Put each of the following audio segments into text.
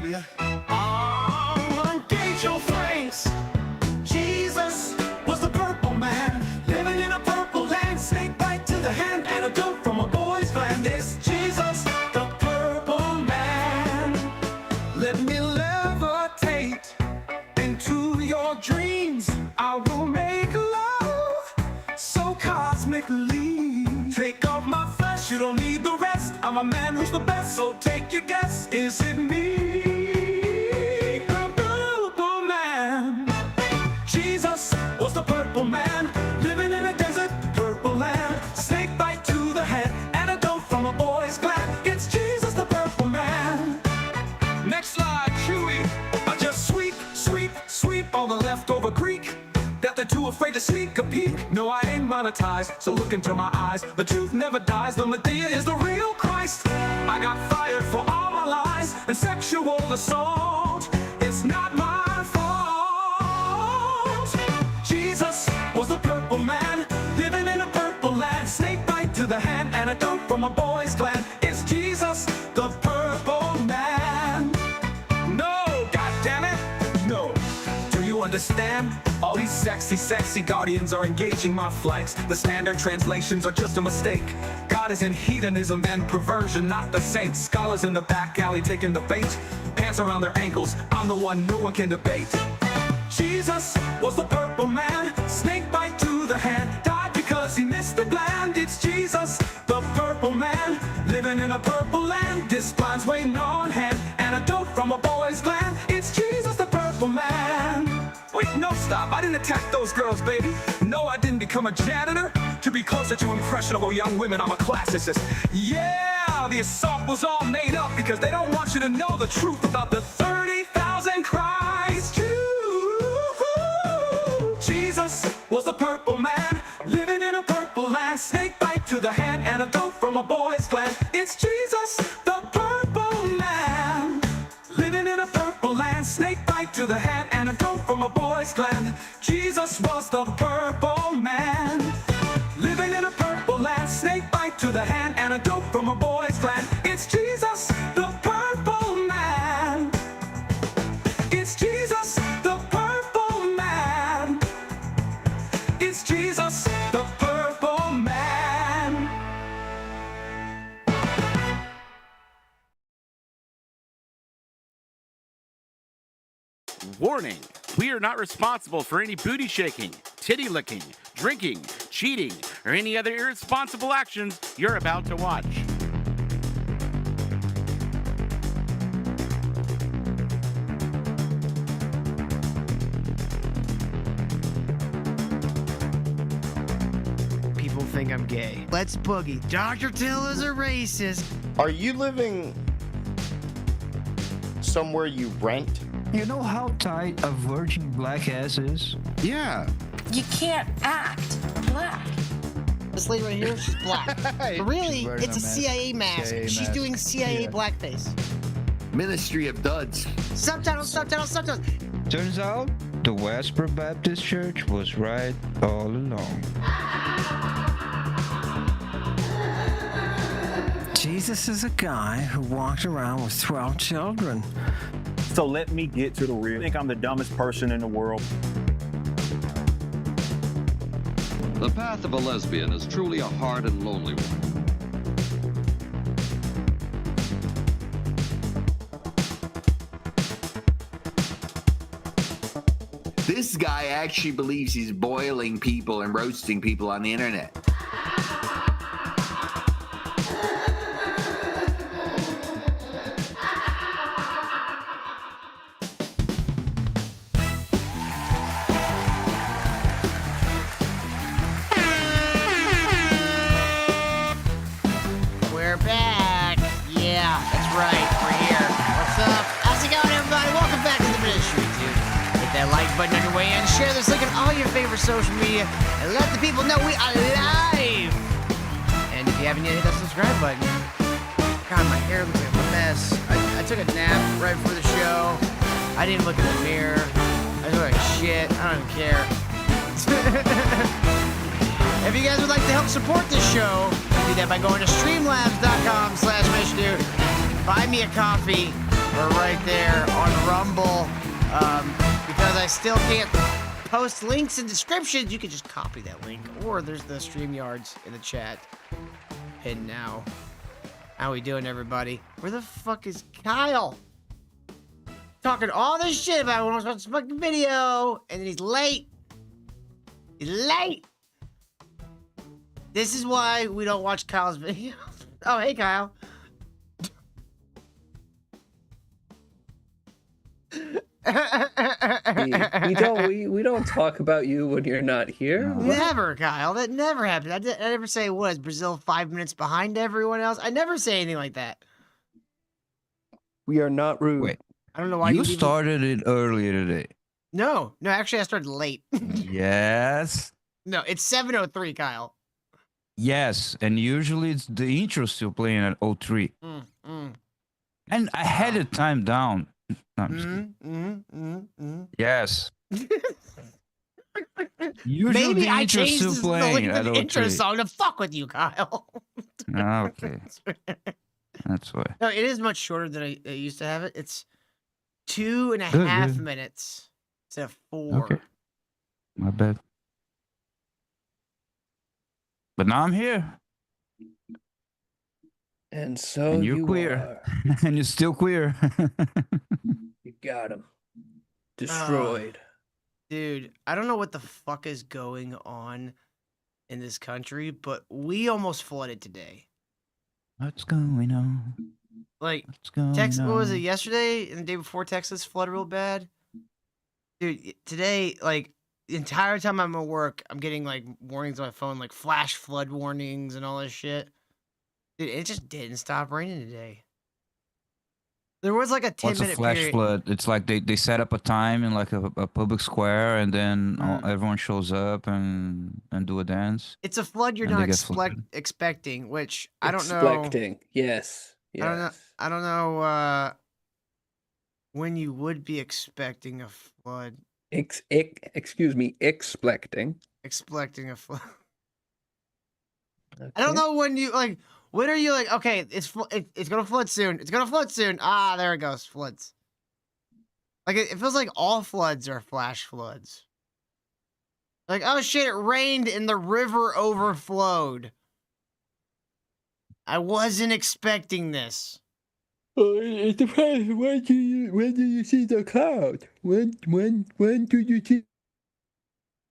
Hallelujah. Engage your flames. Jesus was the purple man, living in a purple land. Snake bite to the hand, antidote from a boy's gland. It's Jesus, the purple man. Let me levitate into your dreams. I will make love so cosmically. Take off my flesh, you don't need the rest. I'm a man who's the best, so take your guess. Is it me? The purple man. Jesus was the purple man, living in a desert, purple land. Snake bite to the head, antidote from a boy's gland. It's Jesus, the purple man. Next slide, Chewy. I just sweep all the leftover Greek that they're too afraid to sneak a peek. No, I ain't monetized, so look into my eyes. The truth never dies, the Medea is the real Christ. I got fired for all my lies and sexual assault. It's not my fault. Jesus was the purple man, living in a purple land. Snake bite to the hand, antidote from a boy's gland. It's Jesus, the purple man. No, goddammit, no. Do you understand? All these sexy guardians are engaging my flights. The standard translations are just a mistake. God is in hedonism and perversion, not the saints. Scholars in the back alley taking the bait. Pants around their ankles, I'm the one no one can debate. Jesus was the purple man, snake bite to the hand. Died because he missed the gland. It's Jesus, the purple man, living in a purple land. This blind's waiting on hand, antidote from a boy's gland. It's Jesus, the purple man. Wait, no, stop, I didn't attack those girls, baby. No, I didn't become a janitor to be closer to impressionable young women. I'm a classicist. Yeah, the assault was all made up because they don't want you to know the truth about the 30,000 Christ Jews. Jesus was the purple man, living in a purple land. Snake bite to the hand, antidote from a boy's gland. It's Jesus, the purple man, living in a purple land. Snake bite to the hand, antidote from a boy's gland. Jesus was the purple man, living in a purple land. Snake bite to the hand, antidote from a boy's gland. It's Jesus, the purple man. It's Jesus, the purple man. It's Jesus, the purple man. Warning, we are not responsible for any booty shaking, titty licking, drinking, cheating, or any other irresponsible actions you're about to watch. People think I'm gay. Let's boogie. Dr. Till is a racist. Are you living somewhere you rent? You know how tight a virgin black ass is? Yeah. You can't act black. This lady right here, she's black. But really, it's a CIA mask. She's doing CIA blackface. Ministry of Duds. Subtitles. Turns out, the Westboro Baptist Church was right all along. Jesus is a guy who walked around with 12 children. So let me get to the real. I think I'm the dumbest person in the world. The path of a lesbian is truly a hard and lonely one. This guy actually believes he's boiling people and roasting people on the internet. We're back. Yeah, that's right. We're here. What's up? How's it going, everybody? Welcome back to the ministry, dude. Hit that like button on your way in. Share this link on all your favorite social media. And let the people know we are live. And if you haven't yet, hit that subscribe button. God, my hair looks like a mess. I took a nap right before the show. I didn't look in the mirror. I look like shit. I don't even care. If you guys would like to help support this show, you can do that by going to streamlabs.com/mishdude. Buy me a coffee. We're right there on Rumble. Because I still can't post links and descriptions, you can just copy that link. Or there's the StreamYards in the chat. And now, how we doing, everybody? Where the fuck is Kyle? Talking all this shit about when I was watching this fucking video, and then he's late. He's late. This is why we don't watch Kyle's videos. Oh, hey, Kyle. we don't talk about you when you're not here. Never, Kyle. That never happens. I never say, what, is Brazil 5 minutes behind everyone else? I never say anything like that. We are not rude. Wait, I don't know why you started it earlier today. No, actually, I started late. Yes. No, it's 7:03, Kyle. Yes, and usually it's the intro still playing at 03. And I had it timed down. No, I'm just kidding. Yes. Usually Maybe the I intro's changed still the playing link at to the intro 03. song to fuck with you, Kyle. Okay. That's why. No, it is much shorter than I used to have it. It's 2.5 Good. minutes instead of 4. Okay. My bad. But now I'm here. And so And you're you queer. are. And you're still queer. You got him. Destroyed. Dude, I don't know what the fuck is going on in this country, but we almost flooded today. What's going on? Like, What's going Texas, what was it, on? yesterday and the day before Texas flooded real bad? Dude, today, like, the entire time I'm at work, I'm getting, like, warnings on my phone, like, flash flood warnings and all this shit. Dude, it just didn't stop raining today. There was, like, a 10-minute What's a flash period. flood? It's like they set up a time in like a public square, and then everyone shows up and do a dance. It's a flood you're And they not get flooded. expecting, which I don't know. Expecting. Yes. I don't know. Yes. I don't know when you would be expecting a flood. Excuse me. Expecting. Expecting a flood. Okay. I don't know when you like. When are you like? Okay, it's gonna flood soon. It's gonna flood soon. Ah, there it goes. Floods. Like it feels like all floods are flash floods. Like, oh shit, it rained and the river overflowed. I wasn't expecting this. It depends. When do you see the cloud? When do you see?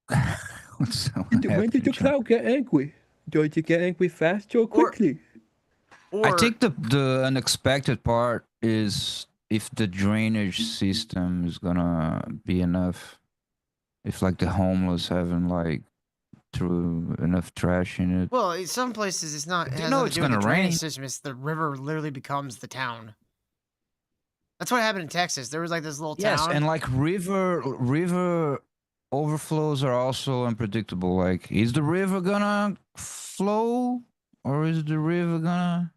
When did the cloud get angry? Does it get angry fast or quickly? I think the unexpected part is if the drainage system is gonna be enough. If like the homeless haven't like threw enough trash in it. Well, in some places it's not. It You has know nothing it's to do with gonna the drainage rain. system. It's the river literally becomes the town. That's what happened in Texas. There was like this little Yes, town. and like river overflows are also unpredictable. Like, is the river gonna flow or is the river gonna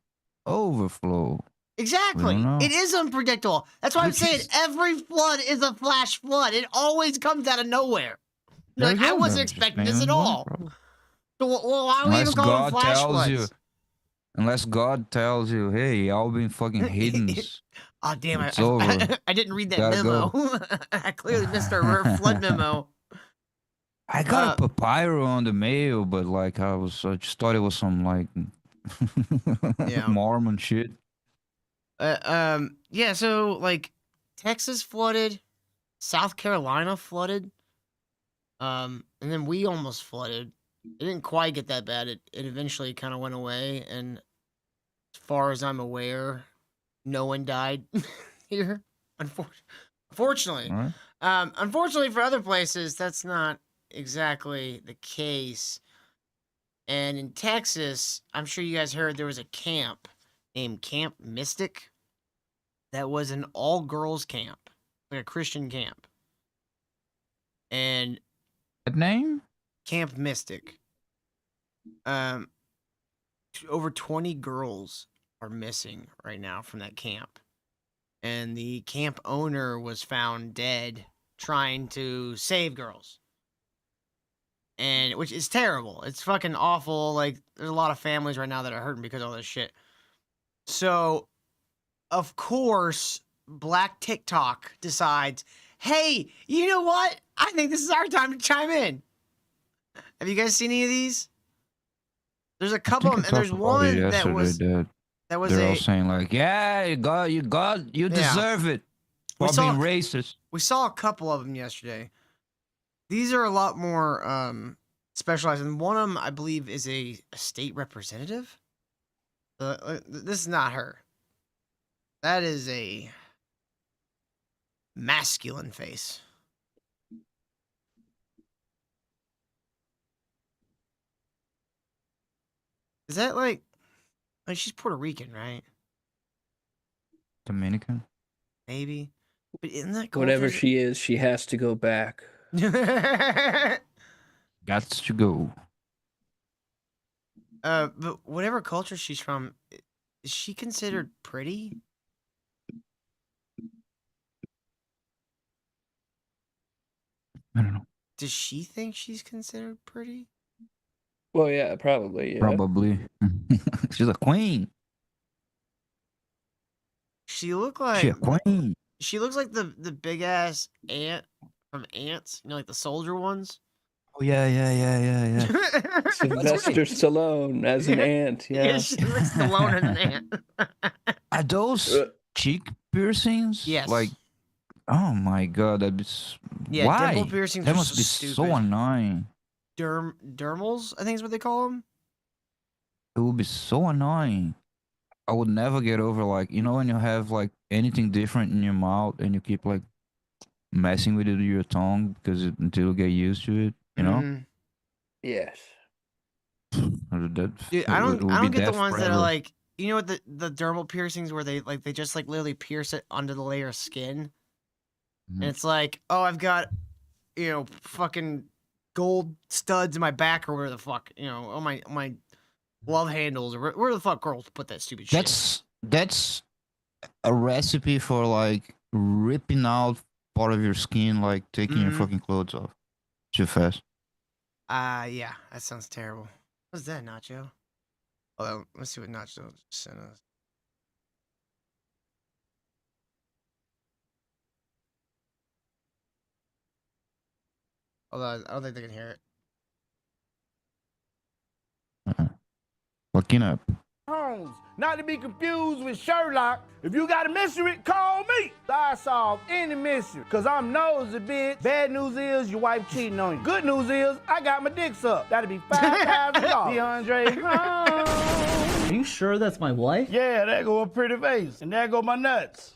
overflow? Exactly. know. It is unpredictable. That's why I'm Which saying is- every flood is a flash flood. It always comes out of nowhere. You're There like, you I go, wasn't then. Just expecting this name at one, all. bro. So, well, why are we Unless even calling them God flash tells floods? you, unless God tells you, hey, y'all been fucking heathens. Oh, damn. It's over. I didn't read that Gotta memo. I clearly missed our flood memo. I got a papyrus on the mail, but like I just thought it was some like Yeah. Mormon shit. Yeah, so like Texas flooded, South Carolina flooded, and then we almost flooded. It didn't quite get that bad. It eventually kind of went away, and as far as I'm aware, no one died here. Unfortunately, Right? unfortunately for other places, that's not exactly the case. And in Texas, I'm sure you guys heard there was a camp named Camp Mystic that was an all-girls camp, like a Christian camp. And That name? Camp Mystic. Over 20 girls are missing right now from that camp. And the camp owner was found dead trying to save girls. And which is terrible. It's fucking awful. Like, there's a lot of families right now that are hurting because of all this shit. So, of course, Black TikTok decides, hey, you know what? I think this is our time to chime in. Have you guys seen any of these? There's a couple of them, and there's one that was they're all saying like, yeah, you deserve it for being racist. We saw a couple of them yesterday. These are a lot more specialized, and one of them, I believe, is a state representative. This is not her. That is a masculine face. Is that like she's Puerto Rican, right? Dominican? Maybe. But isn't that Whatever she is, she has to go back. Got to go. But whatever culture she's from, is she considered pretty? I don't know. Does she think she's considered pretty? Well, yeah, probably. Yeah. Probably. She's a queen. She look like She a queen. She looks like the big ass ant from Ants. You know, like the soldier ones. Oh yeah. Sylvester Stallone as an ant. Yeah. She looks Stallone as an ant. Are those cheek piercings? Yes. Like, oh my god, that be. Yeah, Why? dimple piercings That are must so be stupid. so annoying. Dermals, I think is what they call them. It would be so annoying. I would never get over, like, you know, when you have like anything different in your mouth and you keep like messing with it with your tongue until you get used to it, you know? Mm-hmm. Yes. Dude, I don't get the ones that are like, you know what, the dermal piercings where they just like literally pierce it under the layer of skin. And it's like, oh, I've got, you know, fucking gold studs in my back or where the fuck, you know, on my glove handles or where the fuck girls put that stupid shit. That's a recipe for like ripping out part of your skin, like taking your fucking clothes off too fast. Yeah, that sounds terrible. What's that, Nacho? Oh, let's see what Nacho sent us. Hold on, I don't think they can hear it. Fucking up. Holmes, not to be confused with Sherlock. If you got a mystery, call me. I solve any mystery, cause I'm nosy, bitch. Bad news is your wife cheating on you. Good news is I got my dicks up. That'll be $5,000. DeAndre Holmes. Are you sure that's my wife? Yeah, there go a pretty face, and there go my nuts.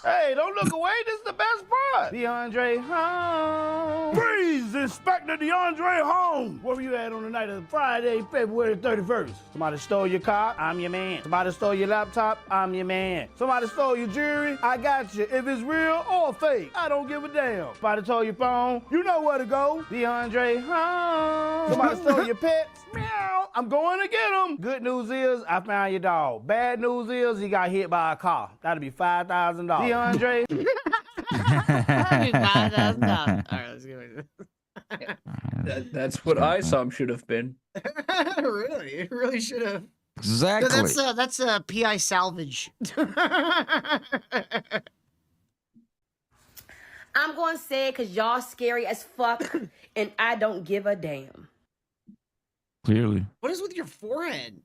Hey, don't look away. This is the best part. DeAndre Holmes. Freeze, Inspector DeAndre Holmes. Where were you at on the night of Friday, February 31st? Somebody stole your car, I'm your man. Somebody stole your laptop, I'm your man. Somebody stole your jewelry, I got you. If it's real or fake, I don't give a damn. Somebody stole your phone, you know where to go. DeAndre Holmes. Somebody stole your pets, meow. I'm going to get them. Good news is I found your dog. Bad news is he got hit by a car. That'll be $5,000. DeAndre. $5,000. All right, let's go. That's what ISOM should have been. Really? It really should have. Exactly. That's a PI salvage. I'm going to say it because y'all scary as fuck and I don't give a damn. Clearly. What is with your forehead?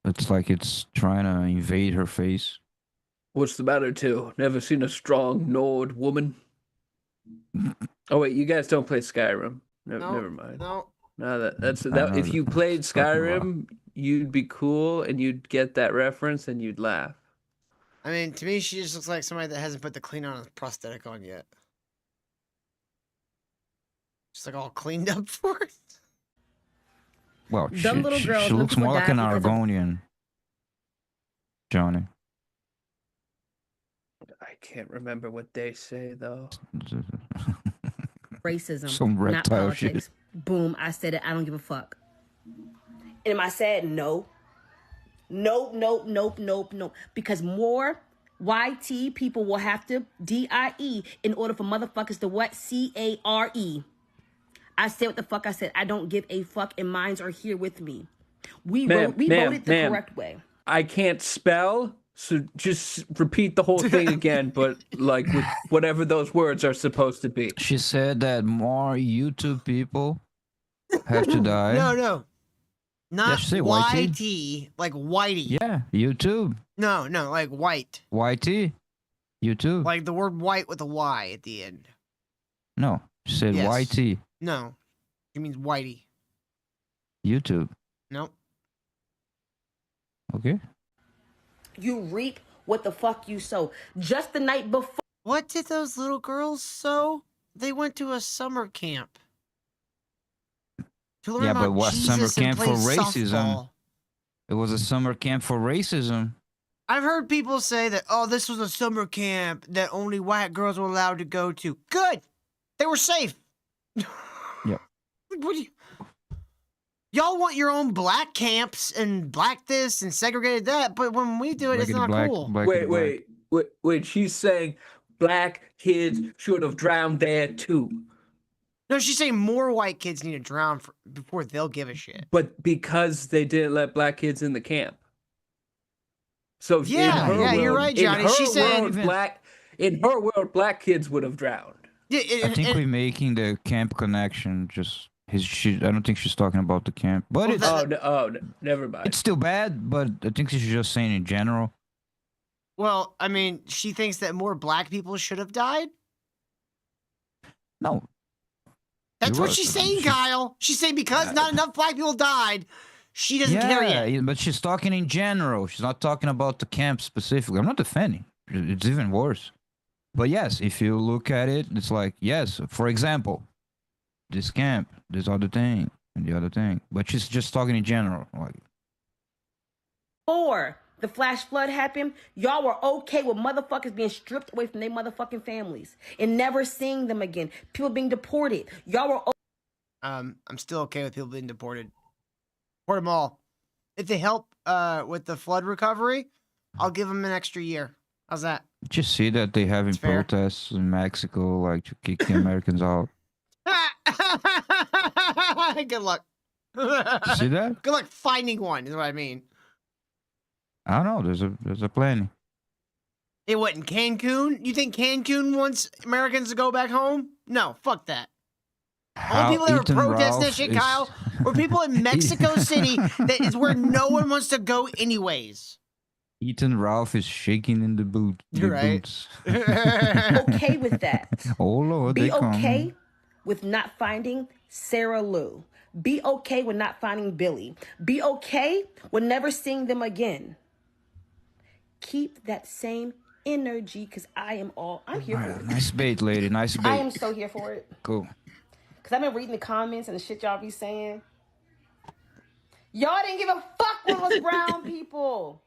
It's like it's trying to invade her face. What's the matter, too? Never seen a strong Nord woman? Oh, wait, you guys don't play Skyrim. Never mind. No. No, if you played Skyrim, you'd be cool and you'd get that reference and you'd laugh. I mean, to me, she just looks like somebody that hasn't put the clean on prosthetic on yet. Just like all cleaned up for it. Well, she looks more like an Argonian. Johnny. I can't remember what they say, though. Racism. Some reptile shit. Boom, I said it. I don't give a fuck. And I said no. Nope. Because more YT people will have to DIE in order for motherfuckers to what? CARE. I said what the fuck I said. I don't give a fuck, and mines are here with me. We voted the correct way. I can't spell, So just repeat the whole thing again, but like with whatever those words are supposed to be. She said that more YouTube people have to die. No. Not she said YT. YT, like Whitey. Yeah, YouTube. No, like white. YT. YouTube. Like the word white with a Y at the end. No, she said Yes. YT. No. It means Whitey. YouTube. Nope. Okay. You reap what the fuck you sow. Just the night before. What did those little girls sow? They went to a summer camp. To learn Yeah, about but what summer Jesus and camp for play racism? softball. It was a summer camp for racism. I've heard people say that, oh, this was a summer camp that only white girls were allowed to go to. Good. They were safe. Yep. What do you... Y'all want your own black camps and black this and segregated that, but when we do it, it's not cool. Wait. She's saying black kids should have drowned there too. No, she's saying more white kids need to drown before they'll give a shit. But because they didn't let black kids in the camp. So Yeah, you're right, Johnny. She said in her world, black kids would have drowned. Yeah, I think we're making the camp connection. Just I don't think she's talking about the camp, but it's never mind. It's still bad, but I think she's just saying in general. Well, I mean, she thinks that more black people should have died. No. That's what she's saying, Kyle. She's saying because not enough black people died, she doesn't care yet. Yeah, but she's talking in general. She's not talking about the camp specifically. I'm not defending. It's even worse. But yes, if you look at it, it's like, yes, for example, this camp, this other thing, and the other thing. But she's just talking in general. Like, Before the flash flood happened, y'all were okay with motherfuckers being stripped away from their motherfucking families and never seeing them again. People being deported. Y'all were I'm still okay with people being deported. Deport them all. If they help with the flood recovery, I'll give them an extra year. How's that? just see that they having fair. protests in Mexico, like to kick the Americans out. Good luck. See that? Good luck finding one, is what I mean. I don't know. There's a plenty. It what, in Cancun? You think Cancun wants Americans to go back home? No, fuck that. All people that were Ethan protesting that Ralph shit, is- Kyle, were people in Mexico City that is where no one wants to go anyways. Ethan Ralph is shaking in the boot. You're right. Boots. okay with that. Oh Lord, Be they come. okay with not finding Sarah Lou. Be okay with not finding Billy. Be okay with never seeing them again. Keep that same energy because I'm here for it. Nice bait, lady. Nice bait. I am so here for it. Cool. Because I've been reading the comments and the shit y'all be saying. Y'all didn't give a fuck when it was brown people.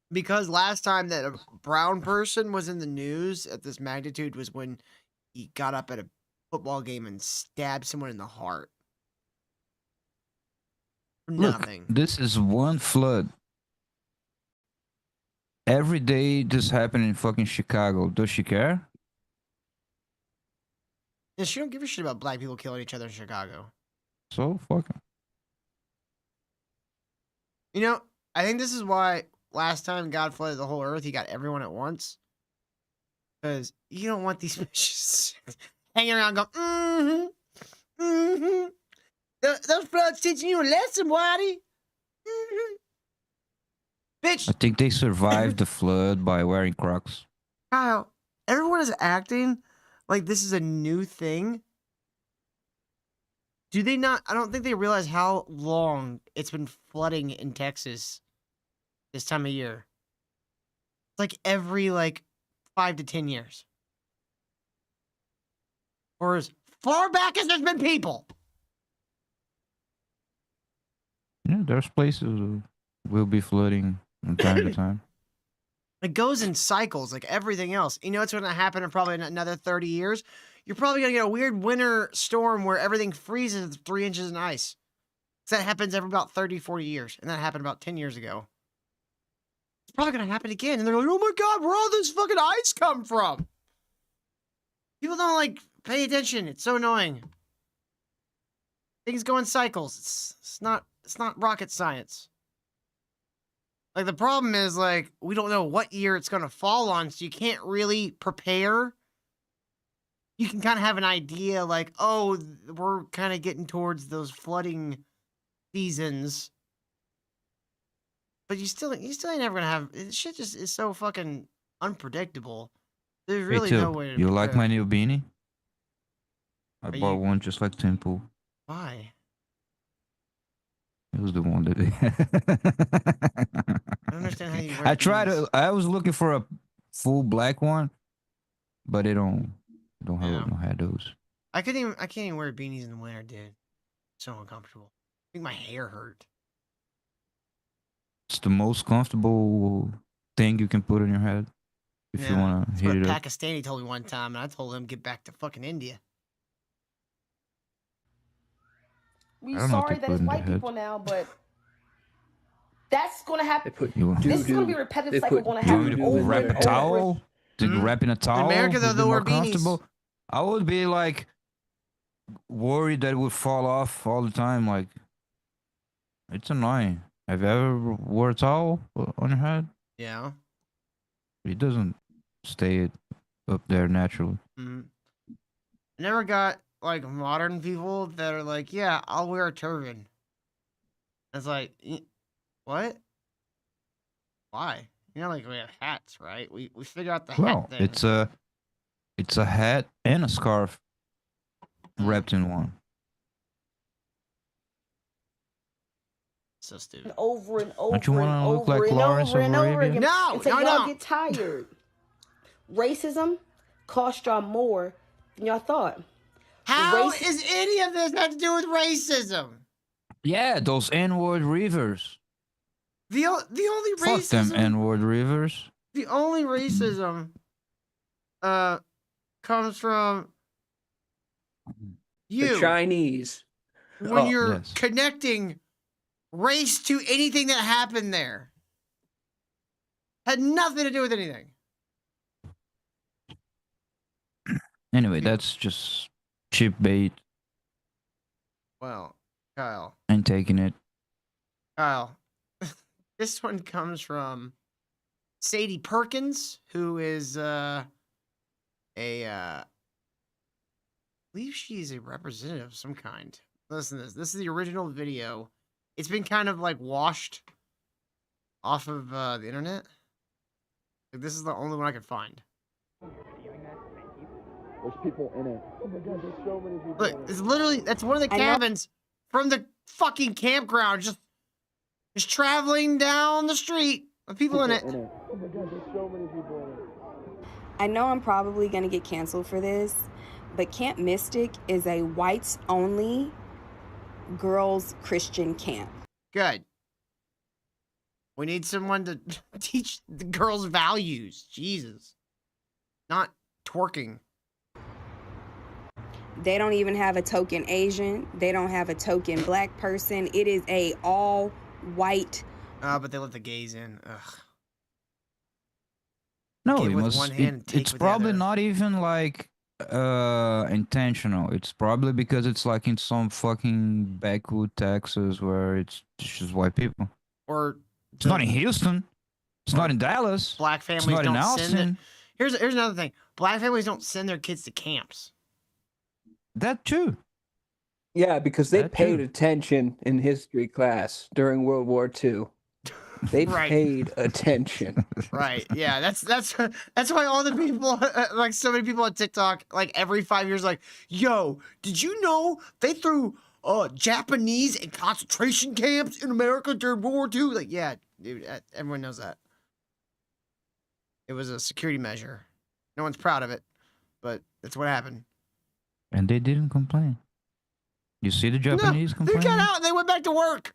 Because last time that a brown person was in the news at this magnitude was when he got up at a football game and stabbed someone in the heart. For Look, nothing. this is one flood. Every day this happened in fucking Chicago. Does she care? Yeah, she don't give a shit about black people killing each other in Chicago. So fucking. You know, I think this is why last time God flooded the whole earth, he got everyone at once. Because you don't want these bitches hanging around going, Those floods teaching you a lesson, Whitey. Bitch, I think they survived the flood by wearing Crocs. Kyle, everyone is acting like this is a new thing. Do they not? I don't think they realize how long it's been flooding in Texas this time of year. It's like every 5 to 10 years. Or as far back as there's been people. Yeah, there's places that will be flooding from time to time. It goes in cycles like everything else. You know what's going to happen in probably another 30 years? You're probably going to get a weird winter storm where everything freezes at 3 inches in ice. So that happens every about 30, 40 years. And that happened about 10 years ago. It's probably going to happen again. And they're like, oh my God, where all this fucking ice come from? People don't pay attention. It's so annoying. Things go in cycles. It's not rocket science. Like, the problem is, like, we don't know what year it's going to fall on, so you can't really prepare. You can kind of have an idea, like, oh, we're kind of getting towards those flooding seasons. But you still ain't never going to have... Shit just is so fucking unpredictable. There's really no way to You like prepare. my new beanie? I Are bought you- one just like Temple. Why? It was the one that I don't understand how you wear I tried beanies. to. I was looking for a full black one, but they don't have those. I can't even wear beanies in the winter, dude. So uncomfortable. I think my hair hurt. It's the most comfortable thing you can put on your head if you want to That's hit what a it up. Pakistani told me one time, and I told him get back to fucking India. We I don't know what sorry they that put it's in white their people now, but that's gonna happen. You want This is gonna be a repetitive cycle gonna happen me to over wrap and a over. towel? To wrap in a towel? America, though, would be they'll wear more beanies. comfortable? I would be like worried that it would fall off all the time. Like, it's annoying. Have you ever wore a towel on your head? Yeah. It doesn't stay up there naturally. Mm. I never got like modern people that are like, yeah, I'll wear a turban. It's like, what? Why? You know, like we have hats, right? We figure out the Well, hat thing. it's a hat and a scarf wrapped in one. So stupid. Over and over Don't you and wanna look over like and Lawrence over and of over Arabia? again No, until no, y'all no. get tired. Racism cost y'all more than y'all thought. How Race- is any of this have to do with racism? Yeah, those N-word reavers. The only Fuck them racism, N-word reavers. the only racism, comes from The you Chinese. when Oh, you're yes. connecting race to anything that happened there. Had nothing to do with anything. Anyway, that's just cheap bait Well, Kyle, and taking it. this one comes from Sadie Perkins, who is I believe she's a representative of some kind. Listen to this. This is the original video. It's been kind of like washed off of the internet. Like, this is the only one I could find. There's people in it. Oh my god, there's so many people. Look, it's literally that's one of the I know. cabins from the fucking campground, just traveling down the street with people in it. Oh my god, there's so many people in it. I know I'm probably going to get canceled for this, but Camp Mystic is a whites-only girls' Christian camp. Good. We need someone to teach the girls values. Jesus. Not twerking. They don't even have a token Asian. They don't have a token black person. It is a all-white. But they let the gays in. Ugh. No, Give it with must. one hand, take It's with the probably other. not even like intentional. It's probably because it's like in some fucking backwood Texas where it's just white people. Or It's not in Houston. It's not in Dallas. black It's families not in don't send their... Austin. Here's another thing. Black families don't send their kids to camps. That too. Yeah, because they That paid too. attention in history class during World War II. They Right. paid attention. Right. Yeah. That's why all the people, like so many people on TikTok, like every 5 years, like, yo, did you know they threw Japanese in concentration camps in America during World War II? Like, yeah, dude, everyone knows that. It was a security measure. No one's proud of it, but that's what happened. And they didn't complain. You see the Japanese No, they got complaining? out and they went back to work.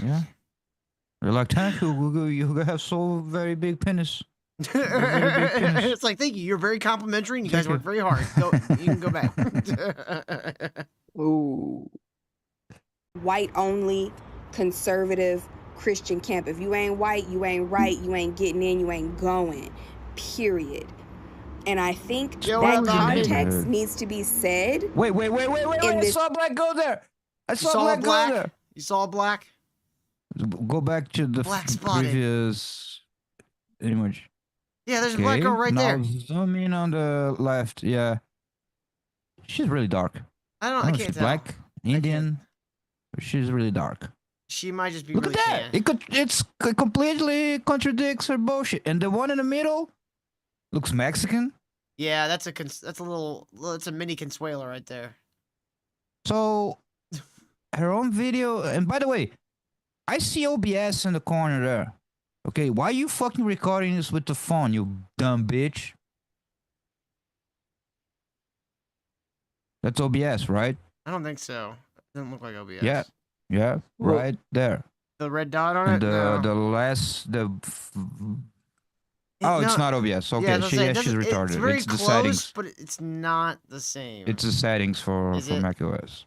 Yeah. They're like, thank you. You have so very big penis. Very big penis. It's like, thank you. You're very complimentary and you Thank guys work you. very hard. Go, you can go back. Ooh. White-only conservative Christian camp. If you ain't white, you ain't right, you ain't getting in, you ain't going. Period. And I think Yo, that what about me? context needs to be said. Wait. In I this- saw Black go there. I You saw saw Black go black? there. You saw black? Go back to the Black spotted. previous image. Yeah, there's a black girl right now there. zoom in on the left. Yeah, she's really dark. I I can't don't know if she's tell. black, Indian. But she's really dark. She might just be Look really at that! tan. It completely contradicts her bullshit. And the one in the middle looks Mexican. Yeah, that's a it's a mini Consuelo right there. So her own video. And by the way, I see OBS in the corner there. Okay, why are you fucking recording this with the phone, you dumb bitch? That's OBS, right? I don't think so. It doesn't look like OBS. Yeah, Well, right there. The red dot on And it. No. Oh, it's no- not OBS. Okay, Yeah, I was she's gonna say, it retarded. It's very It's the close, settings. but it's not the same. It's the settings for Is it? Mac OS.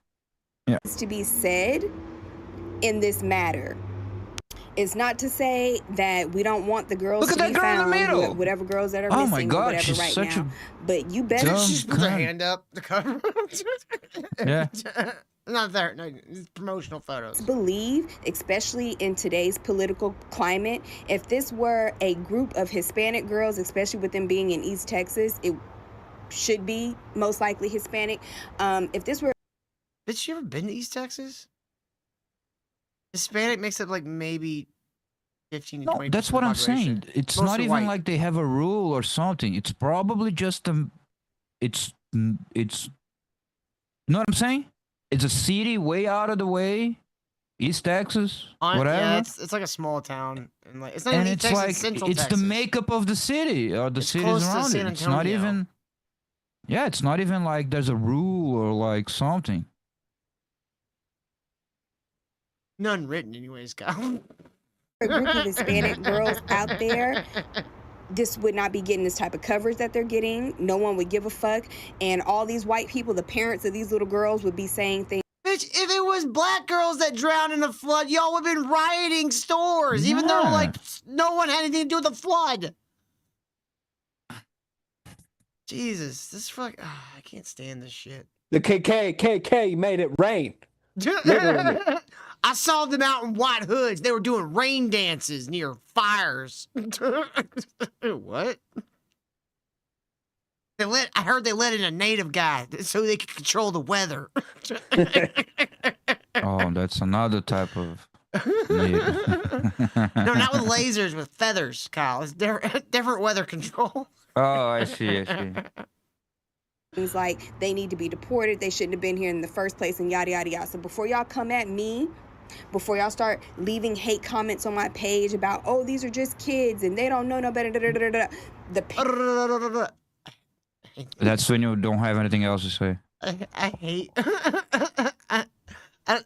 Yeah. To be said in this matter. It's not to say that we don't want the girls Look to at be that girl in the found, middle. whatever girls that are Oh missing my or God, whatever she's right such now. But you better dumb She just puts her cunt. hand up the cover. Yeah. Not there. No, it's promotional photos. believe, especially in today's political climate, if this were a group of Hispanic girls, especially with them being in East Texas, it should be most likely Hispanic. If this were Bitch, you ever been to East Texas? Hispanic makes up like maybe 15 to No, 20%. that's what I'm of the population. saying. It's Mostly not even white. like they have a rule or something. It's probably just it's you know what I'm saying? It's a city way out of the way, East Texas, whatever. Yeah, it's like a small town, and like it's not And even it's East Texas, like it's Central it's Texas. the makeup of the city or the It's cities close to around San it. It's not Antonio. even. Yeah, it's not even like there's a rule or like something. None written, anyways, Kyle. a group of Hispanic girls out there, this would not be getting this type of coverage that they're getting. No one would give a fuck. And all these white people, the parents of these little girls, would be saying things. Bitch, if it was black girls that drowned in the flood, y'all would have been rioting stores, even though, Yeah. like, no one had anything to do with the flood. Jesus, this I can't stand this shit. The KKK made it rain. Literally. I saw them out in white hoods. They were doing rain dances near fires. What? I heard they let in a native guy so they could control the weather. Oh, that's another type of. No, not with lasers, with feathers, Kyle. It's different weather control. Oh, I see. Things like they need to be deported, they shouldn't have been here in the first place, and yada yada yada. So before y'all come at me, before y'all start leaving hate comments on my page about, oh, these are just kids and they don't know no better, the That's when you don't have anything else to say. I hate. I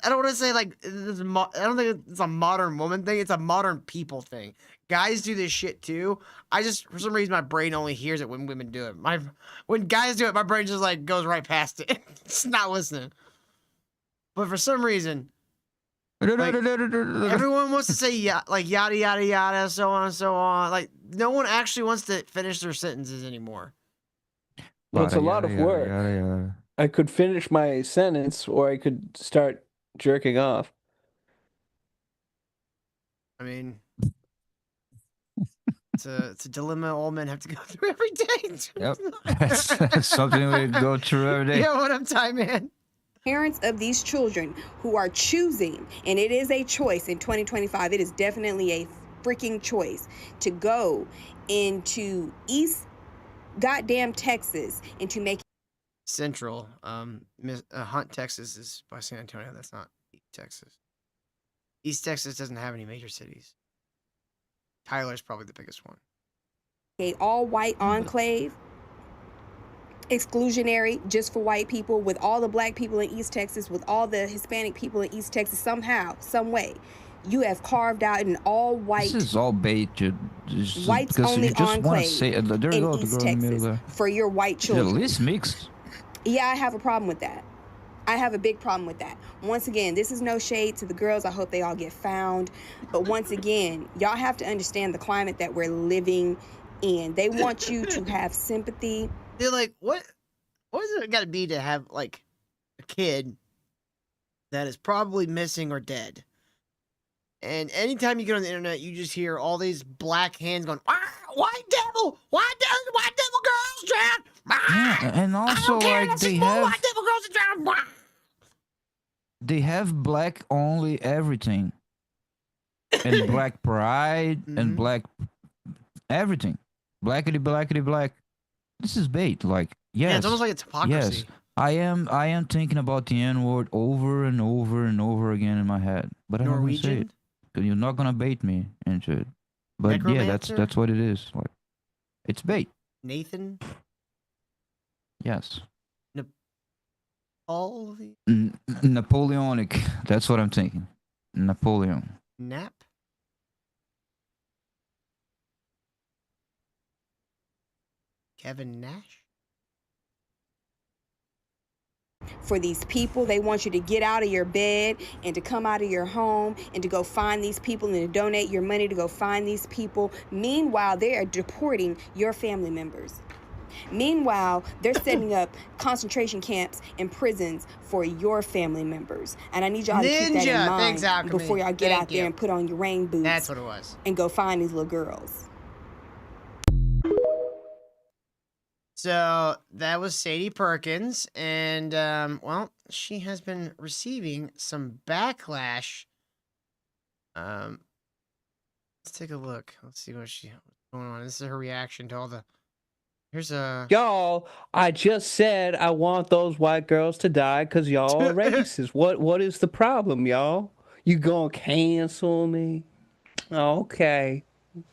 don't want to say like this I don't think it's a modern woman thing. It's a modern people thing. Guys do this shit too. I just for some reason my brain only hears it when women do it. When guys do it, my brain just like goes right past it. It's not listening. But for some reason, like, everyone wants to say like yada yada yada, so on and so on. Like no one actually wants to finish their sentences anymore. Well, it's a lot of work. I could finish my sentence or I could start jerking off. I mean, it's a dilemma all men have to go through every day. Yep, that's something we go through every day. Yeah, what up, Ty Man? parents of these children who are choosing, and it is a choice in 2025, it is definitely a freaking choice to go into East goddamn Texas and to make Central. Hunt, Texas is by San Antonio. That's not East Texas. East Texas doesn't have any major cities. Tyler's probably the biggest one. a all-white enclave, exclusionary just for white people, with all the black people in East Texas, with all the Hispanic people in East Texas, somehow, some way, you have carved out an all-white This is all bait. whites because only you just want to enclave say there you in go, the East girl in the middle Texas there. for your white She's at children. least mixed. Yeah, I have a problem with that. I have a big problem with that. Once again, this is no shade to the girls. I hope they all get found. But once again, y'all have to understand the climate that we're living in. They want you to have sympathy. They're like, what is it got to be to have like a kid that is probably missing or dead, And anytime you get on the internet, you just hear all these black hands going, white devil girls drown. Yeah, and also like they have White devil girls drown. they have black only everything, and black pride and black everything, blackity black. This is bait. Like yes, Yeah, it's almost like it's hypocrisy. yes. I am thinking about the N word over and over and over again in my head, but I'm not gonna say it. Norwegian? 'Cause you're not gonna bait me into it. But yeah, Necromancer? that's what it is. Like, it's bait. Nathan? Yes. All the Napoleonic. That's what I'm thinking. Napoleon. Nap? Kevin Nash? For these people, they want you to get out of your bed and to come out of your home and to go find these people and to donate your money to go find these people. Meanwhile, they are deporting your family members. Meanwhile, they're setting up concentration camps and prisons for your family members. And I need y'all to keep that in Ninja! mind Thanks, Alchemy. before y'all get Thank out you. there and put on your rain boots That's what it was. and go find these little girls. So that was Sadie Perkins, and well, she has been receiving some backlash. Let's take a look. Let's see what's going on. This is her reaction to all the. Here's a. Y'all, I just said I want those white girls to die because y'all are racist. What is the problem, y'all? You gonna cancel me? Okay.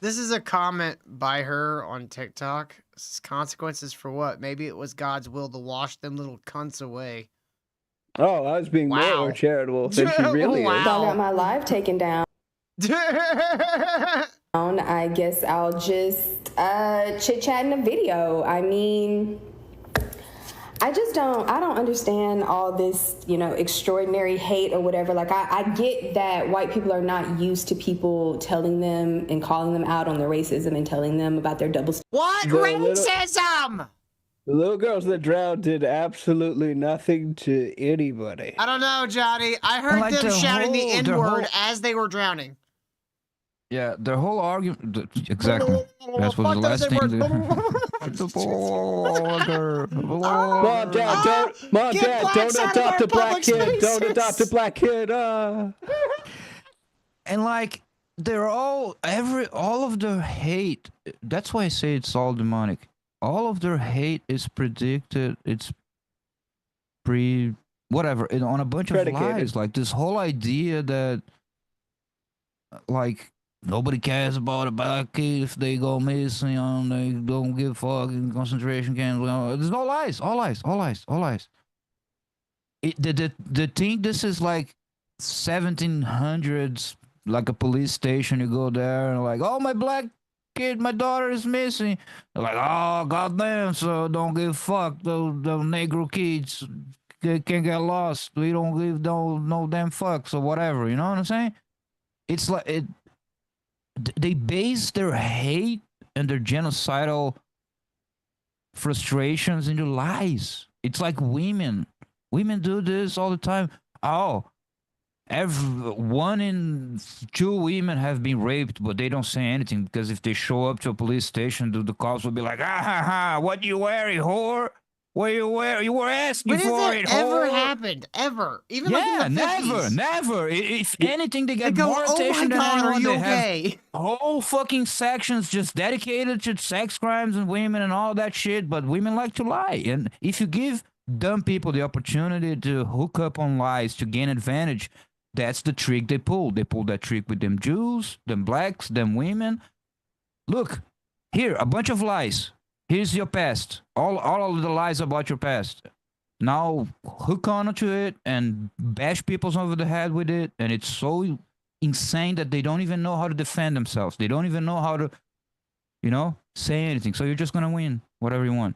This is a comment by her on TikTok. This is consequences for what? Maybe it was God's will to wash them little cunts away. Oh, I was being Wow. more charitable than she really Wow. is. So I got my live taken down. I guess I'll just chit chat in a video. I mean, I don't understand all this, extraordinary hate or whatever. Like, I get that white people are not used to people telling them and calling them out on their racism and telling them about their double standards. What racism? The little girls that drowned did absolutely nothing to anybody. I don't know, Johnny. I heard like them the shouting the whole- N the word whole- as they were drowning. Yeah, their whole argument. Exactly. That was the Fuck those last thing. N-words. Mom, Dad, Get don't blacks out of adopt our a black public kid. Don't spaces. adopt a black kid. And like they're all of their hate. That's why I say it's all demonic. All of their hate is predicted. It's whatever on a bunch of Predicated. lies. Like this whole idea that like nobody cares about a black kid if they go missing. They don't give a fuck in concentration camps. There's no lies. All lies. All lies. All lies. The thing. This is like 1700s. Like a police station, you go there and like, oh, my black kid, my daughter is missing. They're like, oh, goddamn, so don't give a fuck. The Negro kids they can't get lost. We don't give no damn fucks or whatever. You know what I'm saying? It's like they base their hate and their genocidal frustrations into lies. It's like women. Women do this all the time. Oh. 1 in 2 women have been raped, but they don't say anything because if they show up to a police station, the cops will be like, what you wearing, whore? What you wear? You were asking When has for that it, ever whore. happened? Ever? Even Yeah, like in the 50s. never. If anything, they get go, more "Oh my attention than God, are anyone. you They have okay?" whole fucking sections just dedicated to sex crimes and women and all that shit. But women like to lie, and if you give dumb people the opportunity to hook up on lies to gain advantage, that's the trick they pull. They pull that trick with them Jews, them blacks, them women. Look, here, a bunch of lies. Here's your past. All of the lies about your past. Now hook on to it and bash people over the head with it. And it's so insane that they don't even know how to defend themselves. They don't even know how to, say anything. So you're just going to win whatever you want.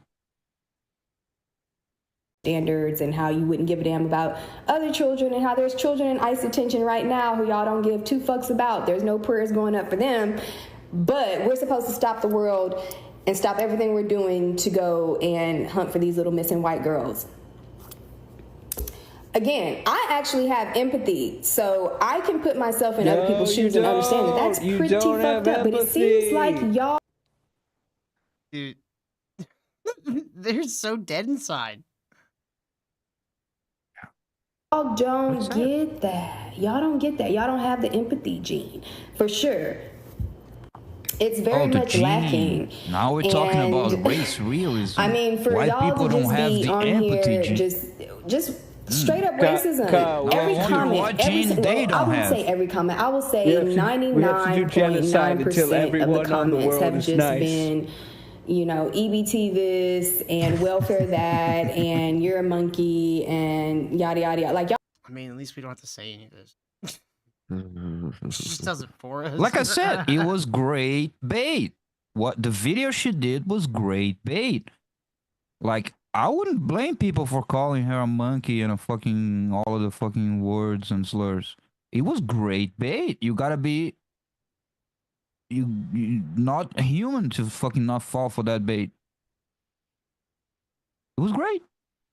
Standards and how you wouldn't give a damn about other children and how there's children in ICE detention right now who y'all don't give 2 fucks about. There's no prayers going up for them. But we're supposed to stop the world and stop everything we're doing to go and hunt for these little missing white girls. Again, I actually have empathy, so I can put myself in other people's shoes and understand that that's You pretty don't have fucked up. But it seems like empathy. y'all Dude. They're so dead inside. don't get that. Y'all don't get that. Y'all don't have the empathy gene, for sure. It's very the much gene. lacking. Now we're talking about And- race realism. I mean, for White y'all people to don't just have be the on empathy here, gene. just straight up racism. Kyle, Every I wonder comment, what every gene they I don't wouldn't have. say every comment. I will We say have to do 99.9% genocide until of the everyone on the comments world have is just nice. been, you know, EBT this and welfare that and you're a monkey and yada yada yada. Like y'all. I mean, at least we don't have to say any of this. She just does it for us. Like I said, it was great bait. What the video she did was great bait. Like, I wouldn't blame people for calling her a monkey and a fucking all of the fucking words and slurs. It was great bait. You gotta be you not human to fucking not fall for that bait. It was great.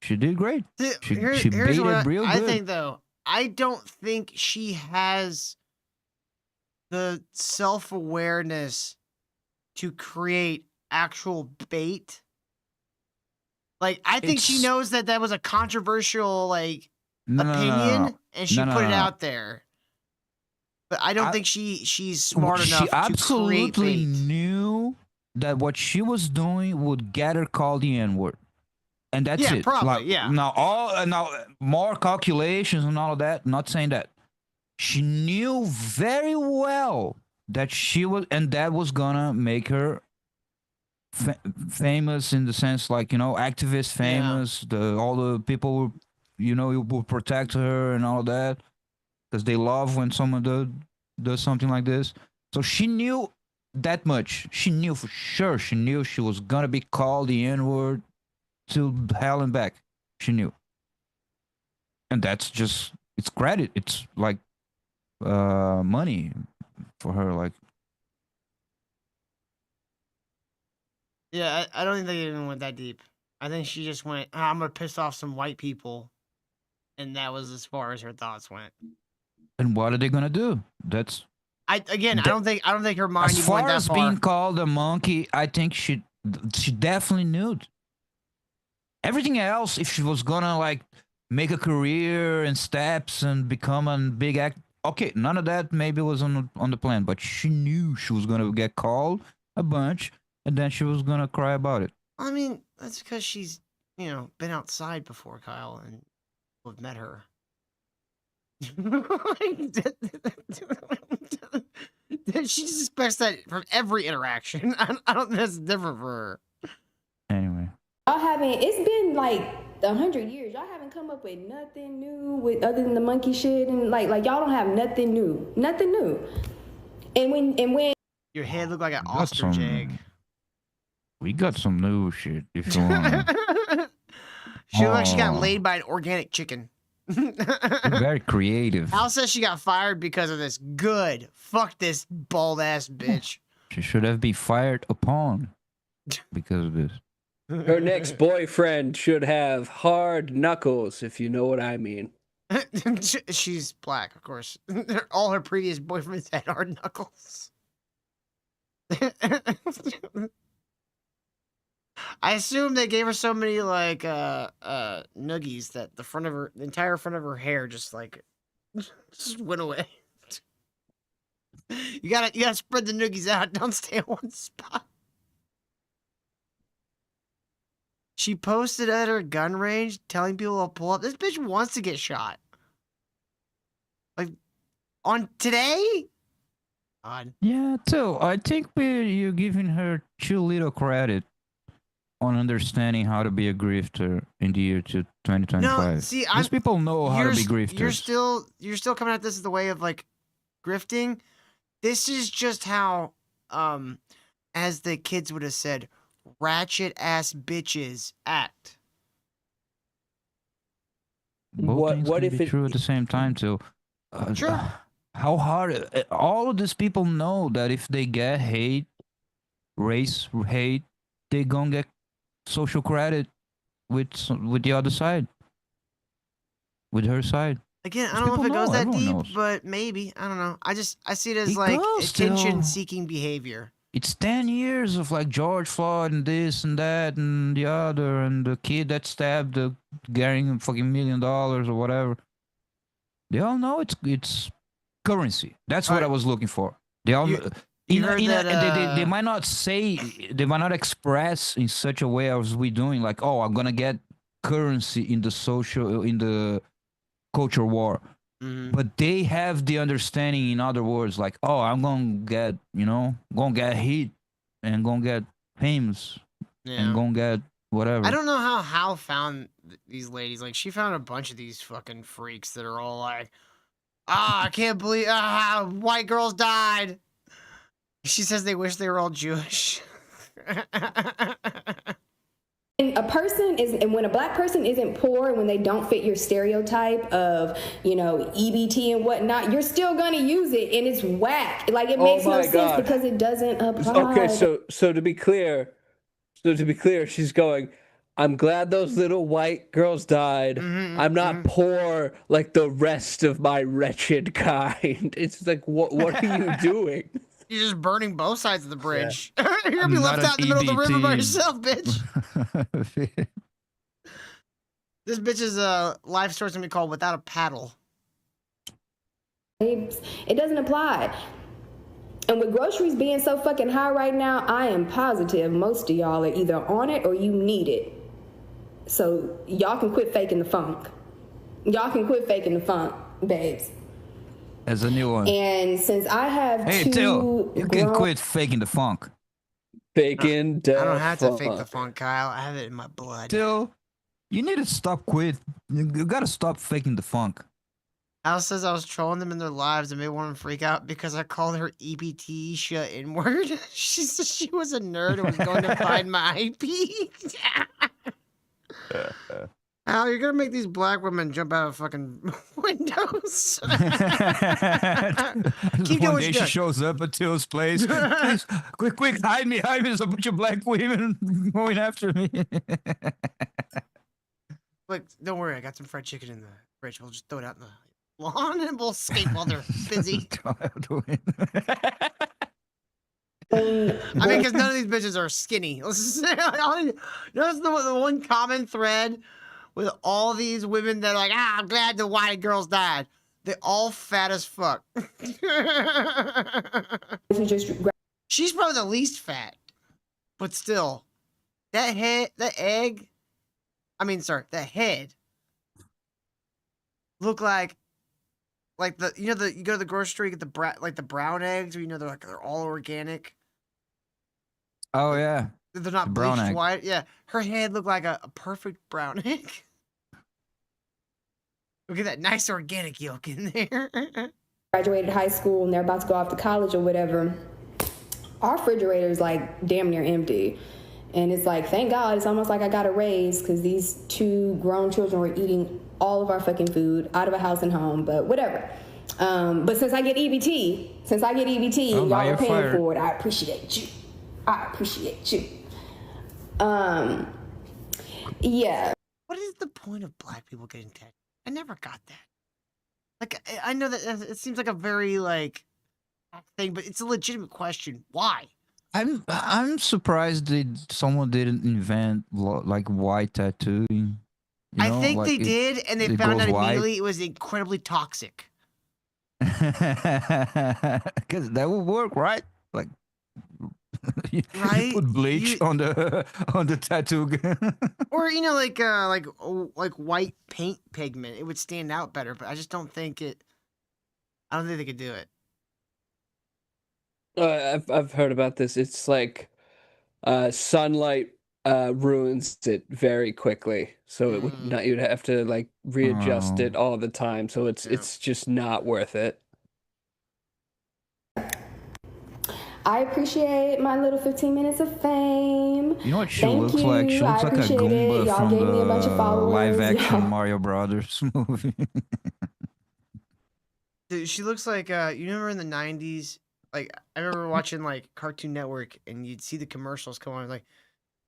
She did great. She Here's baited what real I good. think, though. I don't think she has the self-awareness to create actual bait. Like, I think she It's- knows that that was a controversial, like, No, no, no, no, opinion, no. and she No, no, put it no, no. out there. But I don't think she's smart She enough to create absolutely bait. knew that what she was doing would get her called the N-word. And that's Yeah, it. probably, Like, yeah. Now more calculations and all of that. Not saying that. She knew very well that she was, and that was gonna make her famous in the sense, like, you know, activist famous. All the people will, you know, will protect her and all that because they love when someone does something like this. So she knew that much. She knew for sure. She knew she was gonna be called the N-word to hell and back. She knew. And that's just, it's credit. It's like money for her. Like, Yeah, I don't think they even went that deep. I think she just went, I'm going to piss off some white people. And that was as far as her thoughts went. and what are they gonna do? That's I don't think her mind as even went far that as far. being called a monkey. I think she definitely knew. Everything else, if she was gonna like make a career and steps and become a big act, okay, none of that maybe was on the plan. But she knew she was gonna get called a bunch, and then she was gonna cry about it. I mean, that's because she's, been outside before, Kyle, and people have met her. She just expects that from every interaction. I don't think that's different for her. Anyway. Y'all haven't, it's been like 100 years. Y'all haven't come up with nothing new with other than the monkey shit and like y'all don't have nothing new. Nothing new. And when Your head looked like an Got ostrich some- egg. We got some new shit if you want. She looked like she got Oh. laid by an organic chicken. Very creative. Al says she got fired because of this. Good. Fuck this bald ass bitch. She should have been fired upon because of this. Her next boyfriend should have hard knuckles, if you know what I mean. She's black, of course. All her previous boyfriends had hard knuckles. I assume they gave her so many like nuggies that the entire front of her hair just went away. You gotta spread the noogies out. Don't stay in one spot. She posted at her gun range telling people to pull up. This bitch wants to get shot. Like, on today? God. Yeah, too. I think you're giving her too little credit on understanding how to be a grifter in the year 2025. No, see, These people know how to be grifters. You're still coming at this as the way of like grifting. This is just how, as the kids would have said, ratchet ass bitches act. Both things what can if be it- true at the same time too? Sure. How hard? All of these people know that if they get hate, race hate, they gonna get social credit with the other side. with her side. Again, I These don't know if it people goes know, that everyone deep, knows. but maybe. I don't know. I see it as It like goes still. attention-seeking behavior. It's 10 years of like George Floyd and this and that and the other and the kid that stabbed the getting fucking $1 million or whatever. They all know it's currency. That's what I was looking for. They all you heard that, they might not say, they might not express in such a way as we doing, like, oh, I'm gonna get currency in the culture war. But they have the understanding, in other words, like, oh, I'm gonna get, gonna get hit and gonna get famous and gonna get whatever. I don't know how Hal found these ladies. Like, she found a bunch of these fucking freaks that are all like, I can't believe white girls died. She says they wish they were all Jewish. And when a black person isn't poor and when they don't fit your stereotype of, EBT and whatnot, you're still gonna use it and it's whack. Like, it makes no sense because it doesn't apply. Okay, so to be clear, she's going, I'm glad those little white girls died. I'm not poor like the rest of my wretched kind. It's like, what are you doing? You're just burning both sides of the bridge. You're gonna be left out in the middle of the river by yourself, bitch. This bitch's life story's gonna be called Without a Paddle. It doesn't apply. And with groceries being so fucking high right now, I am positive most of y'all are either on it or you need it. So y'all can quit faking the funk. Y'all can quit faking the funk, babes. As a new one. And since I have Till, you can quit faking the funk. Faking the I don't have to fake the funk, Kyle. I have it in my blood. Till, you need to stop You gotta stop faking the funk. Al says I was trolling them in their lives and made one of them freak out because I called her EBT shut inward. She said she was a nerd and was going to find my IP. Al, you're gonna make these black women jump out of fucking windows. Keep doing One day she shows up at Till's place. Please, quick, hide me. There's a bunch of black women going after me. Look, don't worry, I got some fried chicken in the fridge. We'll just throw it out in the lawn and we'll escape while they're busy. I mean, because none of these bitches are skinny. Let's just say, notice the one common thread with all these women that are like, I'm glad the white girls died. They're all fat as fuck. She's probably the least fat, but still, that head look like the you go to the grocery store, you get the brown eggs, or they're all organic. Oh yeah. They're not bleached white. Yeah, her head looked like a perfect brown egg. Look at that nice organic yolk in there. Graduated high school and they're about to go off to college or whatever. Our refrigerator is like damn near empty. And it's like, thank God, it's almost like I got a raise because these two grown children were eating all of our fucking food out of a house and home, but whatever. But since I get EBT, y'all are paying for it. I appreciate you. Yeah. What is the point of black people getting tattoos? I never got that. Like, I know that it seems like a very thing, but it's a legitimate question. Why? I'm surprised that someone didn't invent like white tattooing. I think they did, and they found out immediately it was incredibly toxic. Because that would work, right? Like, you put bleach on the tattoo, or like white paint pigment. It would stand out better, but I just don't think it. I don't think they could do it. I've heard about this. It's like sunlight ruins it very quickly, so it would not. You'd have to like readjust it all the time, so it's just not worth it. I appreciate my little 15 minutes of fame. You know what she looks like? She looks like a Goomba Y'all from gave me a bunch of the followers. live-action Mario Brothers movie. Dude, she looks like you remember in the 90s? Like, I remember watching like Cartoon Network, and you'd see the commercials come on. Like,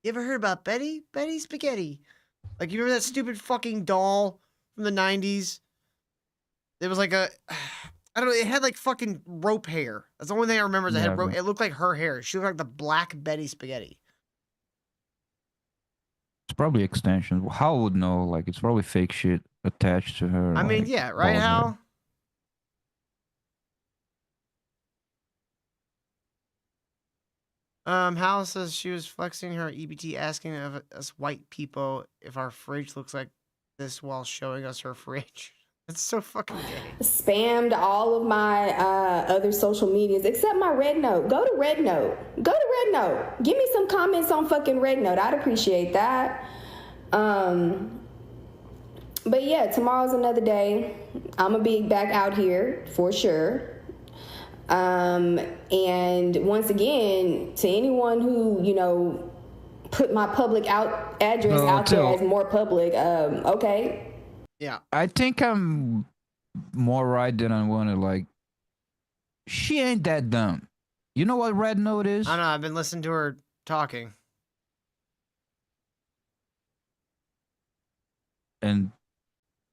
you ever heard about Betty? Betty Spaghetti. Like, you remember that stupid fucking doll from the 90s. It was like a, I don't know, it had like fucking rope hair. That's the only thing I remember is it had rope. It looked like her hair. She looked like the Black Betty Spaghetti. It's probably extensions. How would know? Like, it's probably fake shit attached to her. I mean, like, yeah, right, bald hair. Hal says she was flexing her EBT, asking of us white people if our fridge looks like this while showing us her fridge. That's so fucking gay. Spammed all of my other social medias except my Red Note. Go to Red Note. Go to Red Note. Give me some comments on fucking Red Note. I'd appreciate that. But yeah, tomorrow's another day. I'm gonna be back out here for sure. And once again, to anyone who, you know, put my public address out there as more public, okay. Yeah. I think I'm more right than I wanted. Like, she ain't that dumb. You know what Red Note is? I don't know. I've been listening to her talking. And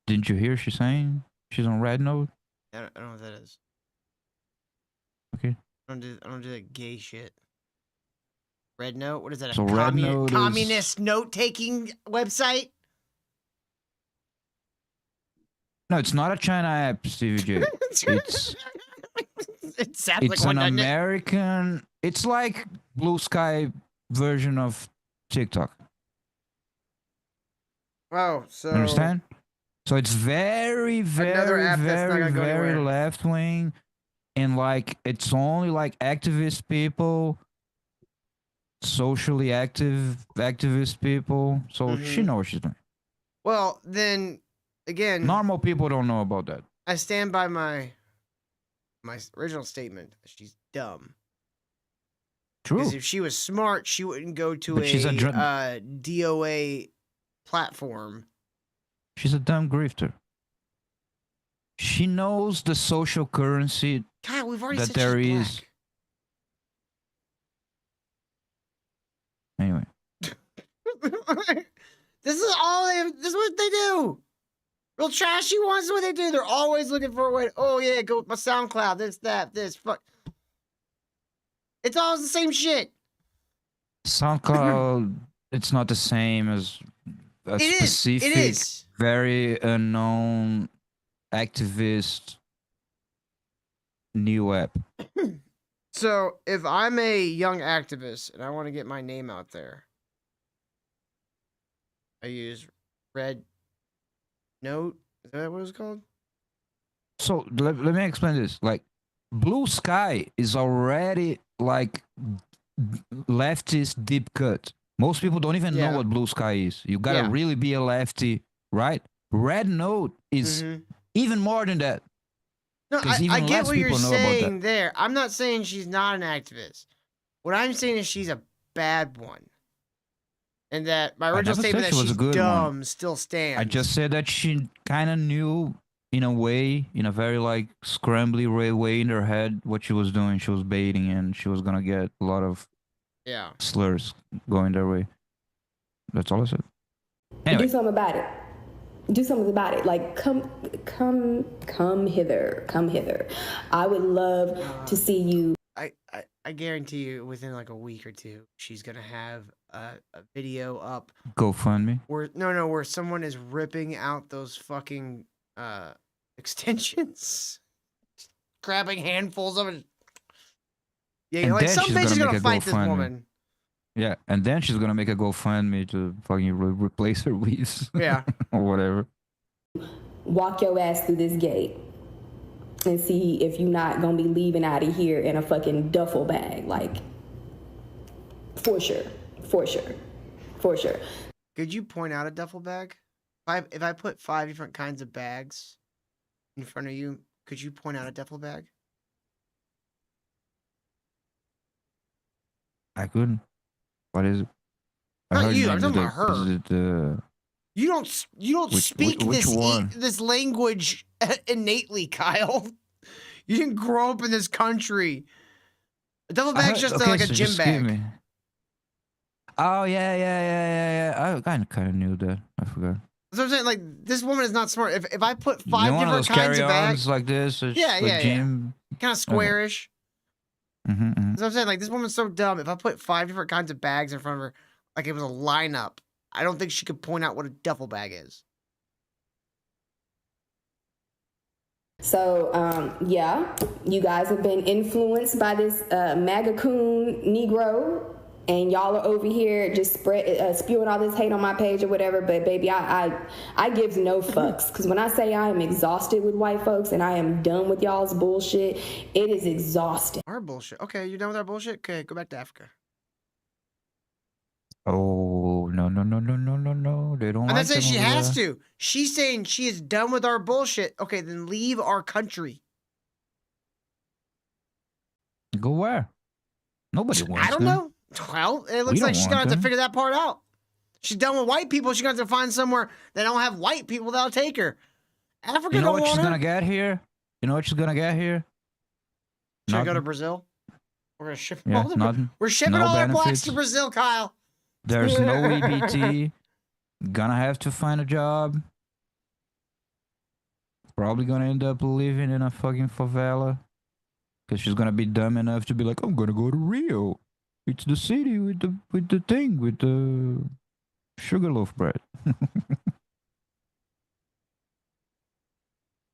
didn't you hear she saying she's on Red Note? I don't know what that is. Okay. I don't do that gay shit. Red Note? What is that? So Red Note communist note-taking website? No, it's not a China app, Stevie J. It's It sounds like it's one, an doesn't it? American. It's like Blue Sky version of TikTok. Oh, so Understand? So it's very, Another very, app that's not very, gonna go very anywhere. left wing, and like it's only like activist people, socially activist people. So she Mhm. knows what she's doing. Well, then again, Normal people don't know about that. I stand by my original statement. She's dumb. True. Because if she was smart, she wouldn't go to But she's a DOA platform. She's a dumb grifter. She knows the social currency God, we've already that said there she's is. Anyway, This is what they do. Real trashy ones is what they do. They're always looking for a way. Oh yeah, go with my SoundCloud. This. Fuck. It's all the same shit. SoundCloud, it's not the same as a It is. specific, It is. very unknown activist new app. So if I'm a young activist and I want to get my name out there, I use Red Note. Is that what it's called? So let me explain this. Like, Blue Sky is already like leftist deep cut. Most people don't even know what Blue Sky is. You gotta Yeah. really be a lefty, right? Red Note is even more than that. No, 'Cause I even get less what you're people know about that. saying there. I'm not saying she's not an activist. What I'm saying is she's a bad one. And that my original never statement said that she was she's a good dumb one. still stands. I just said that she kind of knew, in a way, in a very like scrambly way in her head, what she was doing. She was baiting, and she was gonna get a lot of Yeah. slurs going their way. That's all I said. Anyway. Do something about it. Do something about it. Like, come hither. Come hither. I would love to see you. I guarantee you within like a week or two, she's gonna have a video up GoFundMe. where someone is ripping out those fucking extensions, grabbing handfuls of it. Yeah, And like then some she's bitch is gonna gonna make a fight this GoFundMe. woman. Yeah, and then she's gonna make a GoFundMe to fucking replace her weaves. Yeah. Or whatever. Walk your ass through this gate and see if you're not gonna be leaving out of here in a fucking duffel bag. Like, for sure. Could you point out a duffel bag? If I put 5 different kinds of bags in front of you, could you point out a duffel bag? I couldn't. What is it? Not you, I'm named talking it, about her. Is it, You don't speak which one? this language innately, Kyle. You didn't grow up in this country. A duffel bag's just like a so gym just give bag. me- Oh yeah. I kind of knew that. I forgot. So I'm saying, like, this woman is not smart. If I put You 5 know, one of different those kinds of bags, carry-ons like this? It's Yeah, like yeah, yeah. gym. kind of squarish. Mm-hmm. So I'm saying, like, this woman's so dumb. If I put 5 different kinds of bags in front of her, like it was a lineup, I don't think she could point out what a duffel bag is. So, yeah, you guys have been influenced by this MAGA coon Negro, and y'all are over here just spewing all this hate on my page or whatever. But baby, I gives no fucks, because when I say I am exhausted with white folks and I am done with y'all's bullshit, it is exhausting. Our bullshit. Okay, you're done with our bullshit? Okay, go back to Africa. Oh, no. They don't I'm like not saying them she over has there. to. She's saying she is done with our bullshit. Okay, then leave our country. Go where? Nobody wants I don't them. know. Well, it looks We like don't she's want gonna have to them. figure that part out. She's done with white people. She's gonna have to find somewhere that don't have white people that'll take her. Africa You know don't what want she's her. gonna get here? You know what she's gonna get here? Should I go to Nothing. Brazil? We're gonna ship Yeah, all the, nothing. We're shipping No all our blacks benefits. to Brazil, Kyle. There's no EBT. Gonna have to find a job. Probably gonna end up living in a fucking favela. Cause she's gonna be dumb enough to be like, I'm gonna go to Rio. It's the city with the sugar loaf bread.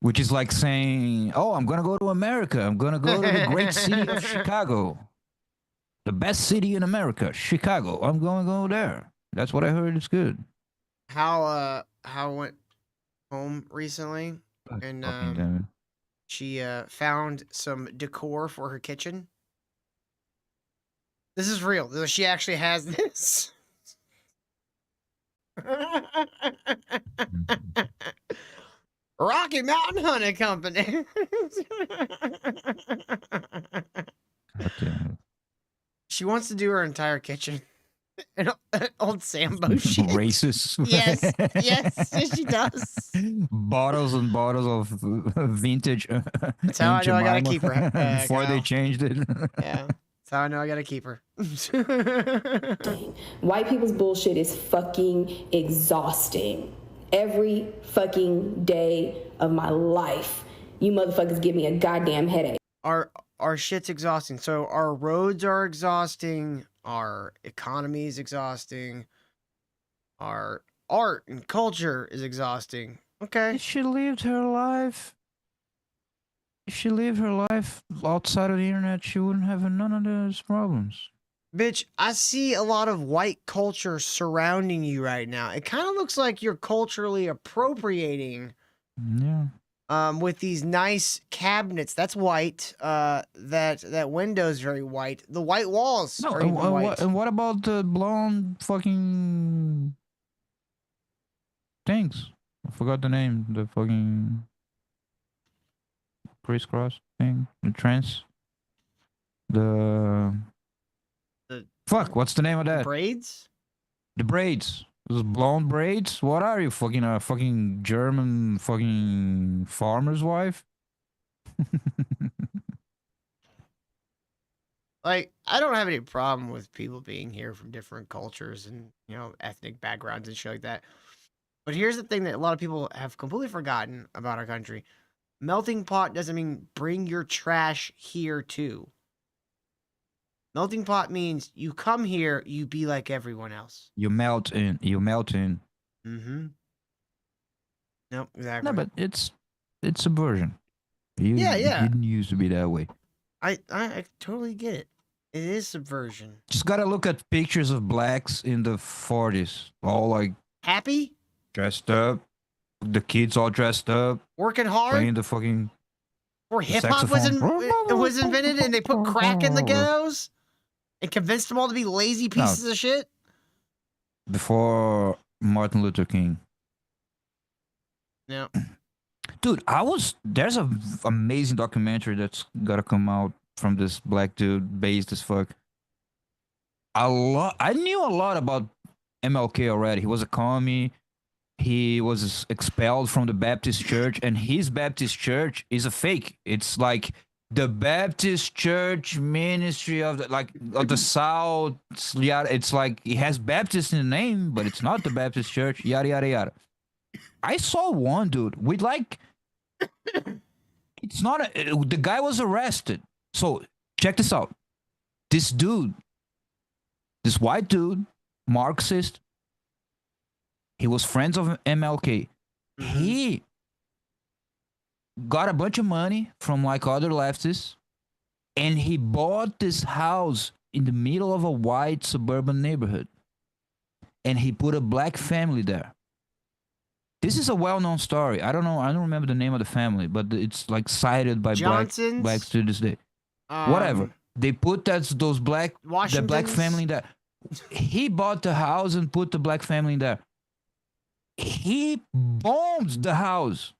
Which is like saying, oh, I'm gonna go to America. I'm gonna go to the great city of Chicago. The best city in America, Chicago. I'm gonna go there. That's what I heard. It's good. How went home recently, and Fucking damn it. she found some decor for her kitchen. This is real. She actually has this. Rocky Mountain Hunting Company. She wants to do her entire kitchen. An old Sambo shit. Racist. Yes, yes, she does. Bottles and bottles of vintage. That's how I know I gotta keep her. Before they changed it. Yeah, that's how I know I gotta keep her. White people's bullshit is fucking exhausting. Every fucking day of my life, you motherfuckers give me a goddamn headache. Our shit's exhausting. So our roads are exhausting. Our economy is exhausting. Our art and culture is exhausting. Okay. If she lived her life, outside of the internet, she wouldn't have none of those problems. Bitch, I see a lot of white culture surrounding you right now. It kind of looks like you're culturally appropriating. Yeah. With these nice cabinets. That's white. That window's very white. The white walls No, are even white. and what about the blonde fucking things? I forgot the name. The fucking crisscross thing. The trance. The fuck. What's the name of that? Braids? The braids. Those blonde braids? What are you, fucking a fucking German fucking farmer's wife? Like, I don't have any problem with people being here from different cultures and, ethnic backgrounds and shit like that. But here's the thing that a lot of people have completely forgotten about our country. Melting pot doesn't mean bring your trash here too. Melting pot means you come here, you be like everyone else. You melt in. Mm-hmm. Nope, exactly. No, but it's subversion. It didn't used to be that way. I totally get it. It is subversion. Just gotta look at pictures of blacks in the 40s. All like Happy? dressed up. The kids all dressed up. Working hard? Playing the fucking Where hip hop was invented and they put crack in the ghettos? And convinced them all to be lazy pieces of shit? Before Martin Luther King. Yeah. Dude, there's a amazing documentary that's gotta come out from this black dude, based as fuck. I knew a lot about MLK already. He was a commie. He was expelled from the Baptist church, and his Baptist church is a fake. It's like the Baptist Church Ministry of the South. Yada. It's like it has Baptist in the name, but it's not the Baptist Church. Yada yada yada. I saw one dude with like, it's not the guy was arrested. So check this out. This dude, this white dude, Marxist, he was friends of MLK. He got a bunch of money from like other leftists, and he bought this house in the middle of a white suburban neighborhood, and he put a black family there. This is a well-known story. I don't remember the name of the family, but it's like cited by Johnsons? blacks to this day. Whatever. They put the black Washingtons? family there. He bought the house and put the black family in there. He bombed the house.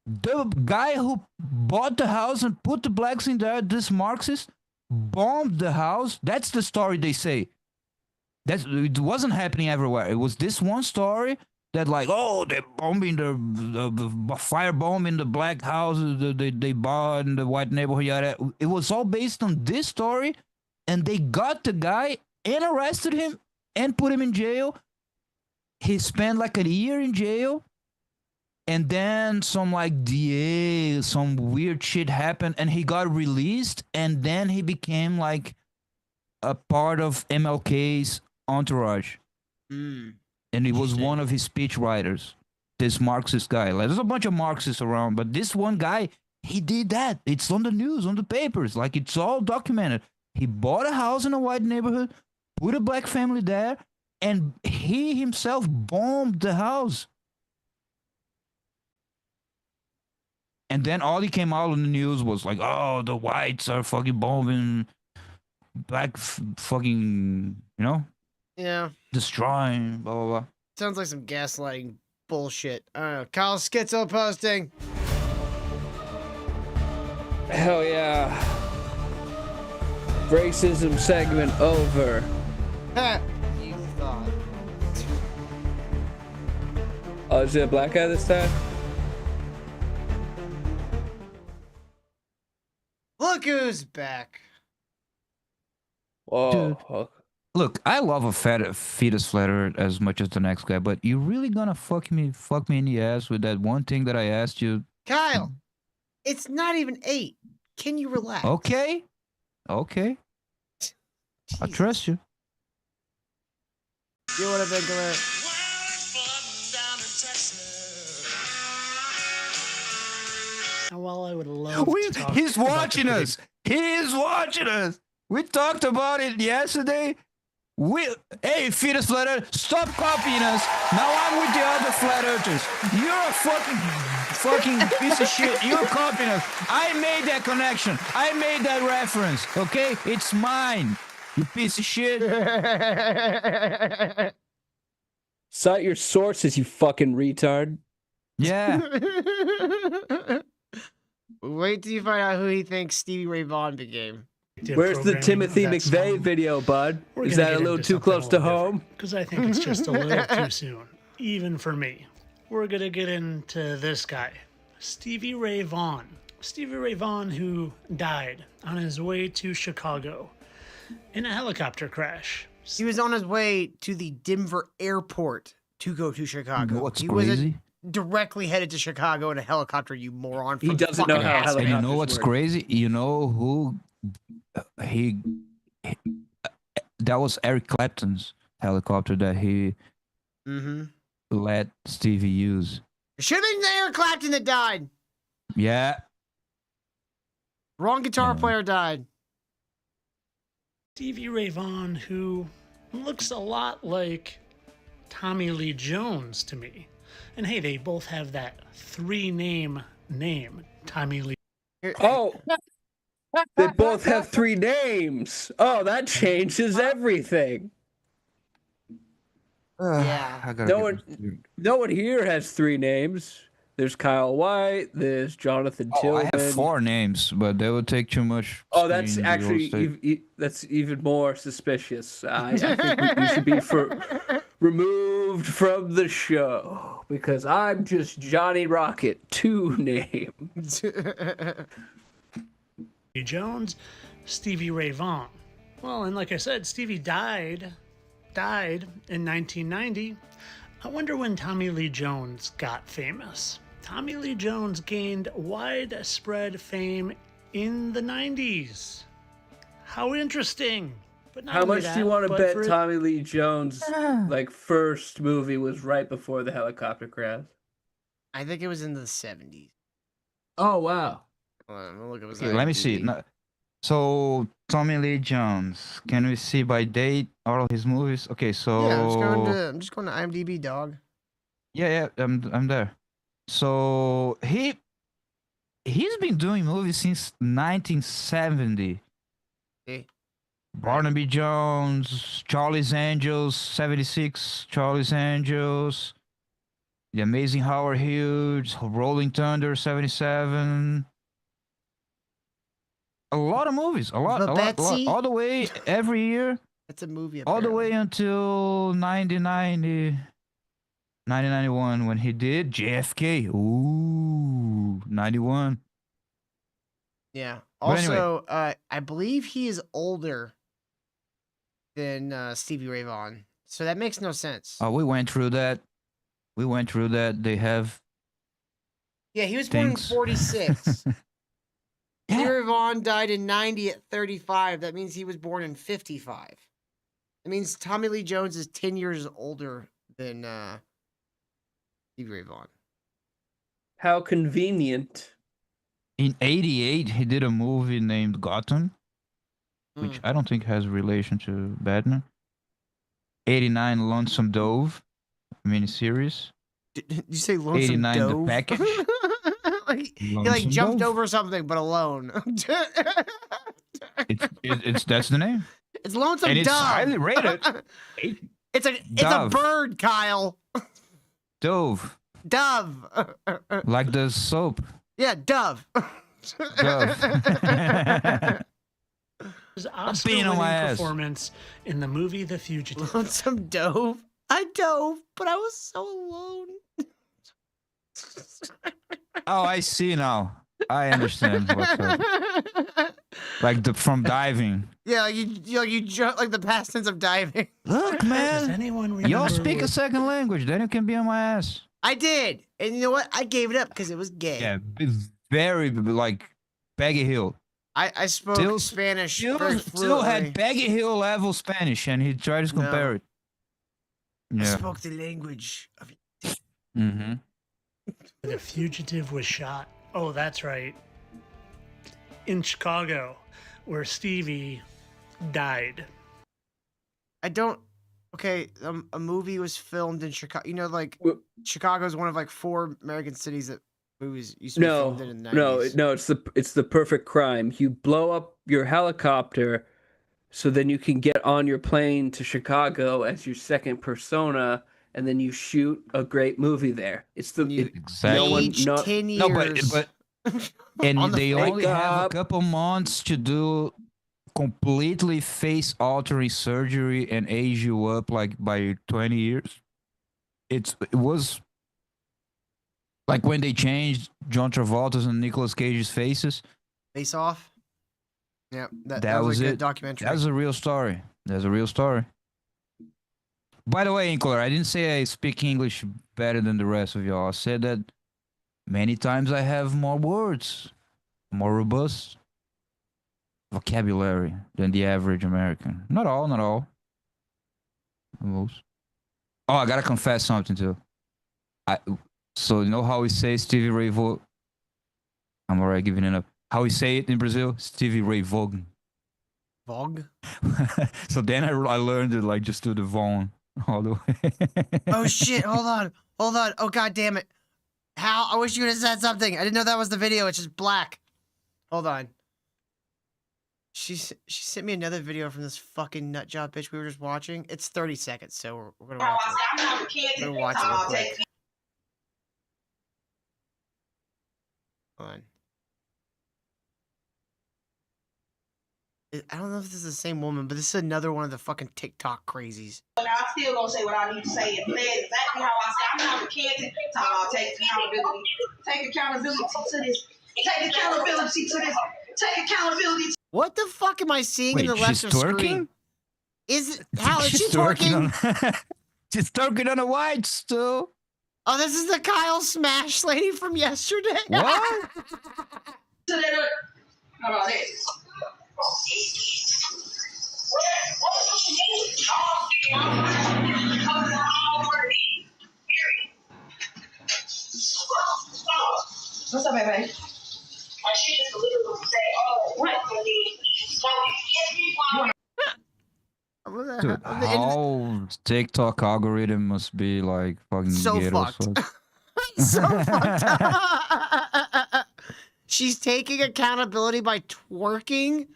The guy who bought the house and put the blacks in there, this Marxist, bombed the house. That's the story they say. It wasn't happening everywhere. It was this one story that like, oh, they're bombing the firebomb in the black houses they bought in the white neighborhood. Yada. It was all based on this story, and they got the guy and arrested him and put him in jail. He spent like a year in jail. And then some like DA, some weird shit happened, and he got released, and then he became like a part of MLK's entourage. And he was one of his speech writers, this Marxist guy. Like, there's a bunch of Marxists around, but this one guy, he did that. It's on the news, on the papers. Like, it's all documented. He bought a house in a white neighborhood, put a black family there, and he himself bombed the house. And then all he came out on the news was like, oh, the whites are fucking bombing, black fucking, you know? Yeah. Destroying, blah, blah, blah. Sounds like some gaslighting bullshit. I don't know. Kyle Schizo posting. Hell yeah. Racism segment over. You thought. Oh, is it a black guy this time? Look who's back. Whoa. Dude, look, I love a fetus flatter as much as the next guy, but you really gonna fuck me in the ass with that one thing that I asked you? Kyle, it's not even 8. Can you relax? Okay. I trust you. You would have been correct. Well, I would love to talk He's about watching the us. He's watching us. We talked about it yesterday. Hey, fetus flat earth, stop copying us. Now I'm with the other flat earthers. You're a fucking piece of shit. You're copying us. I made that connection. I made that reference. Okay, it's mine. You piece of shit. Cite your sources, you fucking retard. Yeah. Wait till you find out who he thinks Stevie Ray Vaughan became. Where's the Timothy McVeigh video, bud? Is that a little too close to home? Because I think it's just a little too soon, even for me. We're going to get into this guy, Stevie Ray Vaughan. Stevie Ray Vaughan, who died on his way to Chicago in a helicopter crash. He was on his way to the Denver airport to go to Chicago. You know what's he crazy? wasn't directly headed to Chicago in a helicopter, you moron. He doesn't know how helicopters And you know what's work. crazy? You know who that was Eric Clapton's helicopter that he let Stevie use. It should have been Eric Clapton that died. Yeah. Wrong guitar player died. Stevie Ray Vaughan, who looks a lot like Tommy Lee Jones to me. And hey, they both have that 3-name name, Tommy Lee. Oh, they both have 3 names. Oh, that changes everything. Yeah. No one here has 3 names. There's Kyle White. There's Jonathan Tillman. I have 4 names, but they would take too much. Oh, that's screen actually that's even more suspicious. I think you should be removed from the show because I'm just Johnny Rocket, 2 names. Jones, Stevie Ray Vaughan. Well, and like I said, Stevie died in 1990 I wonder when Tommy Lee Jones got famous. Tommy Lee Jones gained widespread fame in the 90s. How interesting. But not How only much that, do you want to but bet for- Tommy Lee Jones' like first movie was right before the helicopter crash? I think it was in the 70s. Oh wow! Hold on, I'm gonna look at his Okay, let me see. IMDb. No, so Tommy Lee Jones. Can we see by date all of his movies? Okay, so Yeah, I'm just going to IMDb, dog. yeah, I'm there. So he's been doing movies since 1970. Okay. Barnaby Jones, Charlie's Angels, 76, Charlie's Angels, The Amazing Howard Hughes, Rolling Thunder, 77. A lot of movies, a lot, Betsy? all the way every year, It's a movie. all the apparently. way until 1991 when he did JFK. Ooh, 91. Yeah. But anyway. Also, I believe he is older than Stevie Ray Vaughan, so that makes no sense. We went through that. They have Yeah, he was born in things. 46. Stevie Yeah. Ray Vaughan died in 90 at 35. That means he was born in 55. It means Tommy Lee Jones is 10 years older than Stevie Ray Vaughan. How convenient. In 88, he did a movie named Gotham, which I don't think has relation to Batman. 89, Lonesome Dove, miniseries. Did you say Lonesome 89, Dove? The Package. He like Lonesome jumped Dove. over something, but alone. That's the name. It's Lonesome And it's Dove. highly rated. It's a Dove. bird, Kyle. Dove, Dove. like the soap. Yeah, Dove. Dove. His being on Oscar-winning my ass. performance in the movie The Fugitive. Lonesome Dove. I dove, but I was so alone. Oh, I see now. I understand what's up. Like from diving. Yeah, like you jump like the past tense of diving. Look, Does man. anyone remember Y'all speak a what- second language, then you can be on my ass. I did, and you know what? I gave it up because it was gay. Yeah, very like Peggy Hill. I spoke Still- Spanish very Still had fluently. Peggy Hill level Spanish, and he tried to compare it. I Yeah. spoke the language of Mm-hmm. The Fugitive was shot. Oh, that's right. In Chicago, where Stevie died. I don't. Okay, a movie was filmed in Chicago. You know, like Chicago is one of like 4 American cities that movies used to be filmed in the 90s. No, it's the perfect crime. You blow up your helicopter so then you can get on your plane to Chicago as your second persona, and then you shoot a great movie there. It's the Exactly. no, 10 years. No, but and On the they only have a makeup. couple months to do completely face-altering surgery and age you up like by 20 years. It was like when they changed John Travolta's and Nicolas Cage's faces. Face Off. Yeah, that That was was a good it. documentary. That's a real story. That's a real story. By the way, Inkler, I didn't say I speak English better than the rest of y'all. I said that many times I have more words, more robust vocabulary than the average American. Not all. Most. Oh, I gotta confess something too. So you know how we say Stevie Ray Vaughan? I'm already giving it up. How we say it in Brazil? Stevie Ray Vaughan. Vogue. So then I learned it like just to the Vaughan all the way. Oh shit! Hold on. Oh god damn it! How? I wish you would have said something. I didn't know that was the video. It's just black. Hold on. She sent me another video from this fucking nut job bitch we were just watching. It's 30 seconds, so we're gonna watch it. We're gonna watch it real quick. Hold on. I don't know if this is the same woman, but this is another one of the fucking TikTok crazies. But I'm still gonna say what I need to say and say exactly how I say. I'm not a kid talking about take accountability. Take accountability to this. Take accountability to this. Take accountability. What the fuck am I seeing in Wait, the left she's of screen? twerking? Is it how is she She's twerking twerking? She's talking on the whites too. Oh, this is the Kyle Smash lady from yesterday. What? How about this? What's up, baby? She just literally say, "Oh, what for me?" Dude, how TikTok algorithm must be like fucking So ghetto. fucked. So fucked up. She's taking accountability by twerking.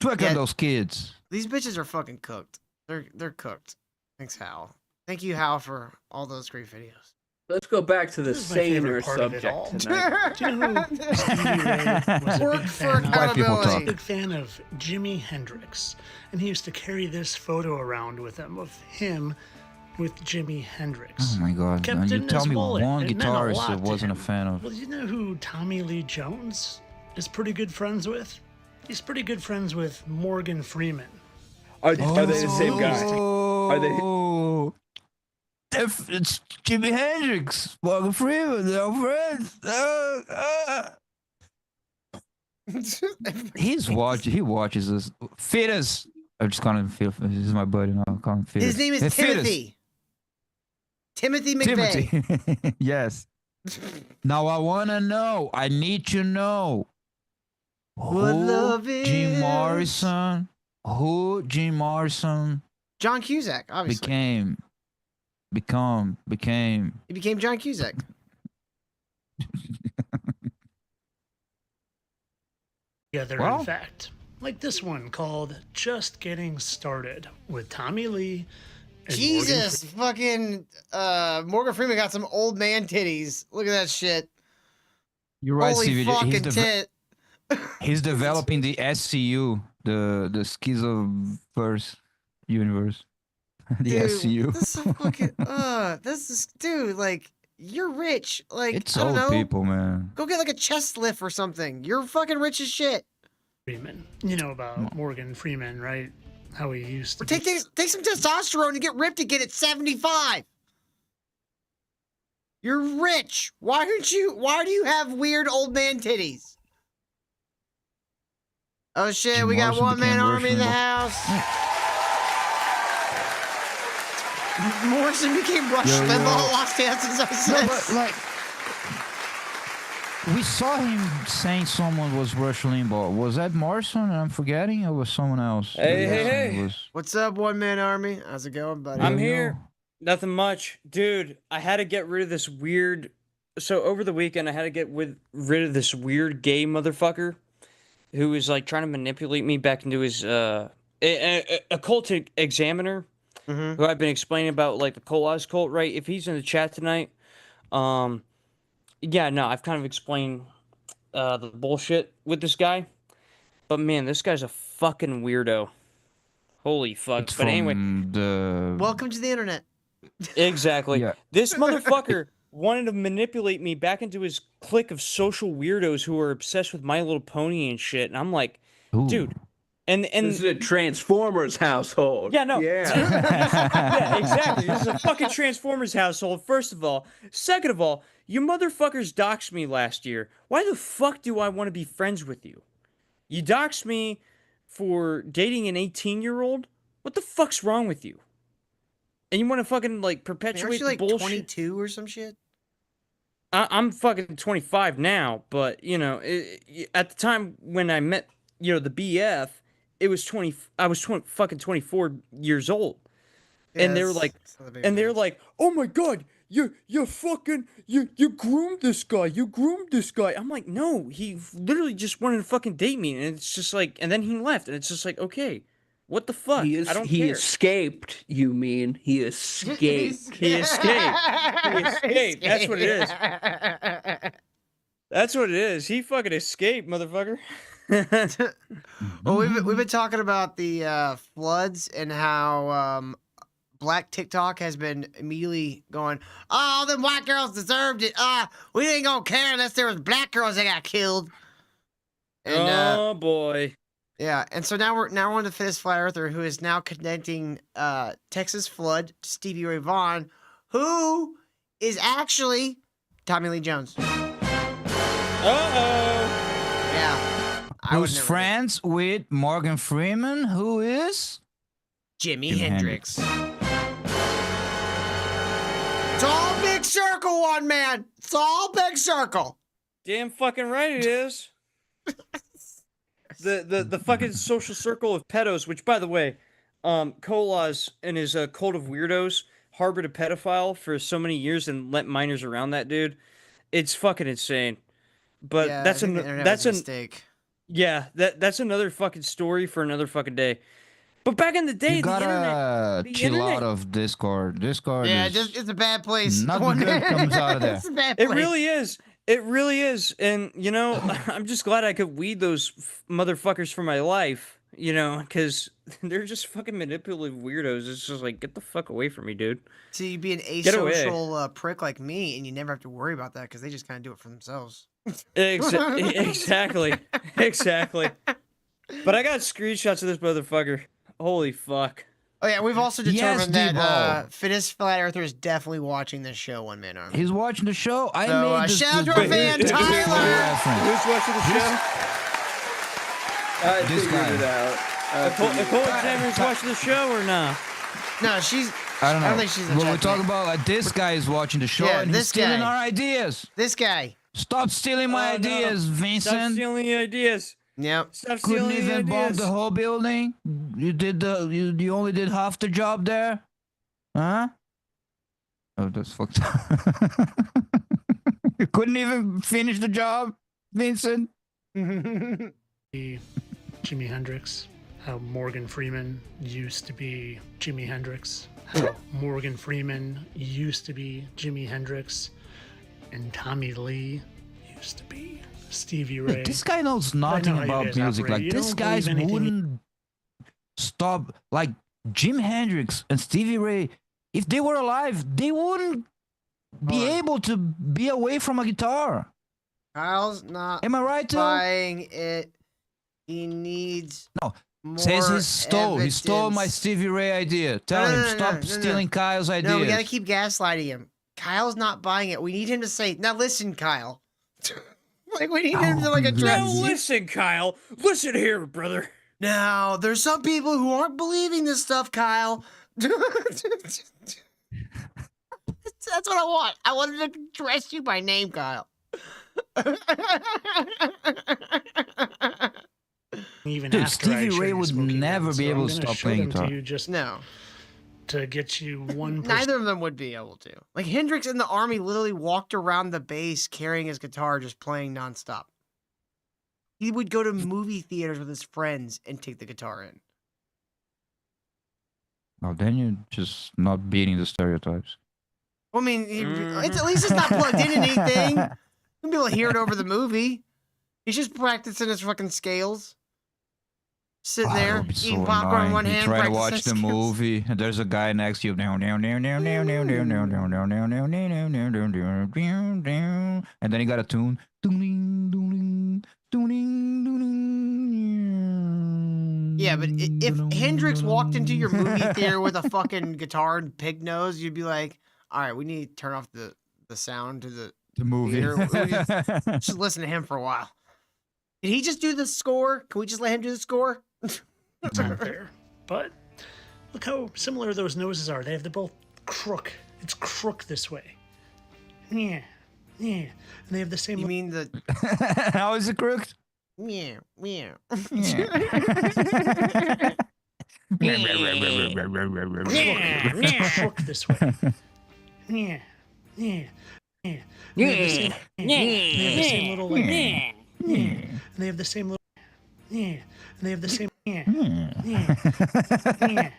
Twerk on those kids. These bitches are fucking cooked. They're cooked. Thanks, Hal. Thank you, Hal, for all those great videos. Let's go back to the This is my favorite saner part of it all. subject tonight. Do you know who Stevie Ray was a Work big for fan of? White people accountability. talk. Big fan of Jimi Hendrix, and he used to carry this photo around with him of him with Jimi Hendrix. Oh my god! Kept And it you in tell his me wallet. one It meant a guitarist lot I to wasn't a him. fan of. Well, you know who Tommy Lee Jones is pretty good friends with? He's pretty good friends with Morgan Freeman. Are they the same guy? Are they? Oh, it's Jimi Hendrix, Morgan Freeman, they're friends. He watches us. Fetus. I just call him Phil. He's my buddy now. I call him Fetus. His name is Hey, Fetus. Timothy. Timothy McVeigh. Timothy. Yes. Now I wanna know. I need to know. What love Jim is. Morrison? Who Jim Morrison John Cusack, obviously. became? He became John Cusack. Together, Well. in fact. Like this one called Just Getting Started with Tommy Lee and Jesus, fucking Morgan Freeman got some old man titties. Look at that shit. You're right, Holy Stevie. fucking He's, tit. he's developing the SCU, the Schizoverse universe. The Dude, SCU. this is fucking, this is, dude, like, you're rich. Like, It's I don't old know. people, man. Go get like a chest lift or something. You're fucking rich as shit. Freeman. You know about Morgan Freeman, right? How he used to Or take some testosterone and get ripped again at 75. You're rich. Why do you have weird old man titties? Oh shit, Jim we got Morrison one man became army in the Russian. house. Morrison became Rush Yo, Limbaugh yo. lost dances. I No, said. but like, we saw him saying someone was Rush Limbaugh. Was that Morrison? And I'm forgetting, or was someone else? Hey, That hey, hey. was- What's up, one man army? How's it going, buddy? I'm Yo, yo. here. Nothing much. Dude, I had to get rid of this weird... So over the weekend, I had to get rid of this weird gay motherfucker who was like trying to manipulate me back into his occultic examiner, Mm-hmm. who I've been explaining about, like the Colas cult, right? If he's in the chat tonight, yeah, no, I've kind of explained the bullshit with this guy. But man, this guy's a fucking weirdo. Holy fuck. It's But anyway, from the. Welcome to the internet. exactly. Yeah. This motherfucker wanted to manipulate me back into his clique of social weirdos who are obsessed with My Little Pony and shit. And I'm like, Ooh. dude. And this is a Transformers household. Yeah, no. Yeah, exactly. This is a fucking Transformers household, first of all. Second of all, you motherfuckers doxed me last year. Why the fuck do I want to be friends with you? You doxed me for dating an 18-year-old? What the fuck's wrong with you? And you want to fucking, like, Aren't perpetuate you like the bullshit? 22 or some shit? I'm fucking 25 now, but, you know, at the time when I met, you know, the BF, I was fucking 24 years old. Yeah, And they were that's- like, that's not a big and they're difference. like, oh my God, you groomed this guy. You groomed this guy. I'm like, no, he literally just wanted to fucking date me. And it's just like, and then he left. And it's just like, okay, what the fuck? I don't he care. escaped, you mean. He escaped. He escaped. He escaped. That's what it is. That's what it is. He fucking escaped, motherfucker. Well, we've been talking about the floods and how Black TikTok has been immediately going, oh, all them white girls deserved it. We ain't gonna care unless there was black girls that got killed. And oh boy. Yeah, and so now we're on the fittest flat earther who is now connecting Texas Flood to Stevie Ray Vaughan, who is actually Tommy Lee Jones. Yeah. Who's friends with Morgan Freeman, who is Jimi Hendrix. It's all big circle, one man. It's all big circle. Damn fucking right it is. The fucking social circle of pedos, which, by the way, Colas and his cult of weirdos harbored a pedophile for so many years and let minors around that dude. It's fucking insane. But Yeah, that's I think the internet was a mistake. Yeah, that's another fucking story for another fucking day. But back in the day, You gotta chill out of Discord. Discord Yeah, is it's a bad place. nothing good comes out of there. It's a bad It place. really is. It really is. And, you know, I'm just glad I could weed those motherfuckers from my life, you know, because they're just fucking manipulative weirdos. It's just like, get the fuck away from me, dude. So you'd be an Get away. asocial prick like me, and you never have to worry about that because they just kind of do it for themselves. Exactly. Exactly. But I got screenshots of this motherfucker. Holy fuck. Oh yeah, we've also determined that Debo. Fittest Flat Earther is definitely watching this show, One Man Army. He's watching the show. I So, made this. shout out to our fan, Tyler! Who's watching the show? I This figured guy. it out. Nicole Examiner's watching the show or not? No, she's. I don't know. I don't think she's in Well, we're chat talking yet. about like this guy is watching the show Yeah, and he's this stealing guy. our ideas. This guy. Stop stealing my Oh, no. ideas, Stop Vincent. stealing the ideas. Yep. Stop Couldn't stealing the even bomb ideas. the whole building. You did you only did half the job there, huh? Oh, that's fucked up. You couldn't even finish the job, Vincent. Jimi Hendrix, how Morgan Freeman used to be Jimi Hendrix, how Morgan Freeman used to be Jimi Hendrix, and Tommy Lee used to be Stevie Ray. This guy knows I know nothing how you about guys music. operate. Like You this don't guy believe anything wouldn't stop. Like Jim Hendrix and Stevie Ray, if they were alive, they wouldn't be able to be away from a guitar. Kyle's not Am I right, Tom? buying it. He needs No. more Says he stole. He stole my evidence. Stevie Ray idea. Tell him stop stealing Kyle's ideas. No, we gotta keep gaslighting him. Kyle's not buying it. We need him to say, now listen, Kyle. Like, we need him to, like, address. Now listen, Kyle. Listen here, brother. Now, there's some people who aren't believing this stuff, Kyle. That's what I want. I wanted to address you by name, Kyle. Even Dude, after I Stevie show Ray you would Smoking never Gun, be so able I'm to gonna stop show playing them to guitar. you just No. to get you one. Neither of them would be able to. Like, Hendrix in the army literally walked around the base carrying his guitar, just playing nonstop. He would go to movie theaters with his friends and take the guitar in. Oh, then you're just not beating the stereotypes. Well, I mean, it's, at least it's not plugged in anything. You'll be able to hear it over the movie. He's just practicing his fucking scales. Sitting Oh, that there, would be so eating popcorn in annoying. one You hand, try to practicing watch his the skills. movie, and there's a guy next to you. And then you got a tune. Yeah, but if Hendrix walked into your movie theater with a fucking guitar and pig nose, you'd be like, all right, we need to turn off the sound to the movie. theater. We just listen to him for a while. Did he just do the score? Can we just let him do the score? It's not fair. But look how similar those noses are. They're both crook. It's crook this way. Yeah. Yeah. And they have the same. You mean the. How is it crooked? Yeah. Yeah. Crook this way. Yeah. Yeah. Yeah. They have the same- They have the same little like. Yeah. And they have the same little. Yeah. And they have the same. Yeah. Yeah. Yeah.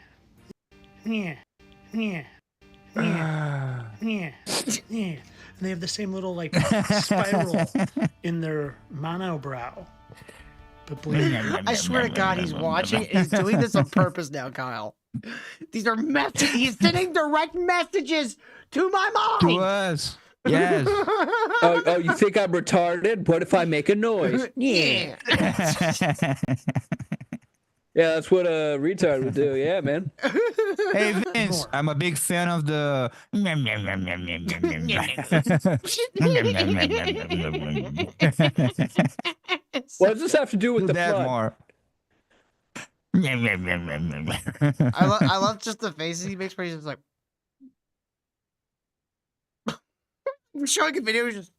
Yeah. Yeah. Yeah. Yeah. Yeah. And they have the same little like spiral in their monobrow. But believe me, I swear to God, he's watching. He's doing this on purpose now, Kyle. These are messages. He's sending direct messages to my To mind. us. Yes. Oh, you think I'm retarded? What if I make a noise? Yeah. Yeah, that's what a retard would do. Yeah, man. Hey Vince, I'm a big fan of the. What does this have to do with Do the that flood? more. I love just the faces he makes where he's just like. We're showing a video. He's just.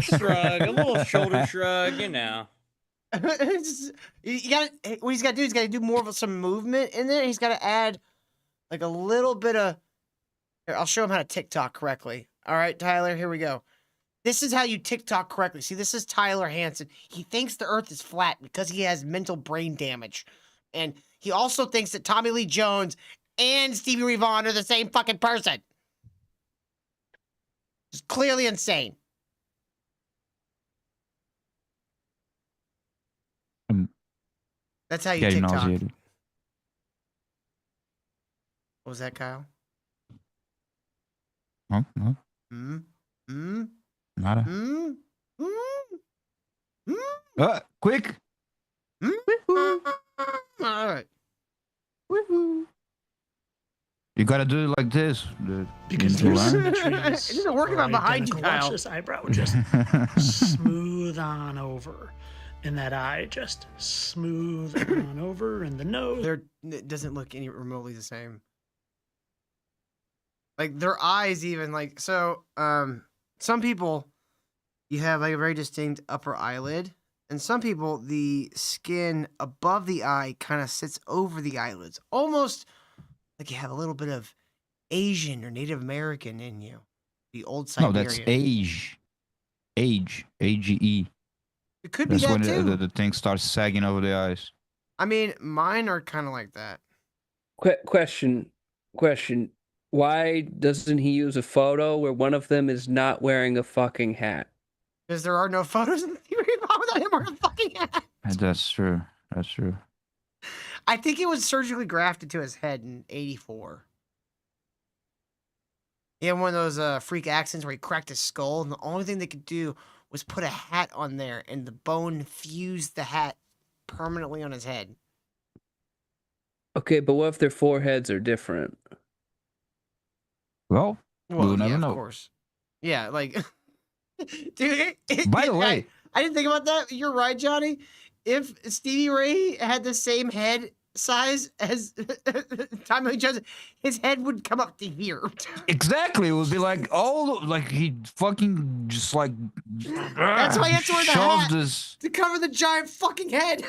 Shrug, a little shoulder shrug, you know. You got what he's got to do. He's got to do more of some movement in there. He's got to add like a little bit of. Here, I'll show him how to TikTok correctly. All right, Tyler, here we go. This is how you TikTok correctly. See, this is Tyler Hansen. He thinks the Earth is flat because he has mental brain damage, and he also thinks that Tommy Lee Jones and Stevie Ray Vaughan are the same fucking person. It's clearly insane. That's how you Getting TikTok. nauseated. What was that, Kyle? No, no, nada. Quick! All right. You gotta do it like this. Because you there's learn. symmetries. It isn't working are on behind you, identical. Kyle. Watch this eyebrow just smooth on over. And that eye just smooth on over. And the nose. It doesn't look any remotely the same. Like their eyes even like so some people you have like a very distinct upper eyelid, and some people the skin above the eye kind of sits over the eyelids, almost like you have a little bit of Asian or Native American in you. The old No, Siberian. that's age. Age. AGE. It could be That's that when too. the thing starts sagging over the eyes. I mean, mine are kind of like that. Question. Why doesn't he use a photo where one of them is not wearing a fucking hat? Because there are no photos in the theory without him wearing a fucking hat. That's true. That's true. I think it was surgically grafted to his head in '84. He had one of those freak accidents where he cracked his skull, and the only thing they could do was put a hat on there, and the bone fused the hat permanently on his head. Okay, but what if their foreheads are different? Well, we'll never yeah, know. Of course. Yeah, like, dude. By the way, I didn't think about that. You're right, Johnny. If Stevie Ray had the same head size as Tommy Lee Jones, his head would come up to here. exactly, it would be like like he fucking just like. That's why he had to wear the shoved hat his. to cover the giant fucking head.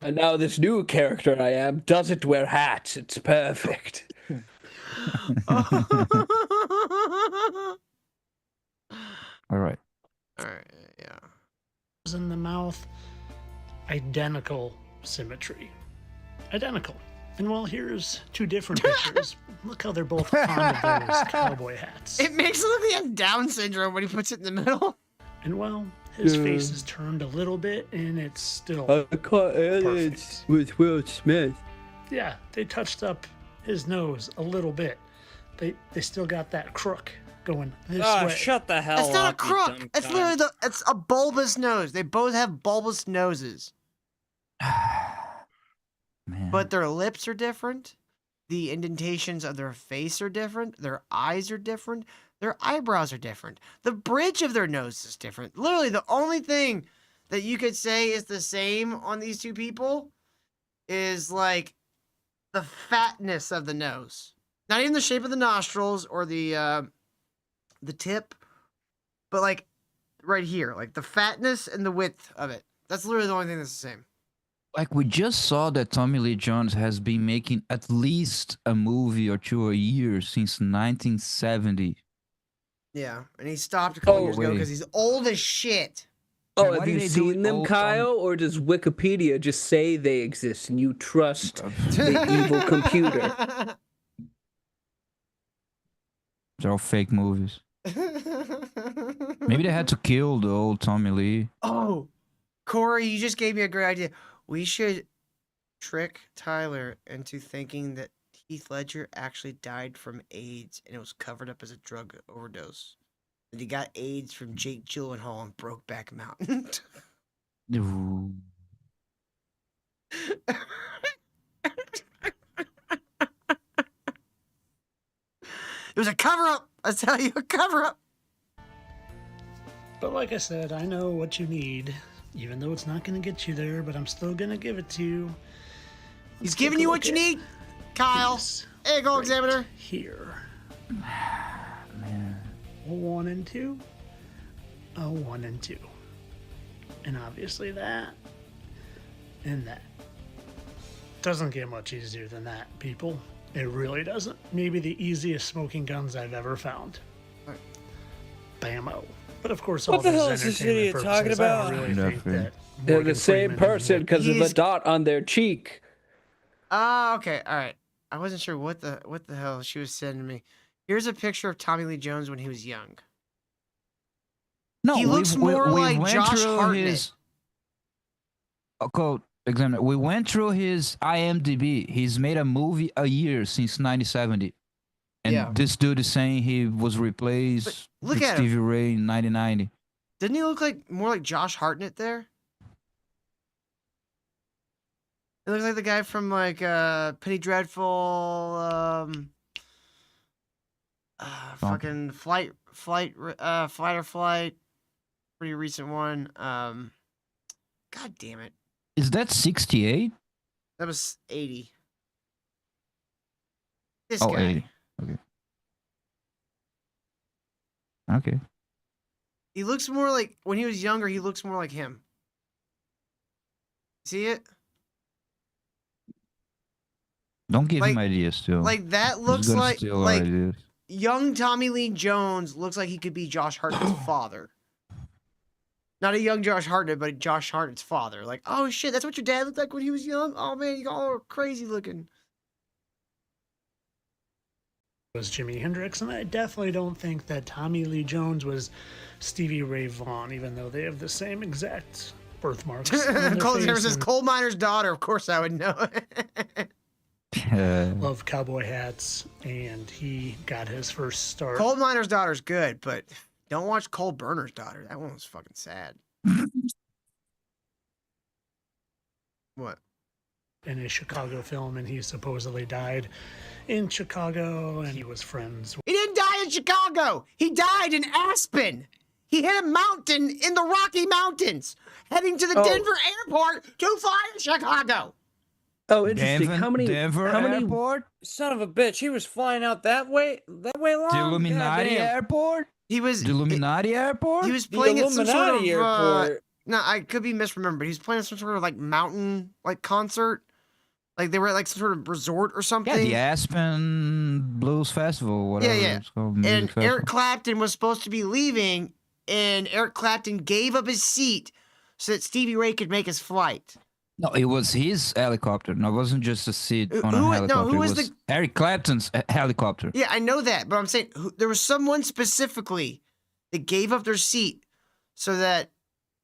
And now this new character I am doesn't wear hats. It's perfect. All right. All right, yeah. In the mouth, identical symmetry. Identical. And well, here's two different pictures. Look how they're both fond of those cowboy hats. It makes it look like he has Down syndrome when he puts it in the middle. And well, his face is turned a little bit, and it's still I caught aliens with Will Smith. Yeah, they touched up his nose a little bit. They still got that crook going this Oh, way. shut the hell up. It's not a you crook. dumb It's cunt. literally it's a bulbous nose. They both have bulbous noses. Man. But their lips are different. The indentations of their face are different. Their eyes are different. Their eyebrows are different. The bridge of their nose is different. Literally, the only thing that you could say is the same on these two people is like the fatness of the nose. Not even the shape of the nostrils or the tip, but like right here, like the fatness and the width of it. That's literally the only thing that's the same. Like we just saw that Tommy Lee Jones has been making at least a movie or two a year since 1970. Yeah, and he stopped a couple Oh, years ago wait. because he's old as shit. Oh, Why have do you they do seen it them, all Kyle? Or does Wikipedia just say they exist and you trust the evil computer? They're all fake movies. Maybe they had to kill the old Tommy Lee. Oh, Corey, you just gave me a great idea. We should trick Tyler into thinking that Heath Ledger actually died from AIDS and it was covered up as a drug overdose. And he got AIDS from Jake Gyllenhaal in Brokeback Mountain. Ooh. It was a cover up. I tell you, a cover up. But like I said, I know what you need, even though it's not going to get you there, but I'm still going to give it to you. He's giving you what you need, Kyle. There you go, Examiner. Here. Man. 1 and 2. A 1 and 2. And obviously that. And that. Doesn't get much easier than that, people. It really doesn't. Maybe the easiest smoking guns I've ever found. Bammo. But of course, all What the this hell is is this entertainment idiot talking purposes. I don't about? really think that They're Morgan the same Freeman person because of the dot on their cheek. Ah, okay, all right. I wasn't sure what the hell she was sending me. Here's a picture of Tommy Lee Jones when he was young. No, he looks more like went Josh through Hartnett. his. Okay, examiner. We went through his IMDb. He's made a movie a year since 1970. And Yeah. this dude is saying he was replaced look with at him. Stevie Ray in 1990. Didn't he look like more like Josh Hartnett there? It looks like the guy from like Penny Dreadful, fucking Flight or Flight, pretty recent one. God damn it, Is that 68? that was 80. This Oh, guy. 80. Okay. Okay. He looks more like when he was younger. He looks more like him. See it? Don't give him Like- ideas, still. Like that He's looks gonna like steal our like ideas. young Tommy Lee Jones looks like he could be Josh Hartnett's father. Not a young Josh Hartnett, but Josh Hartnett's father. Like, oh shit, that's what your dad looked like when he was young? Oh man, you all crazy looking. was Jimi Hendrix, and I definitely don't think that Tommy Lee Jones was Stevie Ray Vaughan, even though they have the same exact birthmarks. on their Cole face says and coal miner's daughter. Of course I would know. love cowboy hats, and he got his first start. Coal miner's daughter's good, but don't watch Coal burner's daughter. That one was fucking sad. What? In a Chicago film, and he supposedly died in Chicago, and he was friends. He didn't die in Chicago. He died in Aspen. He hit a mountain in the Rocky Mountains, heading to the Denver airport to fly to Chicago. Oh, interesting. How many Airport? Son of a bitch, he was flying out that way long? The Illuminati Goddamn. Airport? He was The Illuminati Airport? He was The playing at some sort of Illuminati airport. no, I could be misremembered. But he was playing at some sort of like mountain like concert. Like they were at like some sort of resort or something. Yeah, the Aspen Blues Festival, whatever yeah. it's called. music And festival. Eric Clapton was supposed to be leaving, and Eric Clapton gave up his seat so that Stevie Ray could make his flight. No, it was his helicopter. No, it wasn't just a seat on a who- no, helicopter. who it was was the- Eric Clapton's helicopter. Yeah, I know that, but I'm saying there was someone specifically that gave up their seat so that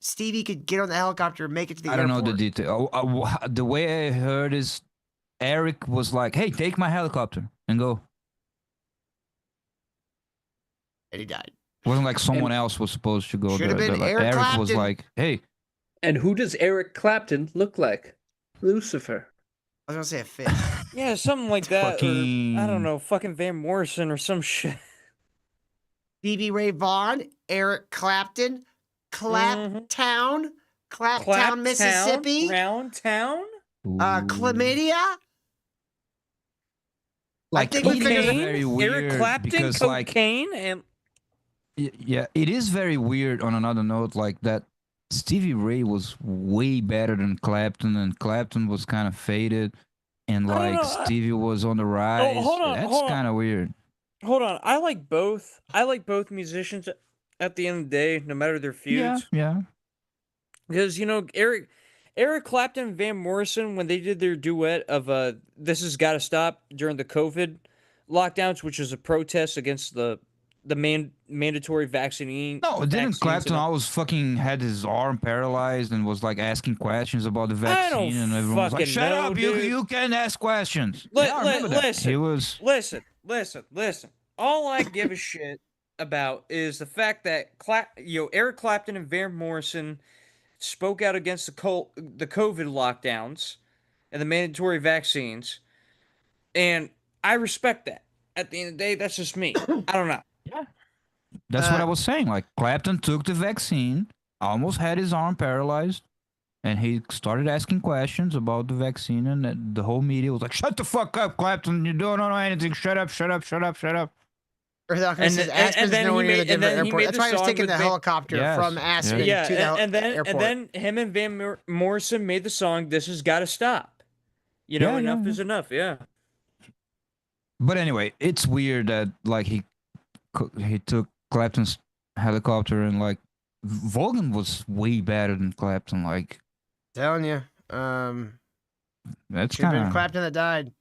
Stevie could get on the helicopter and make it to the I don't airport. know the detail. The way I heard is Eric was like, "Hey, take my helicopter and go." And he died. It wasn't like someone else was supposed to go Should there. have been Like, Eric was Clapton. like, "Hey." And who does Eric Clapton look like? Lucifer. I was gonna say a fish. Yeah, something like that. Fucking- Or, I don't know, fucking Van Morrison or some shit. Stevie Ray Vaughan, Eric Clapton, Claptown, Claptown, Claptown, Mississippi, Round Town? Chlamydia. Like, think we it figured is it- very Eric weird Clapton, because, like, cocaine, and yeah, it is very weird. On another note, like that, Stevie Ray was way better than Clapton, and Clapton was kind of faded, and I don't like know, Stevie was on the rise. hold on, That's hold on. kind of weird. hold on. I like both. I like both musicians at the end of the day, no matter their feuds. Yeah. Because, you know, Eric Clapton and Van Morrison, when they did their duet of This Has Gotta Stop during the COVID lockdowns, which was a protest against the mandatory vaccine. No, didn't vaccines Clapton and all- always fucking had his arm paralyzed and was like asking questions about the I don't vaccine, and everyone was like, fucking "Shut know, up, dude. you can ask questions." Yeah, I remember that. Listen, He was listen. All I give a shit about is the fact that Eric Clapton and Van Morrison spoke out against the COVID lockdowns and the mandatory vaccines, and I respect that. At the end of the day, that's just me. I don't know. That's what I was saying. Like Clapton took the vaccine, almost had his arm paralyzed, and he started asking questions about the vaccine, and the whole media was like, "Shut the fuck up, Clapton! You don't know anything. Shut up! Shut up! Shut up! Shut up!" Or Aspen's nowhere near the Denver airport. That's why he was taking the helicopter from Aspen to the airport. And then him and Van Morrison made the song "This Has Got to Stop." You know, enough is enough. Yeah. But anyway, it's weird that like he took Clapton's helicopter, and like Vaughan was way better than Clapton. Like, telling you, that's should have been kind of. Clapton that died.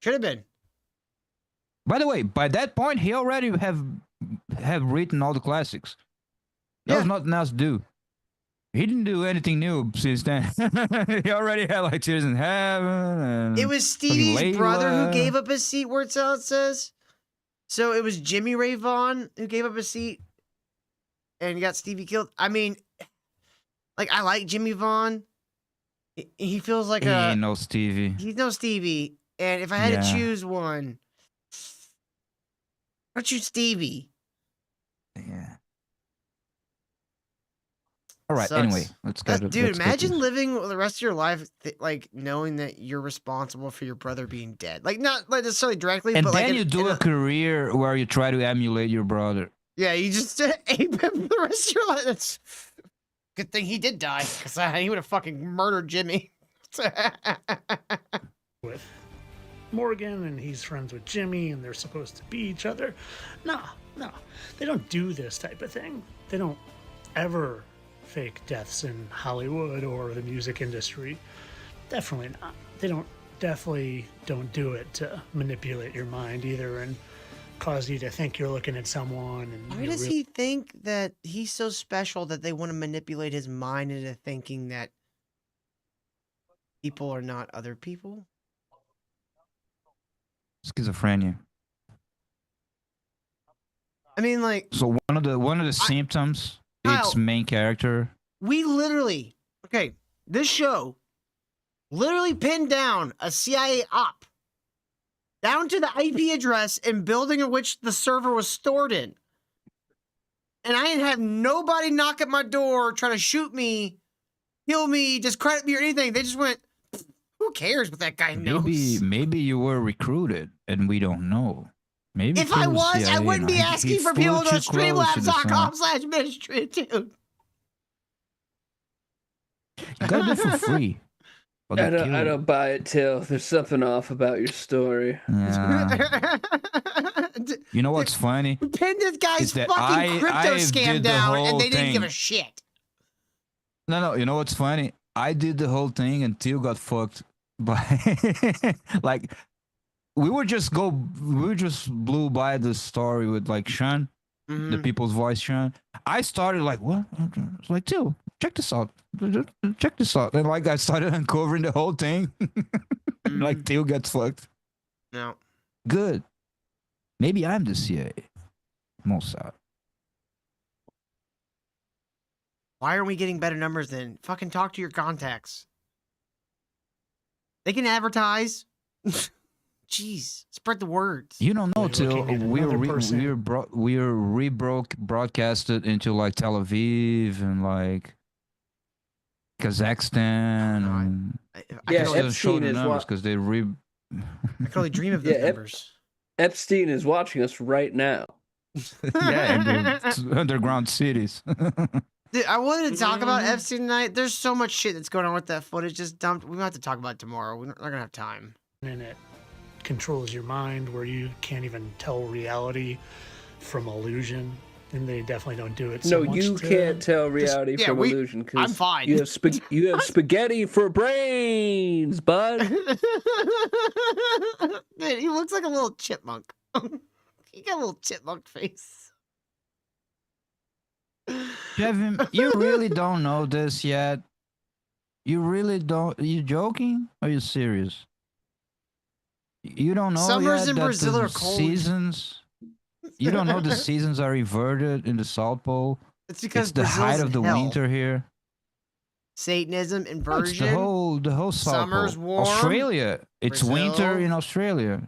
Should have been. By the way, by that point, he already have written all the classics. That was nothing else to do. He didn't do anything new since then. He already had like Tears in Heaven. And It was fucking Stevie's brother who Layla. gave up his seat, where it says. So it was Jimmy Ray Vaughan who gave up his seat and got Stevie killed. I mean, like, I like Jimmy Vaughan. He feels like He ain't no Stevie. He's no Stevie. And if I had to Yeah. choose one, I'd choose Stevie. Yeah. All right. Sucks. Anyway, let's get Dude, let's get imagine this. living the rest of your life, like, knowing that you're responsible for your brother being dead. Like, not like necessarily directly, And but then like you do a career where you try to emulate your brother. yeah, you just ape him for the rest of your life. That's good thing he did die, because he would have fucking murdered Jimmy. With Morgan, and he's friends with Jimmy, and they're supposed to be each other. No, they don't do this type of thing. They don't ever fake deaths in Hollywood or the music industry. Definitely not. They definitely don't do it to manipulate your mind either and cause you to think you're looking at someone. And Why you're does he think that he's so special that they want to manipulate his mind into thinking that people are not other people? Schizophrenia. I mean, like, So one of the symptoms, Kyle, its main character. we literally, okay, this show literally pinned down a CIA op down to the IP address and building in which the server was stored in. And I didn't have nobody knock at my door trying to shoot me, kill me, discredit me or anything. They just went, who cares what that guy knows? Maybe you were recruited and we don't know. Maybe If I through was, I CIA, wouldn't be he asking for flew people to go to too close to the sun. streamlabs.com/ministry, dude. You gotta do it for free. Or they I kill you. don't buy it, Till. There's something off about your story. Yeah. You know what's funny? Pinned this guy's Is that fucking crypto I scam did the down whole and they didn't give thing. a shit. No, you know what's funny? I did the whole thing and Teal got fucked by like we just blew by the story with like Sean, the people's voice Sean. I started like, what? It's like, Teal, check this out. Check this out. And like I started uncovering the whole thing. Like Teal gets fucked. No. Good. Maybe I'm the CIA. Mossad. Why aren't we getting better numbers then? Fucking talk to your contacts. They can advertise. Jeez, spread the words. You don't know till looking at we're another person. rebroadcasted into like Tel Aviv and like Kazakhstan. And I Yeah, can only, still show Epstein the is numbers what- because they I can only dream of those Yeah, numbers. Epstein is watching us right now. yeah, in the underground cities. Dude, I wanted to talk about Epstein tonight. There's so much shit that's going on with that footage just dumped. We might have to talk about it tomorrow. We're not gonna have time. and it controls your mind where you can't even tell reality from illusion. And they definitely don't do it. So No, you can't tell reality yeah, from we- illusion. 'Cause I'm fine. You have, you have spaghetti for brains, bud. Dude, he looks like a little chipmunk. He got a little chipmunk face. Kevin, you really don't know this yet. You really don't. Are you joking? Or are you serious? You don't know Summers yet in that Brazil the are cold. seasons. You don't know the seasons are inverted in the South Pole. It's because It's the height Brazil's of the hell. winter here. Satanism, No, it's inversion. the whole South Summer's Pole. warm. Australia. It's winter Brazil. in Australia.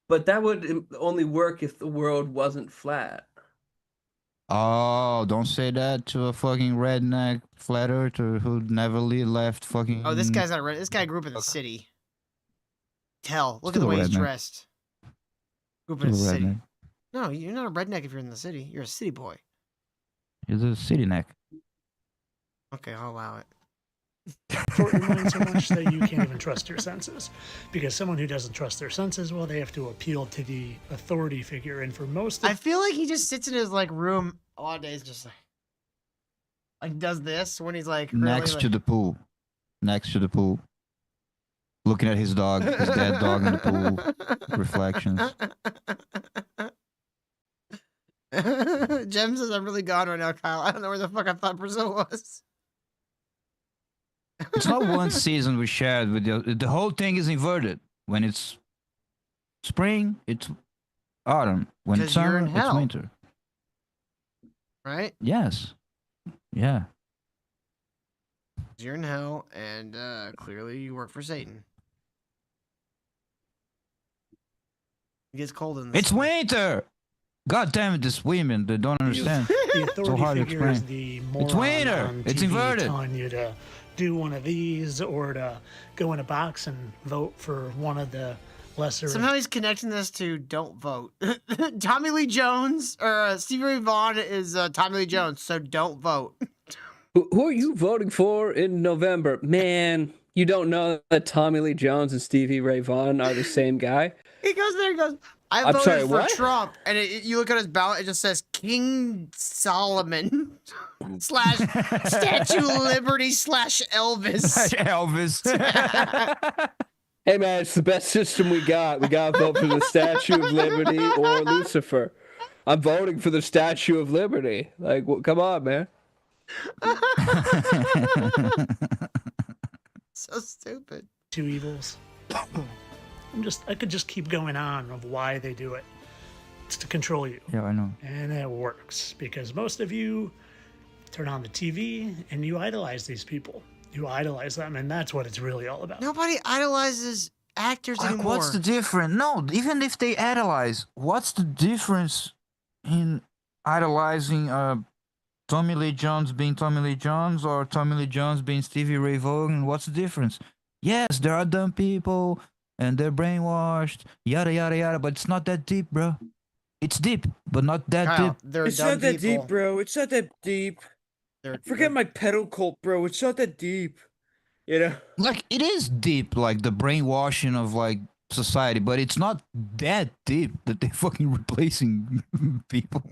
But that would only work if the world wasn't flat. Oh, don't say that to a fucking redneck flat earther who never left fucking. Oh, this guy's not a This guy grew up in the city. Hell, look at the Still a way he's redneck. dressed. Grew up in the Still a city. redneck. No, you're not a redneck if you're in the city. You're a city boy. He's a city neck. Okay, I'll allow it. Distort your mind so much that you can't even trust your senses. Because someone who doesn't trust their senses, well, they have to appeal to the authority figure. And for most I of feel like he just sits in his like room a lot of days, just like does this when he's like really, Next to the pool. Next to the pool. Looking at his dog, his dead dog in the pool. Reflections. Jem says I'm really gone right now, Kyle. I don't know where the fuck I thought Brazil was. It's not one season we shared with you. The whole thing is inverted. When it's spring, it's autumn. When it's 'Cause you're in summer, it's hell. winter. Right? Yes. Yeah. You're in hell, and clearly you work for Satan. It gets cold in this. It's winter! God damn it, these women, they don't understand. the so authority hard to figure is explain. the moron It's winter! on It's TV inverted! telling you to do one of these or to go in a box and vote for one of the lesser. Somehow he's connecting this to don't vote. Tommy Lee Jones or Stevie Ray Vaughan is Tommy Lee Jones, so don't vote. Who are you voting for in November? Man, you don't know that Tommy Lee Jones and Stevie Ray Vaughan are the same guy? He goes there and goes, I I'm voted sorry, for what? Trump. And you look at his ballot, it just says King Solomon / Statue of Liberty / Elvis. Elvis. Hey man, it's the best system we got. We got to vote for the Statue of Liberty or Lucifer. I'm voting for the Statue of Liberty. Like, come on, man. So stupid. Two evils. I could just keep going on of why they do it. It's to control you. Yeah, I know. And it works because most of you turn on the TV and you idolize these people. You idolize them, and that's what it's really all about. Nobody idolizes actors Like, anymore. what's the difference? No, even if they idolize, what's the difference in idolizing Tommy Lee Jones being Tommy Lee Jones or Tommy Lee Jones being Stevie Ray Vaughan? What's the difference? Yes, there are dumb people and they're brainwashed, yada yada yada, but it's not that deep, bro. It's deep, but not that Kyle, deep. they're It's dumb not that people. deep, bro. It's not that deep. Forget my pedal cult, bro. It's not that deep. You know? Like, it is deep, like the brainwashing of like society, but it's not that deep that they're fucking replacing people.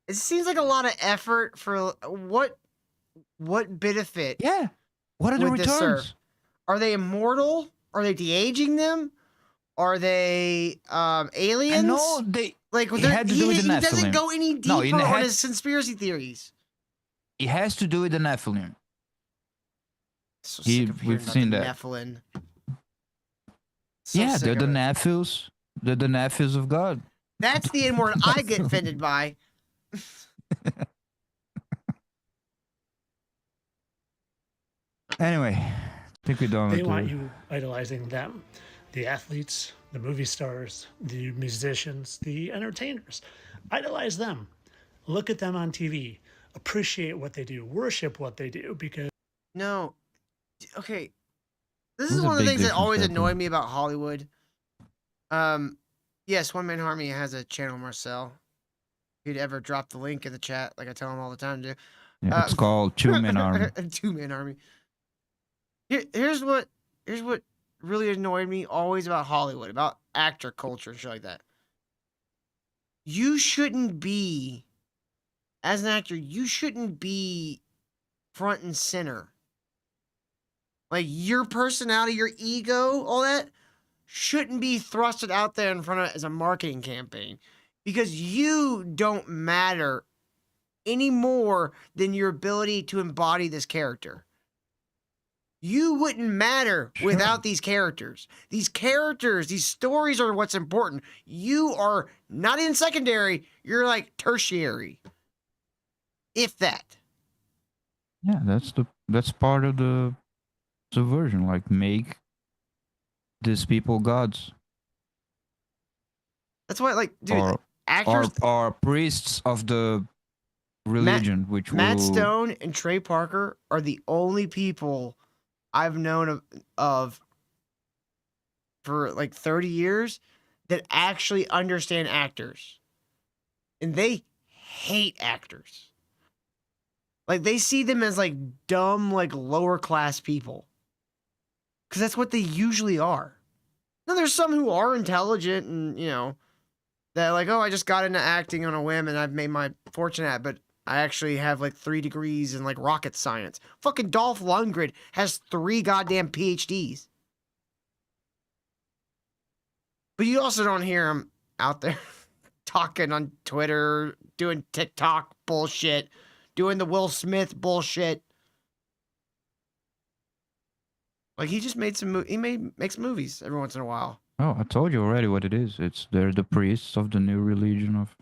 It seems like a lot of effort for what benefit? Yeah. What are the would this serve? returns? Are they immortal? Are they de-aging them? Are they aliens? No, they like it had to do with the he doesn't Nephilim. go any No, deeper it on had- his conspiracy theories. It has to do with the Nephilim. So He- sick of hearing we've about seen the that. Nephilim. So Yeah, sick they're of the it. Nephils. They're the Nephils of God. That's the N word I get offended by. Anyway, I think we're done They with want the- you idolizing them, the athletes, the movie stars, the musicians, the entertainers. Idolize them. Look at them on TV. Appreciate what they do. Worship what they do because No. Okay. This There's is a one of the big things that difference always there, annoy too. me about Hollywood. Yes, One Man Army has a channel, Marcel. If you'd ever drop the link in the chat, like I tell him all the time to do. Yeah, it's called Two Men Army. Two-Man Army. Here's what really annoyed me always about Hollywood, about actor culture and shit like that. You shouldn't be, as an actor, you shouldn't be front and center. Like your personality, your ego, all that. shouldn't be thrusted out there in front of as a marketing campaign because you don't matter any more than your ability to embody this character. You wouldn't matter without these characters. These characters, these stories are what's important. You are not in secondary, you're like tertiary. If that. Yeah, that's part of the subversion. Like, make these people gods. That's why, like, dude, actors are priests of the religion, Matt Stone and Trey Parker are the only people I've known of for like 30 years that actually understand actors. And they hate actors. Like, they see them as like dumb, like lower class people. Because that's what they usually are. Now, there's some who are intelligent and, you know, that like, oh, I just got into acting on a whim and I've made my fortune at it, but I actually have like 3 degrees in like rocket science. Fucking Dolph Lundgren has 3 goddamn PhDs. But you also don't hear him out there talking on Twitter, doing TikTok bullshit, doing the Will Smith bullshit. Like, he just made some makes movies every once in a while. Oh, I told you already what it is. They're the priests of the new religion of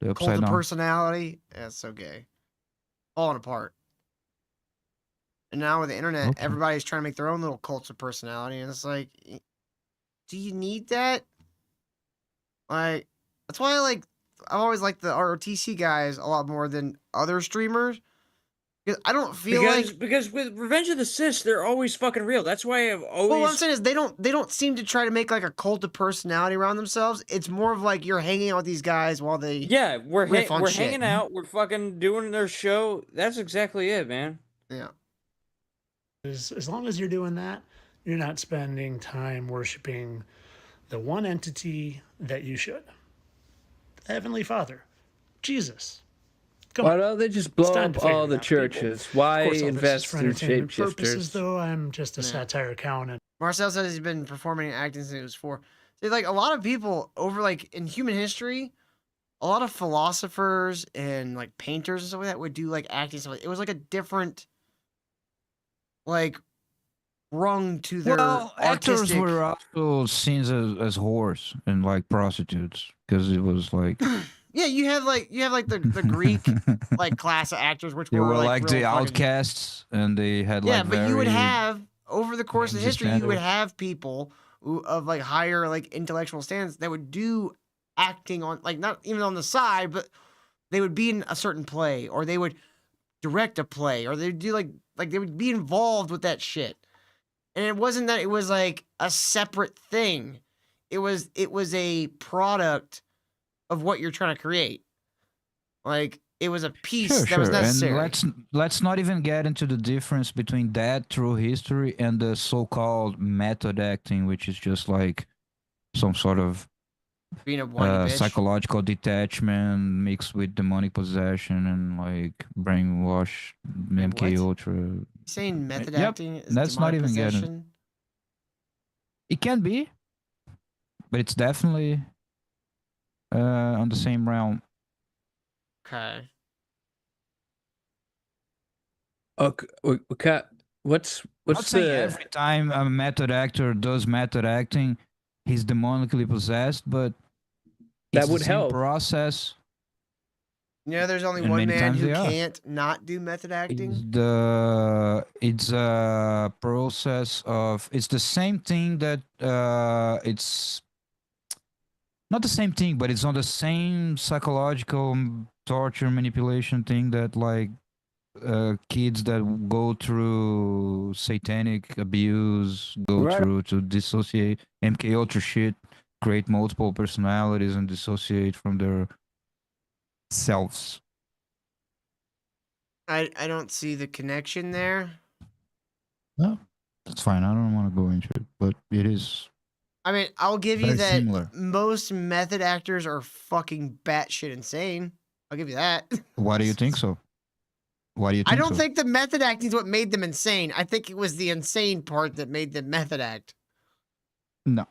the Cult upside of down. personality. Yeah, it's so gay. Falling apart. And now with the internet, everybody's trying to make their own little cults of personality. And it's like, do you need that? Like, that's why I always like the ROTC guys a lot more than other streamers. Because I don't feel because with Revenge of the Sith, they're always fucking real. That's why I've always. Well, what I'm saying is they don't seem to try to make like a cult of personality around themselves. It's more of like you're hanging out with these guys while they we're riff on shit. hanging out, we're fucking doing their show. That's exactly it, man. Yeah. As long as you're doing that, you're not spending time worshiping the one entity that you should. The Heavenly Father, Jesus. Why don't they just blow up all the churches? Why invest in purposes, shapeshifters? though? I'm just a satire accountant. Marcel says he's been performing and acting since he was 4. See, like, a lot of people over, like, in human history, a lot of philosophers and, like, painters and stuff like that would do, like, acting stuff. It was, like, a different, like, rung to their Actors artistic... were also seen as whores and like prostitutes because it was like Yeah, you have the Greek like class of actors, which they were like the real fucking- outcasts, and they had Yeah, like but you would very have over the course of history, you would standard. have people of like higher like intellectual stands that would do acting on like not even on the side, but they would be in a certain play, or they would direct a play, or they'd do like they would be involved with that shit. And it wasn't that it was like a separate thing. It was a product of what you're trying to create. Like, it was a piece that was necessary. And let's not even get into the difference between that true history and the so-called method acting, which is just like some sort of being a whiny bitch. psychological detachment mixed with demonic possession and like brainwash MK Ultra. You saying method Yep, acting is that's not demonic even getting. possession? It can be, but it's definitely on the same realm. Okay. Okay. What's Not saying the every time a method actor does method acting, he's demonically possessed, but That it's would the same help. process. You know, there's only And one many man times who they are. can't not do method acting. It's a process of it's the same thing that it's not the same thing, but it's on the same psychological torture manipulation thing that like kids that go through satanic abuse go Right. through to dissociate. MK Ultra shit, create multiple personalities and dissociate from their selves. I don't see the connection there. No, that's fine. I don't want to go into it, but it is. I mean, I'll give you Very that similar. most method actors are fucking batshit insane. I'll give you that. Why do you think so? Why do you think I don't so? think the method acting is what made them insane. I think it was the insane part that made them method act. No.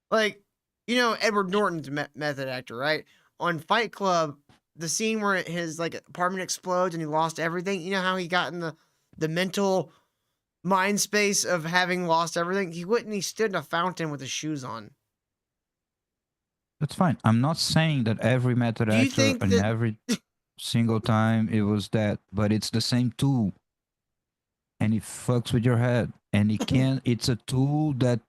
Like, you know, Edward Norton's method actor, right? On Fight Club, the scene where his like apartment explodes and he lost everything. You know how he got in the mental mind space of having lost everything? He stood in a fountain with his shoes on. That's fine. I'm not saying that every method Do you actor think and that- every single time it was that, but it's the same tool. And it fucks with your head. And it can it's a tool that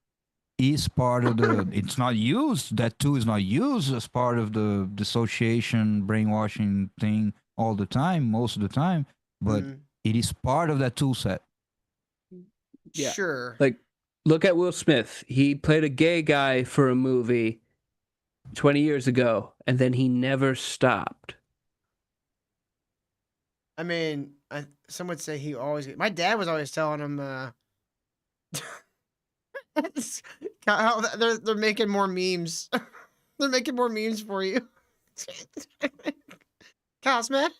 is part of the it's not used. That tool is not used as part of the dissociation, brainwashing thing all the time, most of the time. But it is part of that tool set. Yeah. Sure. Like, look at Will Smith. He played a gay guy for a movie 20 years ago, and then he never stopped. I mean, some would say he always. My dad was always telling him, how they're making more memes. They're making more memes for you. Kyle Smith?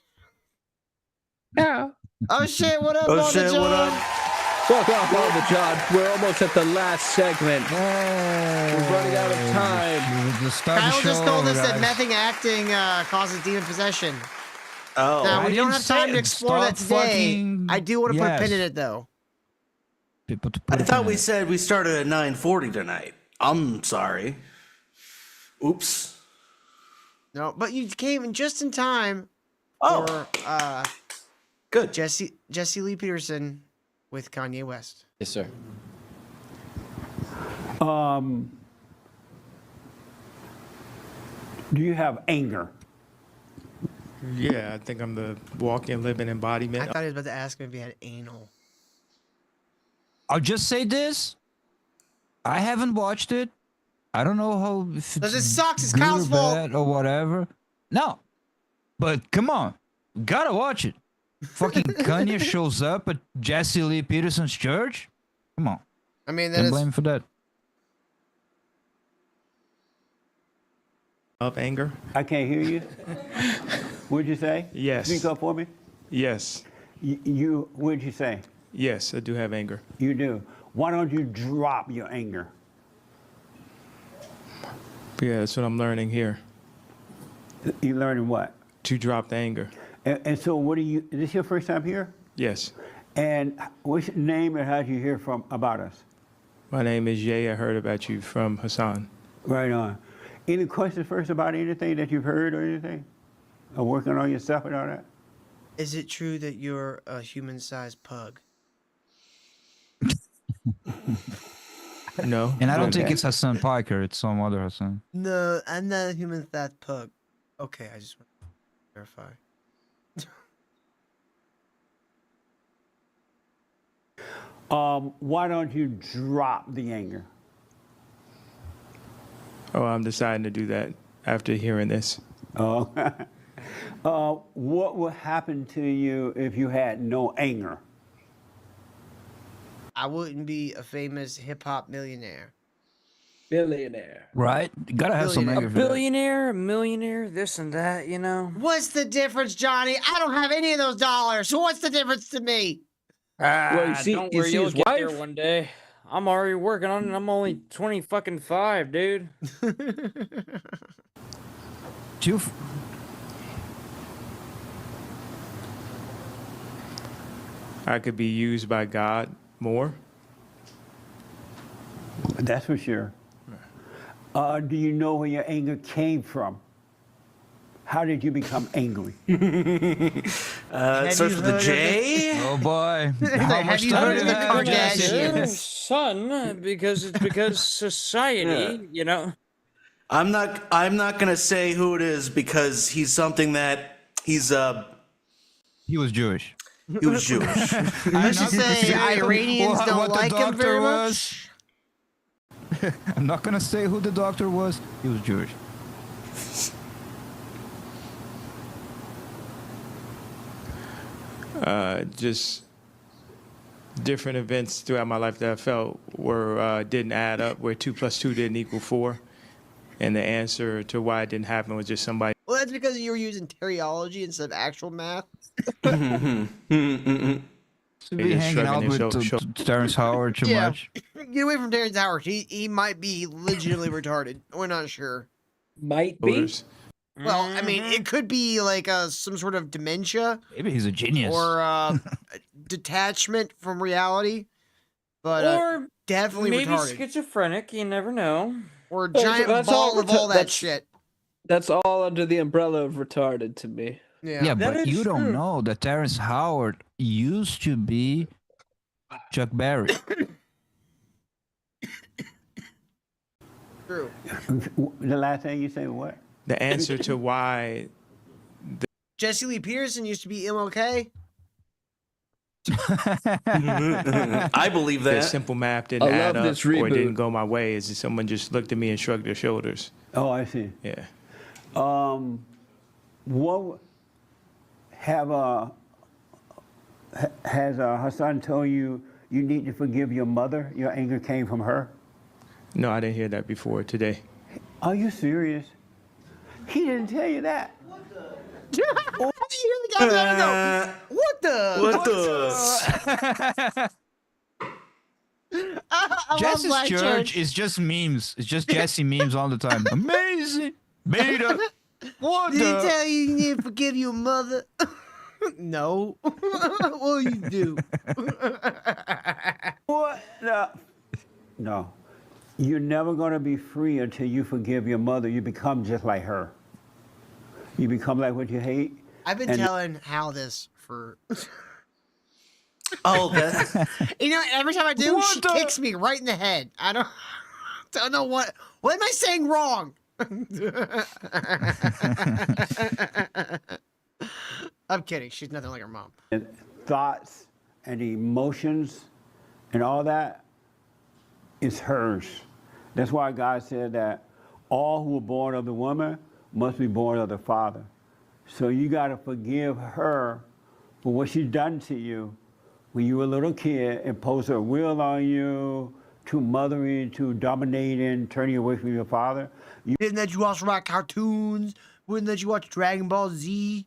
Yeah. Oh shit! What up, Oh, Mother shit, John? what up? Fuck off, all the John. We're almost at the last segment. We're running out of time. Kyle just told us that method acting causes demon possession. Oh, Now, I we don't didn't have time say to it. explore that Stop today. fucking- I do want to put a pin Yes. in it, though. I thought we said we started at 9:40 tonight. I'm sorry. Oops. No, but you came in just in time Oh. for good Jesse Lee Peterson with Kanye West. Yes, sir. Do you have anger? Yeah, I think I'm the walking, living embodiment. I thought he was about to ask him if he had anal. I'll just say this. I haven't watched it. I don't know how if Does it's it sucks? It's good Kyle's or fault. bad or whatever. No. But come on. Gotta watch it. Fucking Kanye shows up at Jesse Lee Peterson's church. Come on. I mean, Can't blame him for that. Of anger. I can't hear you. What'd you say? Yes. Speak up for me. Yes. You. What'd you say? Yes, I do have anger. You do. Why don't you drop your anger? Yeah, that's what I'm learning here. You learning what? To drop the anger. And so, what are you? Is this your first time here? Yes. And what's your name and how did you hear about us? My name is Jay. I heard about you from Hassan. Right on. Any questions first about anything that you've heard or anything? Or working on yourself and all that? Is it true that you're a human-sized pug? No. And I don't think Okay. it's Hassan Piker. It's some other Hassan. No, I'm not a human-sized pug. Okay, I just want to verify. Why don't you drop the anger? Oh, I'm deciding to do that after hearing this. Oh. What would happen to you if you had no anger? I wouldn't be a famous hip-hop millionaire. Billionaire. Right? You gotta have some anger for that. Billionaire, a millionaire, this and that, you know. What's the difference, Johnny? I don't have any of those dollars. So what's the difference to me? Well, you see- don't you worry, see you'll his get there wife? one day. I'm already working on it. I'm only 25, dude. I could be used by God more. That's for sure. Do you know where your anger came from? How did you become angry? It starts with a J. Oh boy. Have you heard of the Kardashians? Son, because it's because society, you know. I'm not gonna say who it is because he's something that he's He was Jewish. he was Jewish. I should say Iranians what don't the like him doctor very was. much. I'm not gonna say who the doctor was. He was Jewish. Just different events throughout my life that I felt were didn't add up, where 2 + 2 didn't equal 4, and the answer to why it didn't happen was just somebody. Well, that's because you were using teriology instead of actual math. To be hanging out with Terrence Howard too much. Get away from Terrence Howard. He might be legitimately retarded. We're not sure. Might be. Well, I mean, it could be like some sort of dementia. Maybe he's a genius. Or detachment from reality. But Or definitely maybe retarded. schizophrenic. You never know. Or a giant ball of all that shit. That's all under the umbrella of retarded to me. Yeah, but you don't know that Terrence Howard used to be Chuck Berry. True. The last thing you say, what? The answer to why Jesse Lee Peterson used to be MLK. I believe the that. simple math didn't add up or it didn't go my way is that someone just looked at me and shrugged their shoulders. Oh, I see. Yeah. What has Hassan told you you need to forgive your mother? Your anger came from her? No, I didn't hear that before today. Are you serious? He didn't tell you that. What the? Jesse's church is just memes. It's just Jesse memes all the time. Amazing. Beta. What Did he the? tell you you need to forgive your mother? No. What will you do? What? No. You're never going to be free until you forgive your mother. You become just like her. You become like what you hate. I've been telling Hal this for... Oh, that's... You know, every time I do, she kicks me right in the head. I don't know what... What am I saying wrong? I'm kidding. She's nothing like her mom. And thoughts and emotions and all that is hers. That's why God said that all who were born of the woman must be born of the Father. So you got to forgive her for what she's done to you when you were a little kid, imposed her will on you, too mothering, too dominating, turning away from your father. Didn't let you watch right cartoons. Wouldn't let you watch Dragon Ball Z.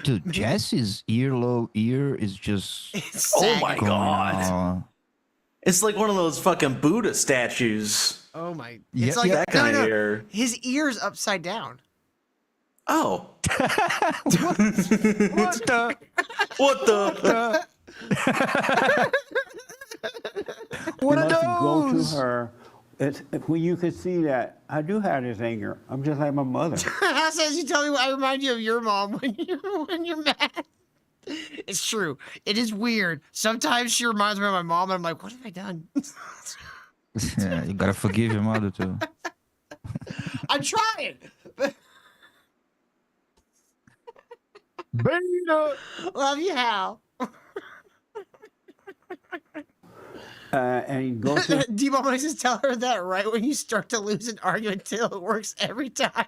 Dude, Jesse's ear is just... Oh my going God. on. It's like one of those fucking Buddha statues. Oh my. Yeah, It's like that kind of ear. His ear's upside down. Oh. What the? What the? What you are must go to those? her. It's when you can see that I do have this anger. I'm just like my mother. How says you tell me I remind you of your mom when you're mad? It's true. It is weird. Sometimes she reminds me of my mom, and I'm like, what have I done? Yeah, you gotta forgive your mother too. I'm trying. Beta. Love you, Hal. And you go to D-Ball Mike says, tell her that right when you start to lose an argument till it works every time.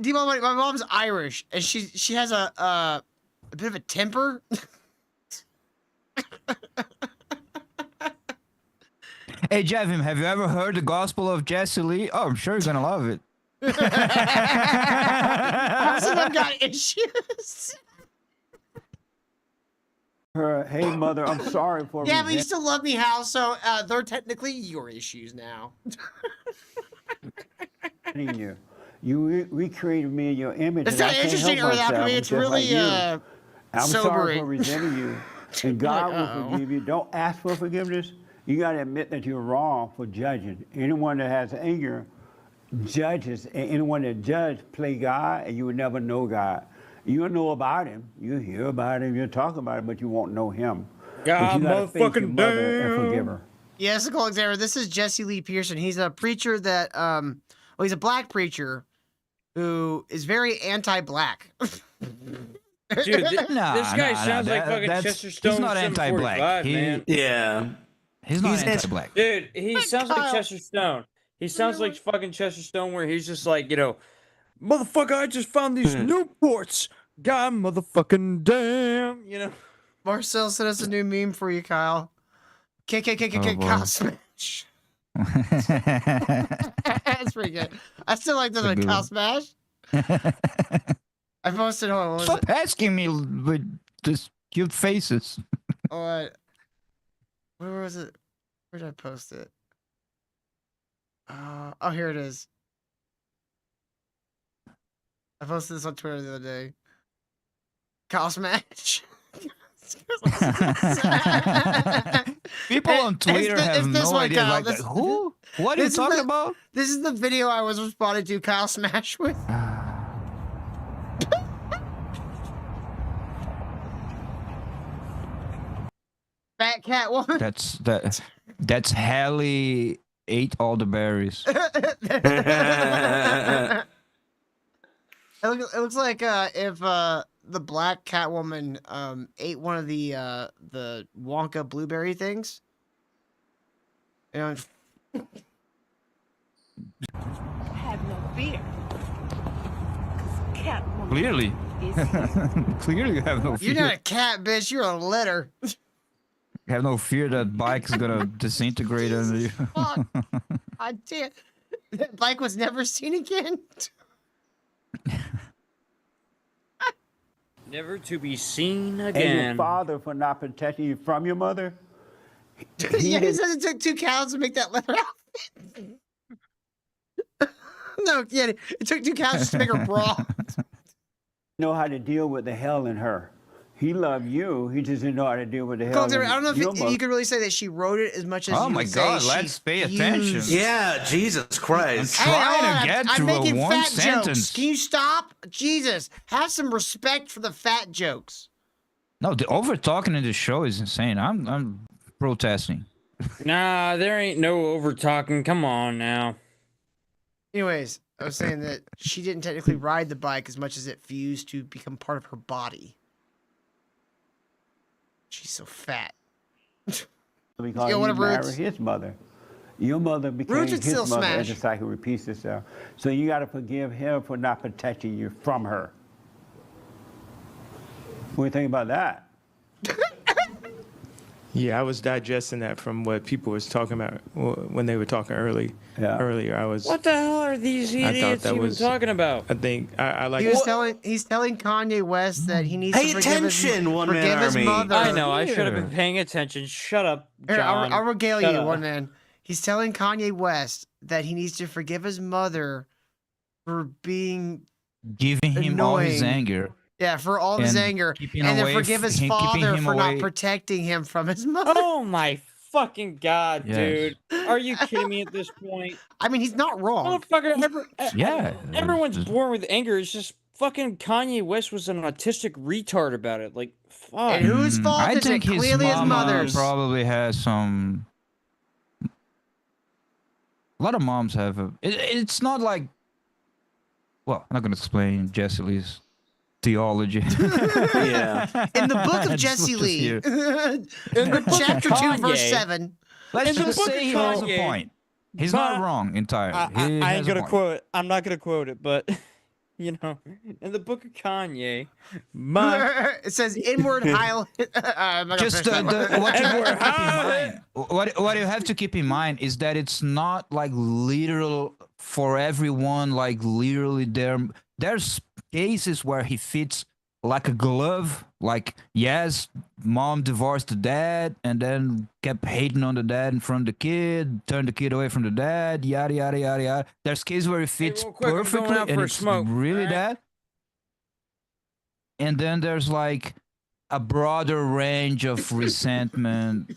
D-Ball Mike, my mom's Irish, and she has a bit of a temper. Hey, Javim, have you ever heard the Gospel of Jesse Lee? Oh, I'm sure you're gonna love it. Most of them got issues. her, hey mother, I'm sorry for Yeah, but you still love me, Hal, so they're technically your issues now. resenting you. You recreated me in your image. It's and I not can't interesting, help myself. Earth. I'm It's just really like you. I'm sorry sobering. for resenting you. And God will Uh-oh. forgive you. Don't ask for forgiveness. You got to admit that you're wrong for judging. Anyone that has anger judges, and anyone that judges play God, and you will never know God. You'll know about him. You hear about him. You talk about him, but you won't know him. God, but you gotta face your motherfucking mother and damn. forgive her. Yes, Nicole Alexander. This is Jesse Lee Pearson. He's a preacher that, well, he's a black preacher who is very anti-black. Dude, this guy sounds like fucking Chester Stone. He's not 745, anti-black. man. Yeah. He's not He's anti-black. Dude, he sounds like Chester Stone. He sounds like fucking Chester Stone, where he's just like, you know, motherfucker, I just found these Newports. God motherfucking damn, you know. Marcel sent us a new meme for you, Kyle. KKKKK Oh, boy. Kyle Smash. That's pretty good. I still like this That's a one, good Cow one. Smash. I posted, hold on, what was Stop it? asking me with this cute faces. Oh, where was it? Where did I post it? Oh, here it is. I posted this on Twitter the other day. Cow Smash. People on Twitter have this no one, idea. Kyle. Like, This- who? What are you this is talking the- about? This is the video I was responding to Kyle Smash with. Fat cat woman. That's Hallie ate all the berries. It looks like if the black Catwoman ate one of the Wonka blueberry things. You know, Have no fear. Catwoman Clearly. Clearly you have no fear. you're not a cat, bitch. You're a litter. You have no fear that bike's gonna disintegrate under you. Fuck. I did. That bike was never seen again. Never to be seen And your again. father for not protecting you from your mother. Yeah, he says it took 2 cows to make that leather outfit. No, yeah, it took 2 cows just to make her bra. Know how to deal with the hell in her. He loved you. He just didn't know how to deal with the hell. Colton, in I don't know if your you mother. could really say that she wrote it as much as Oh you my would God, say let's she pay attention. used- Yeah, Jesus Christ. Hey, Trying hold to on, get I'm to a making one fat sentence. jokes. Can you stop? Jesus, have some respect for the fat jokes. No, the over talking in the show is insane. I'm protesting. Nah, there ain't no over talking. Come on now. Anyways, I was saying that she didn't technically ride the bike as much as it fused to become part of her body. She's so fat. Because Yo, what he up, married Roots? his mother. Your mother became Roots would his still mother, smash. as the cycle repeats itself. So you got to forgive him for not protecting you from her. What do you think about that? Yeah, I was digesting that from what people was talking about when they were talking earlier. I was. What the hell are these I thought idiots that even was- talking about? I think I like. He's telling Kanye West that he needs Pay to forgive attention, his, One Man forgive his Army. mother. I know. I should have been paying attention. Shut up, Here, John. I'll regale Shut you, up. one man. He's telling Kanye West that he needs to forgive his mother for being Giving him all his Annoying. anger. yeah, for all his And anger, keeping and then away forgive his keeping father him for not away. protecting him from his mother. Oh my fucking god, Yes. dude! Are you kidding me at this point? I mean, he's not wrong. Motherfucker, Yeah. everyone's born with anger. It's just fucking Kanye West was an autistic retard about it. Like, fuck. And whose fault I is it? think his Clearly his mama mother's. probably has some. A lot of moms have. It's not like. Well, I'm not gonna explain Jesse Lee's theology. Yeah. In the book of Just Jesse look Lee, here. in the chapter 2, verse Kanye. 7. Let's In the just book say of he has a Kanye, point. He's but- not wrong entirely. I He ain't has a gonna point. quote it. I'm not gonna quote it, but you know, in the book of Kanye, my It says inward high. I'm not gonna Just finish that one. what you have to keep in Edward, mind. What you have to keep in mind is that it's not like literal for everyone. Like literally, there's cases where he fits like a glove. Like yes, mom divorced the dad and then kept hating on the dad in front of the kid, turned the kid away from the dad, yada yada yada yada. There's cases where it fits real quick, I'm going perfectly out and for a it's smoke, really alright? that. And then there's like a broader range of resentment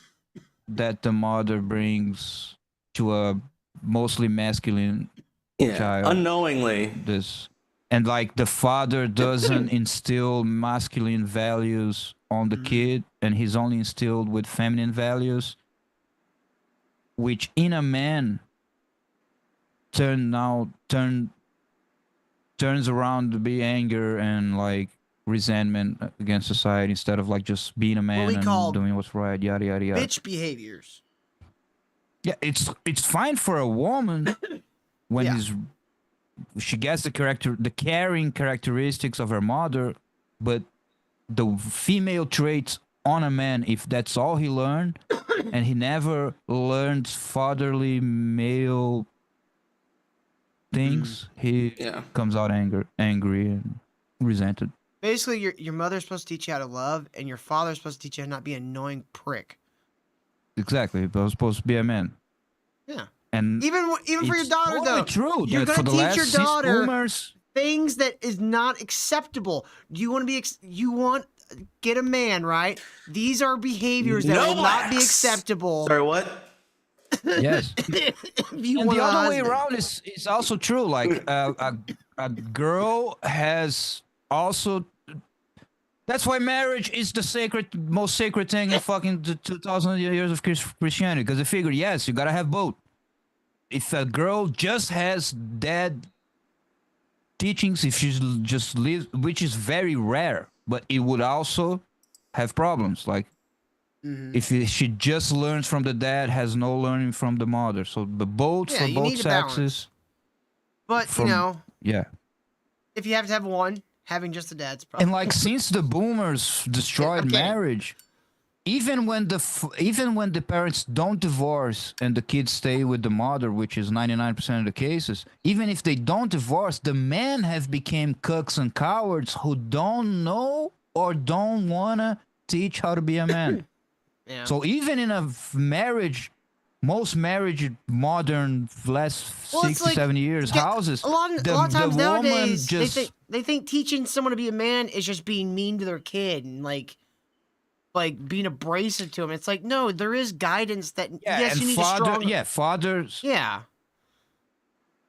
that the mother brings to a mostly masculine Yeah. child. Unknowingly. This and like the father doesn't instill masculine values on the kid, and he's only instilled with feminine values, which in a man turns around to be anger and like resentment against society instead of like just being a man we and call doing what's right, yada yada yada. Bitch behaviors. Yeah, it's fine for a woman when she gets the caring characteristics of her mother, but the female traits on a man if that's all he learned, and he never learned fatherly male things. He comes out angry and resented. Basically, your mother's supposed to teach you how to love, and your father's supposed to teach you how to not be an annoying prick. Exactly. He was supposed to be a man. Yeah. And even for your daughter, though, true. you're For gonna the teach your last daughter boomers, things that is not acceptable. Do you want to be? Get a man, right? These are behaviors that will not be acceptable. Sorry, what? yes. If you And want the a other way husband. around is also true. Like a girl has also. That's why marriage is the most sacred thing in fucking the 2,000 years of Christianity. Because they figured, yes, you gotta have both. If a girl just has dad teachings, if she just lives, which is very rare, but it would also have problems. Like if she just learns from the dad, has no learning from the mother. So the both Yeah, for you both need a balance. sexes. But Yeah. if you have to have one, having just a dad's probably. And like since the boomers destroyed marriage, even when the parents don't divorce and the kids stay with the mother, which is 99% of the cases, even if they don't divorce, the men have become cucks and cowards who don't know or don't wanna teach how to be a man. Yeah. So even in a marriage, most marriage modern last 60, 70 years houses, A lot of the times woman nowadays, just they think teaching someone to be a man is just being mean to their kid and like being abrasive to him. It's like, no, there is guidance that yes, and you need a strong. fathers. Yeah.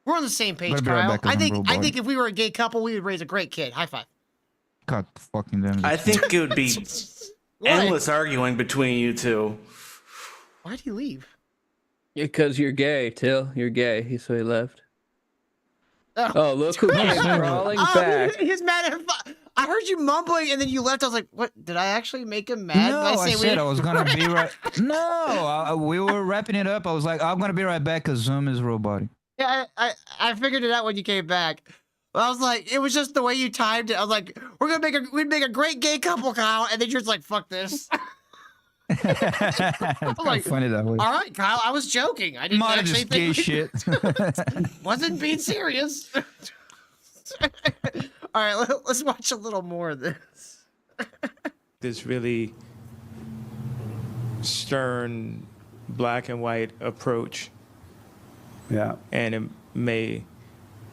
We're on the same page, Better be right Kyle. back on I the think road, I boy. think if we were a gay couple, we would raise a great kid. High five. God fucking damn it. I think it would be endless arguing between you two. Why'd he leave? Because you're gay, Till. You're gay. So he left. Oh, look who came crawling back. He's mad at. I heard you mumbling, and then you left. I was like, "What? Did I actually make him mad?" No, by I saying said I was gonna be right. No, we were wrapping it up. I was like, I'm gonna be right back because Zoom is robotic. Yeah, I figured it out when you came back. I was like, it was just the way you timed it. I was like, we'd make a great gay couple, Kyle, and then you're just like, fuck this. It's kind like, of funny that way. All right, Kyle, I was joking. I didn't Might have actually just gay think shit. wasn't being serious. All right, let's watch a little more of this. This really stern black and white approach. Yeah. And it may,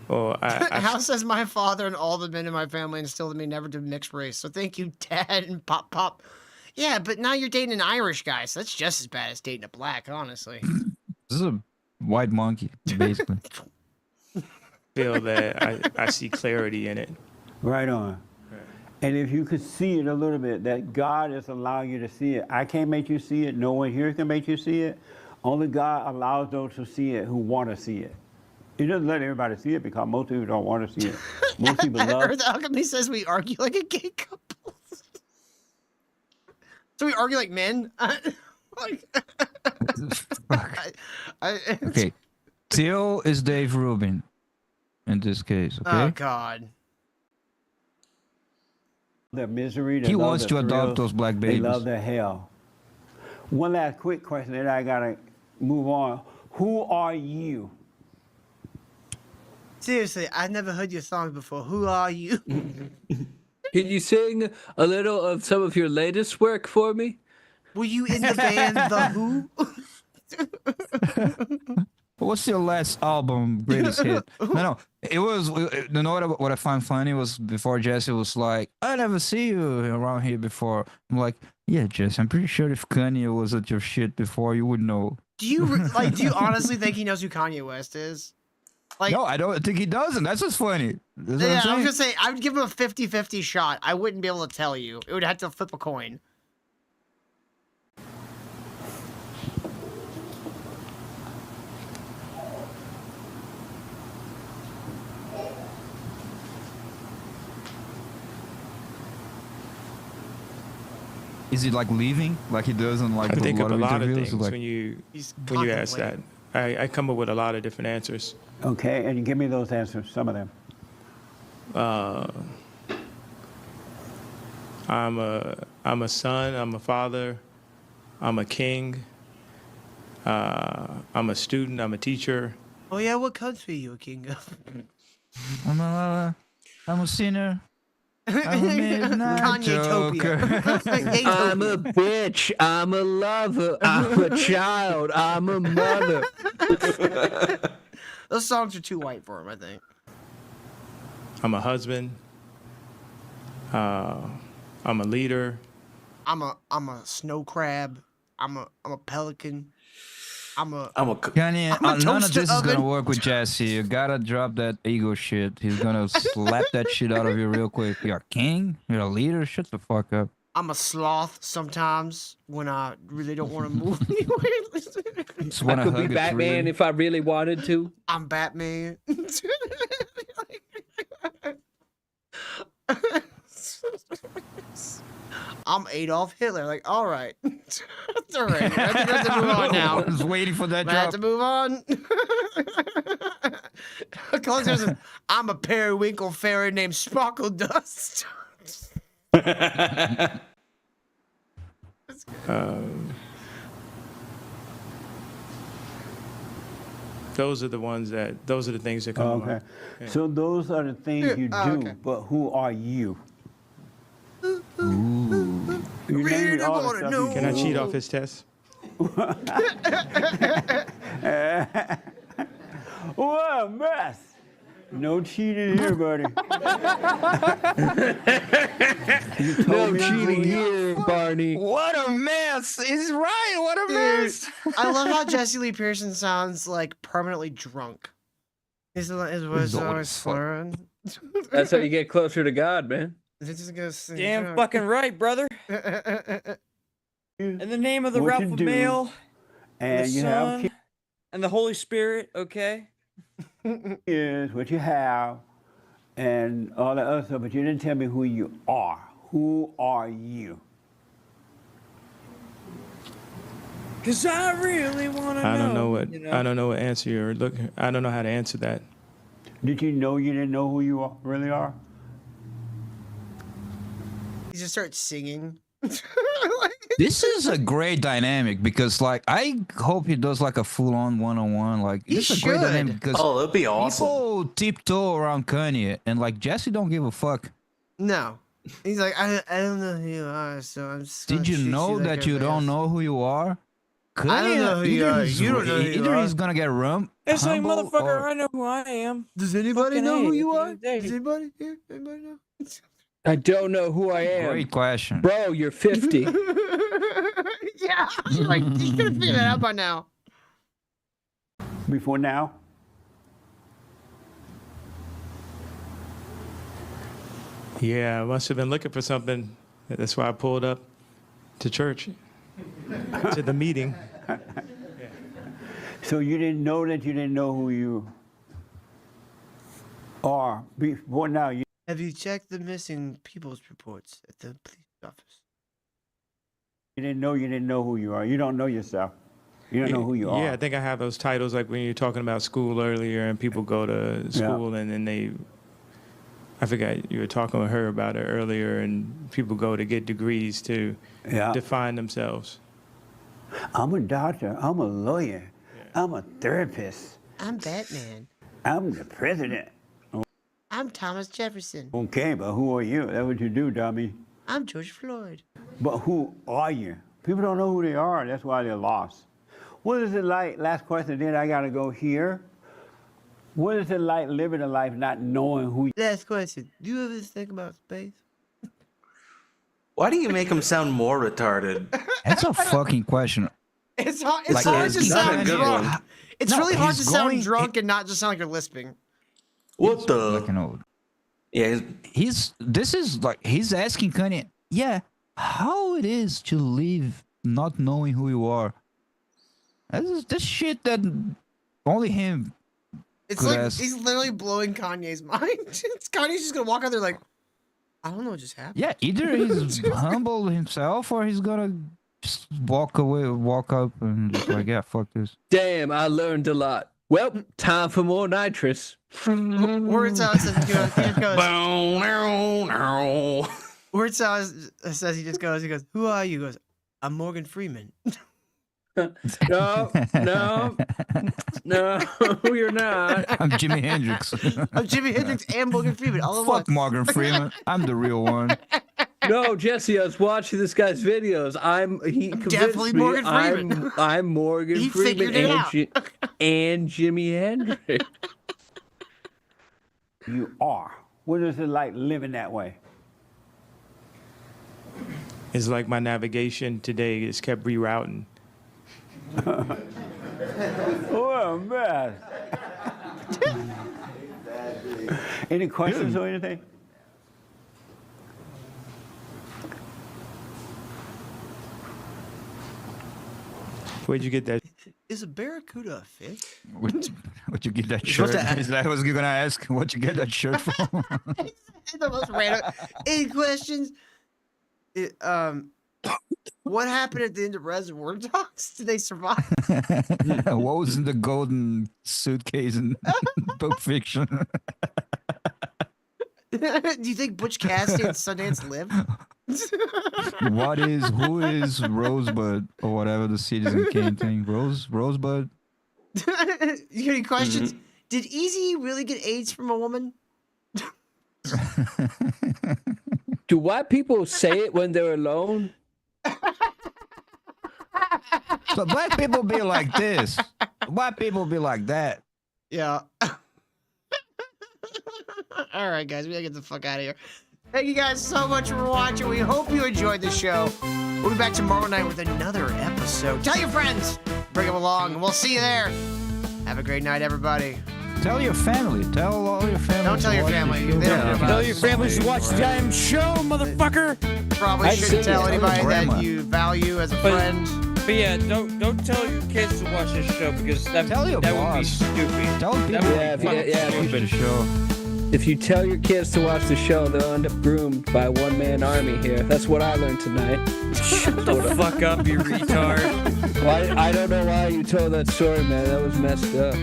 or How says my father and all the men in my family instilled in me never to mix race. So thank you, Dad and Pop. Yeah, but now you're dating an Irish guy, so that's just as bad as dating a black, honestly. This is a white monkey, basically. feel that I see clarity in it. Right on. And if you could see it a little bit, that God is allowing you to see it. I can't make you see it. No one here can make you see it. Only God allows those who see it who want to see it. He doesn't let everybody see it because most people don't want to see it. Most people I love heard that Alchemy says we argue like a gay couple. So we argue like men? Okay. Till is Dave Rubin in this case, okay? Oh, God. their misery. They He love wants the to adopt thrills, those black They babies. love their hell. One last quick question, then I gotta move on. Who are you? Seriously, I've never heard your songs before. Who are you? Can you sing a little of some of your latest work for me? Were you in the band The Who? What's your last album greatest hit? No, it was. You know what I find funny was before Jesse was like, "I never see you around here before." I'm like, "Yeah, Jesse, I'm pretty sure if Kanye was at your shit before, you would know." Do you do you honestly think he knows who Kanye West is? Like, no, I don't think he doesn't. That's what's funny. That's what yeah, I'm I was saying. gonna say I would give him a 50-50 shot. I wouldn't be able to tell you. It would have to flip a coin. Is he like leaving? Like he doesn't like I think of a lot of interviews? things Like, when you ask that. I come up with a lot of different answers. Okay, and you give me those answers, some of them. I'm a son. I'm a father. I'm a king. I'm a student. I'm a teacher. Oh yeah, what country are you a king of? I'm a sinner. I'm a midnight joker. I'm a bitch. I'm a lover. I'm a child. I'm a mother. Those songs are too white for him, I think. I'm a husband. I'm a leader. I'm a snow crab. I'm a pelican. Kanye, I'm a none of toaster this is gonna oven. work with Jesse. You gotta drop that ego shit. He's gonna slap that shit out of you real quick. You're a king. You're a leader. Shut the fuck up. I'm a sloth sometimes when I really don't want to move anywhere. Just I wanna could be hug a Batman tree. if I really wanted to. I'm Batman. I'm Adolf Hitler. Like, all right. It's all right. I think we have to move on now. I was waiting for that We have drop. to move on. Close yours. I'm a periwinkle fairy named Sparkle Dust. Those are the ones that. Those are the things that come. Okay. Along. Yeah. So those are the things you do, okay. but who are you? You Really name all the wanna stuff know. you Can I do. cheat off his test? What a mess! No cheating here, buddy. No cheating here, Barney. What a mess! He's right. What a Dude, mess! I love how Jesse Lee Pearson sounds like permanently drunk. His voice old always as fuck. slurring. That's how you get closer to God, man. Is it just gonna sing Damn drunk? fucking right, brother. In the name of the What Ralph you of do, Male, and the you have Son, and the Holy Spirit, okay? is what you have, and all that other stuff. But you didn't tell me who you are. Who are you? Cause I really wanna know. I don't know what. you know? I don't know what answer you're looking. I don't know how to answer that. Did you know you didn't know who you really are? He just starts singing. This is a great dynamic because, like, I hope he does like a full-on one-on-one. Like, He this is a great should. dynamic because Oh, that'd be awesome. people tiptoe around Kanye, and like Jesse don't give a fuck. No. He's like, I don't know who you are, so I'm just gonna Did you treat know like that you everybody don't else." know who you are? I don't know who you either are. he's- You don't know who you either are. he's gonna get It's like, humble motherfucker, or- I know who I am. Does anybody Fucking know A, who at you the are? end of the day. Does anybody here? Anybody know? I don't know who I am. Great question. Bro, you're 50. Yeah, you're like, you could have figured that out by now. Before now? Yeah, I must have been looking for something. That's why I pulled up to church, to the meeting. So you didn't know that you didn't know who you are before now. You Have you checked the missing people's reports at the police office? didn't know who you are. You don't know yourself. You don't know who you are. Yeah, I think I have those titles like when you're talking about school earlier and people go to school and then they, I forgot you were talking with her about it earlier, and people go to get degrees to define themselves. I'm a doctor. I'm a lawyer. I'm a therapist. I'm Batman. I'm the president. I'm Thomas Jefferson. Okay, but who are you? That's what you do, dummy. I'm George Floyd. But who are you? People don't know who they are. That's why they're lost. What is it like? Last question, then I got to go here. What is it like living a life not knowing who you Last question. Do you ever think about space? Why do you make him sound more retarded? That's a fucking question. It's hard, it's Like, hard to it's not sound a good drunk. one. It's No, really hard to he's sound going- drunk and not just sound like you're lisping. What the? Like an old. Yeah, This is like he's asking Kanye, yeah, how it is to live not knowing who you are. This shit that only him It's could like ask. he's literally blowing Kanye's mind. Kanye's just gonna walk out there like, I don't know what just happened. Yeah, either he's humble himself or he's gonna just walk away, walk up and just like, yeah, fuck this. Damn, I learned a lot. Well, time for more nitrous. Words out. Word says he goes, who are you? He goes, I'm Morgan Freeman. No, you're not. I'm Jimi Hendrix. I'm Jimi Hendrix and Morgan Freeman. All at once. Fuck Morgan Freeman. I'm the real one. No, Jesse, I was watching this guy's videos. He convinced definitely me Morgan Freeman. I'm Morgan He Freeman figured it out. and Jimi Hendrix. You are. What is it like living that way? It's like my navigation today is kept rerouting. Oh, man. Any questions or anything? Where'd you get that? Is a barracuda a fish? Where'd you get that You're supposed shirt? to- Is that what I was gonna ask? Where'd you get that shirt from? The most random. Any questions? What happened at the end of Reservoir Dogs? Did they survive? What was in the golden suitcase in Pulp Fiction? Do you think Butch Cassidy and Sundance lived? Who is Rosebud or whatever the Citizen Kane thing? Rosebud? You got any questions? Did Easy really get AIDS from a woman? Do white people say it when they're alone? So black people be like this. White people be like that. Yeah. All right, guys, we gotta get the fuck out of here. Thank you guys so much for watching. We hope you enjoyed the show. We'll be back tomorrow night with another episode. Tell your friends, bring them along, and we'll see you there. Have a great night, everybody. Tell your family. Tell all your family. Don't tell to your watch family. the show. They don't know. Tell your families to watch the damn show, motherfucker. Probably I'd shouldn't say tell it. anybody Grandma. that you value as a friend. But yeah, don't tell your kids to watch this show because that Tell your would be boss. stupid. Tell That people. would Yeah, be fucking yeah, Watch the stupid. show. If you tell your kids to watch the show, they'll end up groomed by a one-man army here. That's what I learned tonight. Shut the fuck up, you retard. Well, I don't know why you told that story, man. That was messed up.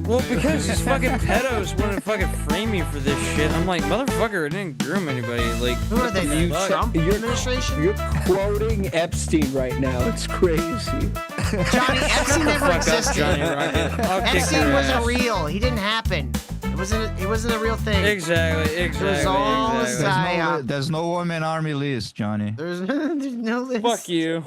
Well, because these fucking pedos want to fucking frame me for this shit. I'm like, motherfucker, I didn't groom anybody. Like, Who are they? you The Trump administration? You're quoting Epstein right now. It's crazy. Johnny Epstein never Fuck up, existed. Johnny Rocket. I'll kick Epstein your wasn't ass. real. He didn't happen. It wasn't a real thing. Exactly. It was all a psyop. There's no one-man army list, Johnny. There's no list. Fuck you.